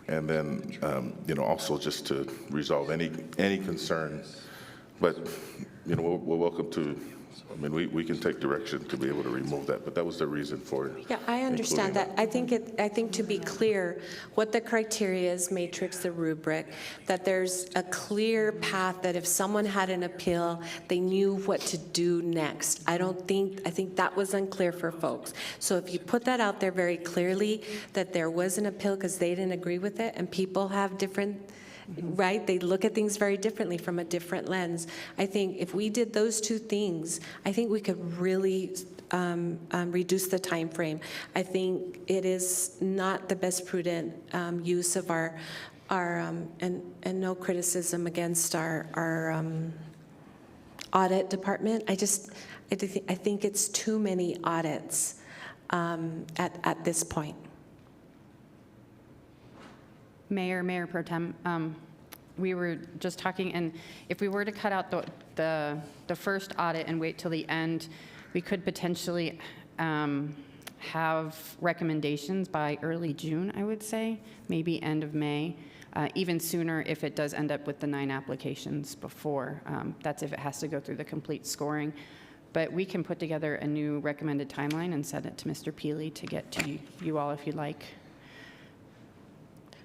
and then also just to resolve any concern. But we're welcome to. I mean, we can take direction to be able to remove that, but that was the reason for it. Yeah, I understand that. I think to be clear, what the criteria is, matrix, the rubric, that there's a clear path that if someone had an appeal, they knew what to do next. I think that was unclear for folks. So if you put that out there very clearly, that there was an appeal because they didn't agree with it, and people have different, right? They look at things very differently from a different lens. I think if we did those two things, I think we could really reduce the time frame. I think it is not the best prudent use of our and no criticism against our audit department. I think it's too many audits at this point. Mayor Pro Tem, we were just talking, and if we were to cut out the first audit and wait till the end, we could potentially have recommendations by early June, I would say, maybe end of May, even sooner if it does end up with the 9 applications before. That's if it has to go through the complete scoring. But we can put together a new recommended timeline and send it to Mr. Peely to get to you all if you'd like.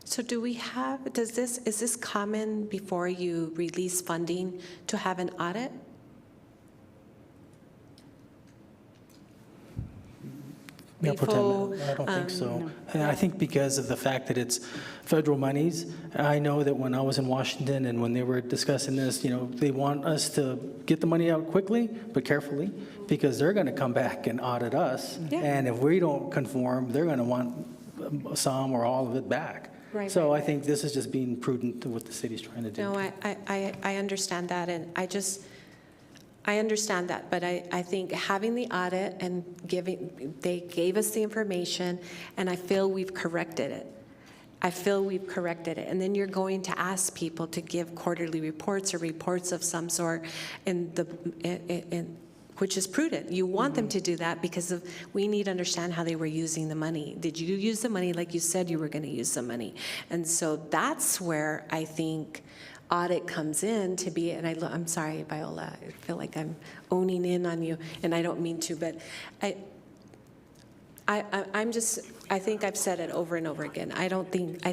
So do we have, is this common before you release funding to have an audit? No, Pro Tem, I don't think so. And I think because of the fact that it's federal monies, I know that when I was in Washington and when they were discussing this, they want us to get the money out quickly, but carefully, because they're going to come back and audit us. Yeah. And if we don't conform, they're going to want some or all of it back. Right, so I think this is just being prudent to what the city's trying to do. No, I understand that, and I understand that, but I think having the audit and they gave us the information, and I feel we've corrected it. I feel we've corrected it. And then you're going to ask people to give quarterly reports or reports of some sort, which is prudent. You want them to do that because we need to understand how they were using the money. Did you use the money like you said you were going to use the money? And so that's where I think audit comes in to be, and I'm sorry, Viola, I feel like I'm owning in on you, and I don't mean to, but I think I've said it over and over again. I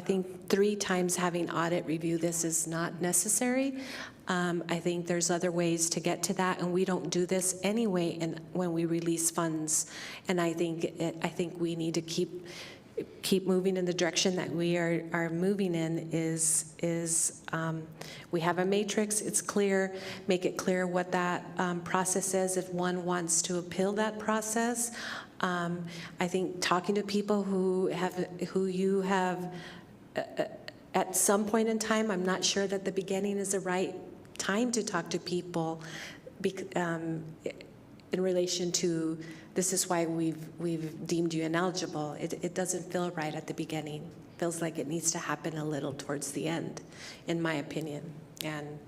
think 3 times having audit review this is not necessary. I think there's other ways to get to that, and we don't do this anyway when we release funds. And I think we need to keep moving in the direction that we are moving in. We have a matrix, it's clear, make it clear what that process is if one wants to appeal that process. I think talking to people who you have at some point in time, I'm not sure that the beginning is the right time to talk to people in relation to this is why we've deemed you ineligible. It doesn't feel right at the beginning. Feels like it needs to happen a little towards the end, in my opinion. And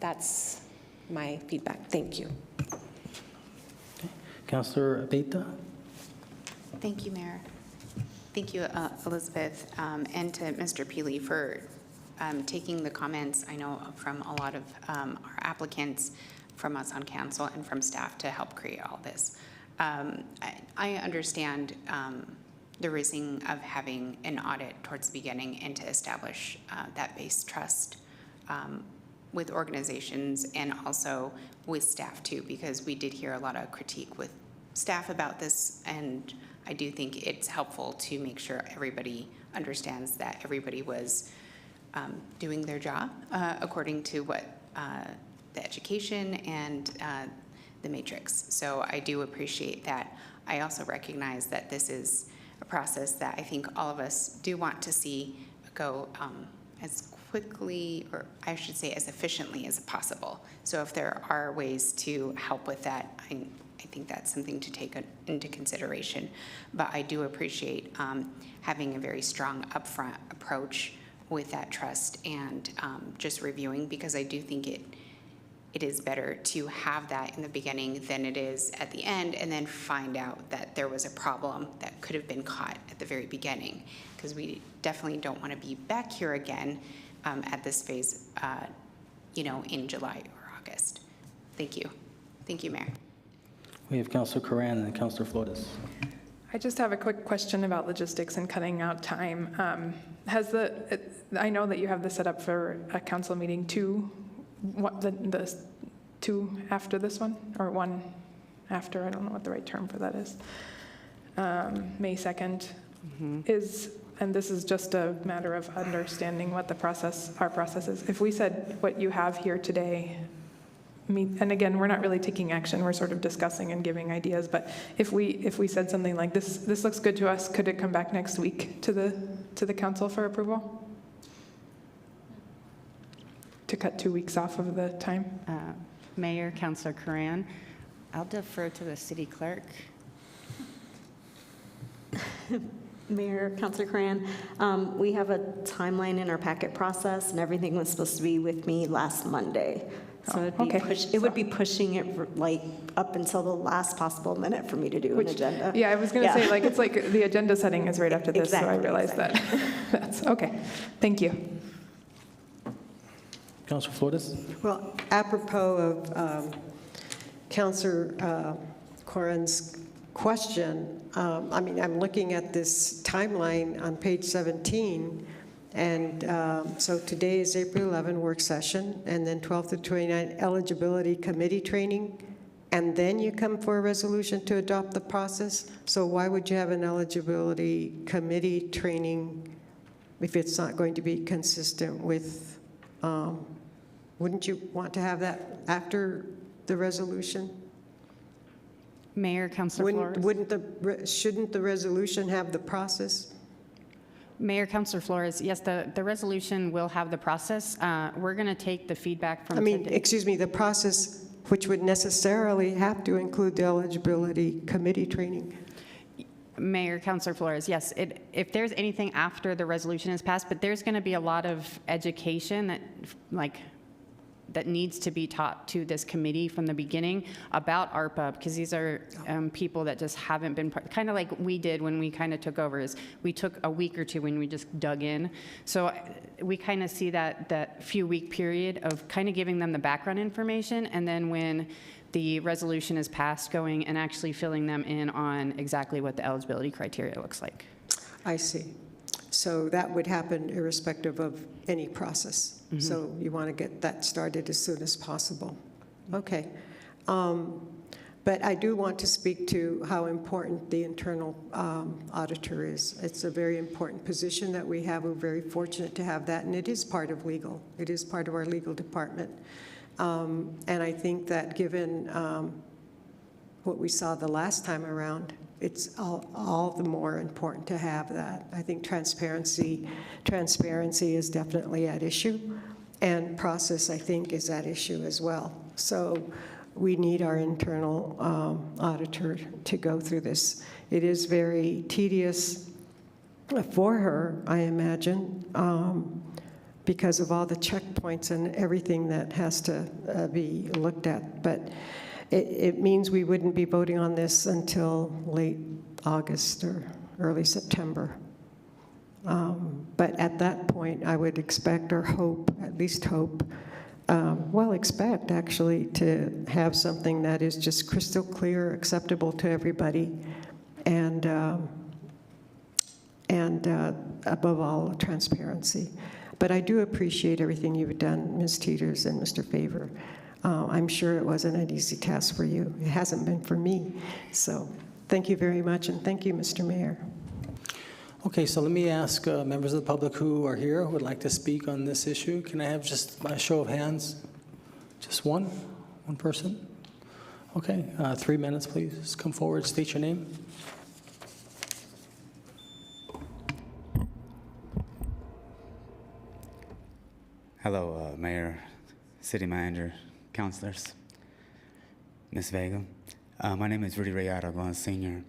that's my feedback. Thank you. Okay. Councilor Abeyta? Thank you, Mayor. Thank you, Elizabeth, and to Mr. Peely for taking the comments, I know, from a lot of our applicants, from us on council, and from staff to help create all this. I understand the reason of having an audit towards the beginning and to establish that base trust with organizations and also with staff too, because we did hear a lot of critique with staff about this, and I do think it's helpful to make sure everybody understands that everybody was doing their job according to what the education and the matrix. So I do appreciate that. I also recognize that this is a process that I think all of us do want to see go as quickly, or I should say as efficiently as possible. So if there are ways to help with that, I think that's something to take into consideration. But I do appreciate having a very strong upfront approach with that trust and just reviewing, because I do think it is better to have that in the beginning than it is at the end and then find out that there was a problem that could have been caught at the very beginning, because we definitely don't want to be back here again at this phase, in July or August. Thank you. Thank you, Mayor. We have Councilor Coran and Councilor Flores. I just have a quick question about logistics and cutting out time. I know that you have this set up for a council meeting 2, the 2 after this one, or 1 after, I don't know what the right term for that is. May 2nd and this is just a matter of understanding what our process is. If we said what you have here today, and again, we're not really taking action, we're sort of discussing and giving ideas, but if we said something like this looks good to us, could it come back next week to the council for approval? To cut 2 weeks off of the time? Mayor, Councilor Coran, I'll defer to the city clerk. Mayor, Councilor Coran, we have a timeline in our packet process, and everything was supposed to be with me last Monday. So it would be pushing it like up until the last possible minute for me to do an agenda. Yeah, I was going to say, it's like the agenda setting is right after this, exactly, so I realized that. That's okay. Thank you. Councilor Flores? Well, apropos of Councilor Coran's question, I'm looking at this timeline on page 17, and so today is April 11 work session, and then 12 to 29 eligibility committee training, and then you come for a resolution to adopt the process. So why would you have an eligibility committee training if it's not going to be consistent with, wouldn't you want to have that after the resolution? Mayor, Councilor Flores. Shouldn't the resolution have the process? Mayor, Councilor Flores, yes, the resolution will have the process. We're going to take the feedback from the process, which would necessarily have to include the eligibility committee training. Mayor, Councilor Flores, yes, if there's anything after the resolution is passed, but there's going to be a lot of education that needs to be taught to this committee from the beginning about ARPA, because these are people that just haven't been, kind of like we did when we kind of took over, is we took a week or two when we just dug in. So we kind of see that few week period of kind of giving them the background information, and then when the resolution is passed, going and actually filling them in on exactly what the eligibility criteria looks like. I see. So that would happen irrespective of any process. Mm-hmm. So you want to get that started as soon as possible. Okay. But I do want to speak to how important the internal auditor is. It's a very important position that we have. We're very fortunate to have that, and it is part of legal. It is part of our legal department. And I think that given what we saw the last time around, it's all the more important to have that. I think transparency is definitely at issue, and process, I think, is at issue as well. So we need our internal auditor to go through this. It is very tedious for her, I imagine, because of all the checkpoints and everything that has to be looked at. But it means we wouldn't be voting on this until late August or early September. But at that point, I would expect or hope, at least hope, expect actually to have something that is just crystal clear, acceptable to everybody, and above all, transparency. But I do appreciate everything you've done, Ms. Teeters and Mr. Favor. I'm sure it wasn't an easy task for you. It hasn't been for me. So thank you very much, and thank you, Mr. Mayor. Okay, so let me ask members of the public who are here who would like to speak on this issue. Can I have just a show of hands? Just one person? Okay, 3 minutes, please. Just come forward, state your name. Hello, Mayor, City Manager, Councilors, Ms. Vega. My name is Rudy Rayado, Sr.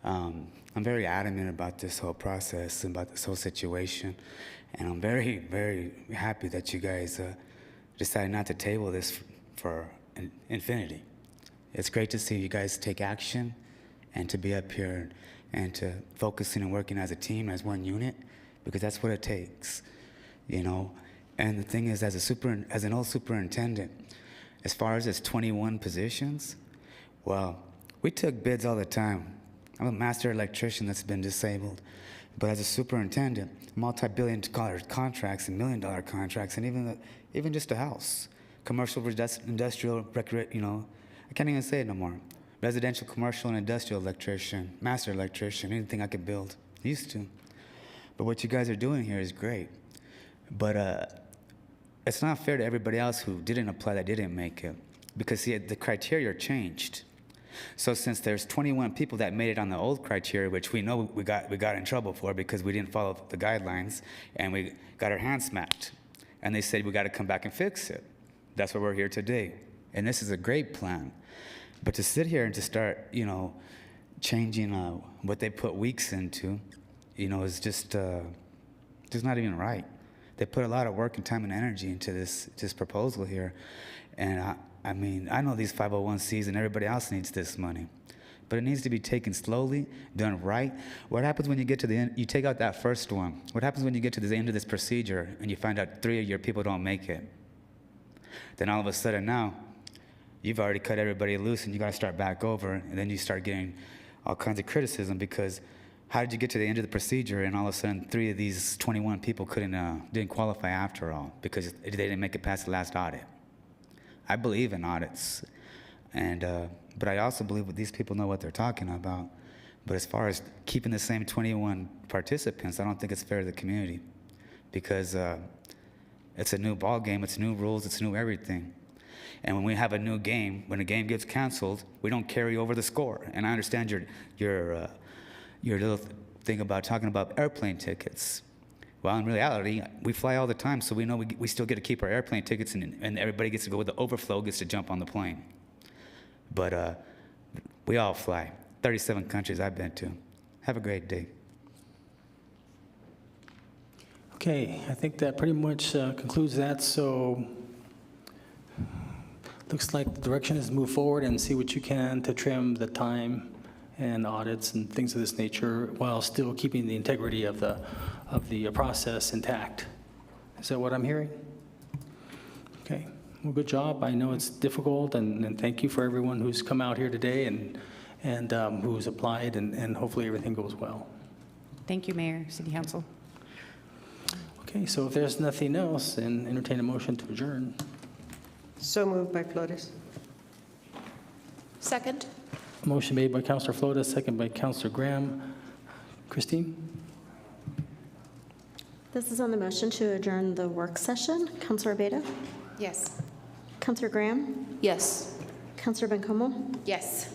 I'm very adamant about this whole process and about this whole situation, and I'm very, very happy that you guys decided not to table this for infinity. It's great to see you guys take action and to be up here and to focusing and working as a team, as one unit, because that's what it takes, you know. And the thing is, as an old superintendent, as far as its 21 positions, well, we took bids all the time. I'm a master electrician that's been disabled. But as a superintendent, multi-billion-dollar contracts and million-dollar contracts, and even just a house, commercial, industrial, I can't even say it no more. Residential, commercial, and industrial electrician, master electrician, anything I could build, used to. But what you guys are doing here is great. But it's not fair to everybody else who didn't apply, that didn't make it, because see, the criteria changed. So since there's 21 people that made it on the old criteria, which we know we got in trouble for because we didn't follow the guidelines, and we got our hands smacked, and they said we got to come back and fix it. That's why we're here today, and this is a great plan. But to sit here and to start, changing what they put weeks into, is just not even right. They put a lot of work and time and energy into this proposal here, and I mean, I know these 501c and everybody else needs this money, but it needs to be taken slowly, done right. What happens when you get to the end? You take out that first one. What happens when you get to the end of this procedure and you find out 3 of your people don't make it? Then all of a sudden now, you've already cut everybody loose and you got to start back over, and then you start getting all kinds of criticism because how did you get to the end of the procedure and all of a sudden 3 of these 21 people didn't qualify after all because they didn't make it past the last audit? I believe in audits, but I also believe that these people know what they're talking about. But as far as keeping the same 21 participants, I don't think it's fair to the community because it's a new ball game, it's new rules, it's new everything. And when we have a new game, when a game gets canceled, we don't carry over the score. And I understand your little thing about talking about airplane tickets. Well, in reality, we fly all the time, so we know we still get to keep our airplane tickets, and everybody gets to go with the overflow, gets to jump on the plane. But we all fly. 37 countries I've been to. Have a great day. Okay, I think that pretty much concludes that. So looks like the direction is to move forward and see what you can to trim the time and audits and things of this nature while still keeping the integrity of the process intact. Is that what I'm hearing? Okay, well, good job. I know it's difficult, and thank you for everyone who's come out here today and who's applied, and hopefully everything goes well. Thank you, Mayor, City Council. Okay, so if there's nothing else, then entertain a motion to adjourn. So moved by Flores. Second? Motion made by Councilor Flores, second by Councilor Graham. Christine? This is on the motion to adjourn the work session. Councilor Beta? Yes. Councilor Graham? Yes. Councilor Bencomo? Yes.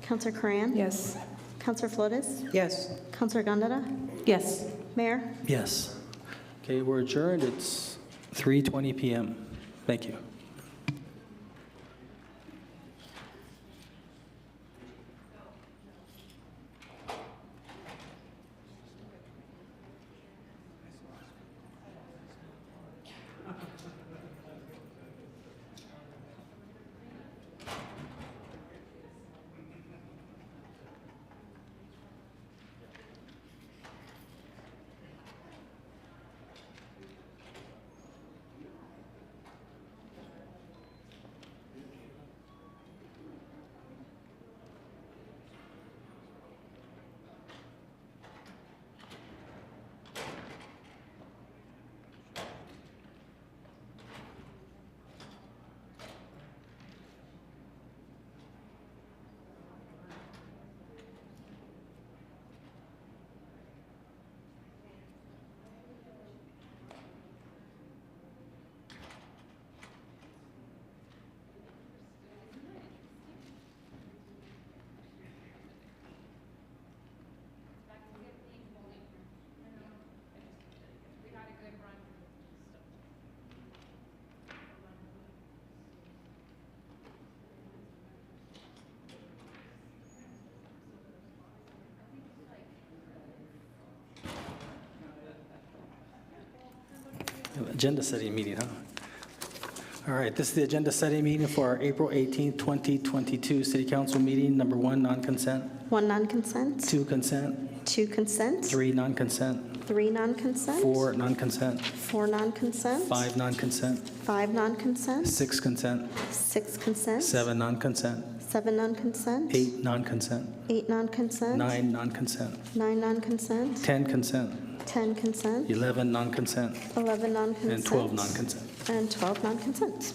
Councilor Coran? Yes. Councilor Flores? Yes. Councilor Gondeta? Yes. Mayor? Yes. Okay, we're adjourned. It's 3:20 p.m. Thank you. Agenda setting meeting, huh? All right, this is the agenda setting meeting for our April 18th, 2022 City Council meeting. Number 1, non-consent. 1 non-consent. 2, consent. 2 consent. 3, non-consent. 3 non-consent. 4, non-consent. 4 non-consent. 5, non-consent. 5 non-consent. 6, consent. 6 consent. 7, non-consent. 7 non-consent. 8, non-consent. 8 non-consent. 9, non-consent. 9 non-consent. 10, consent. 10 consent. 11, non-consent. 11 non-consent. And 12, non-consent. And 12 non-consent.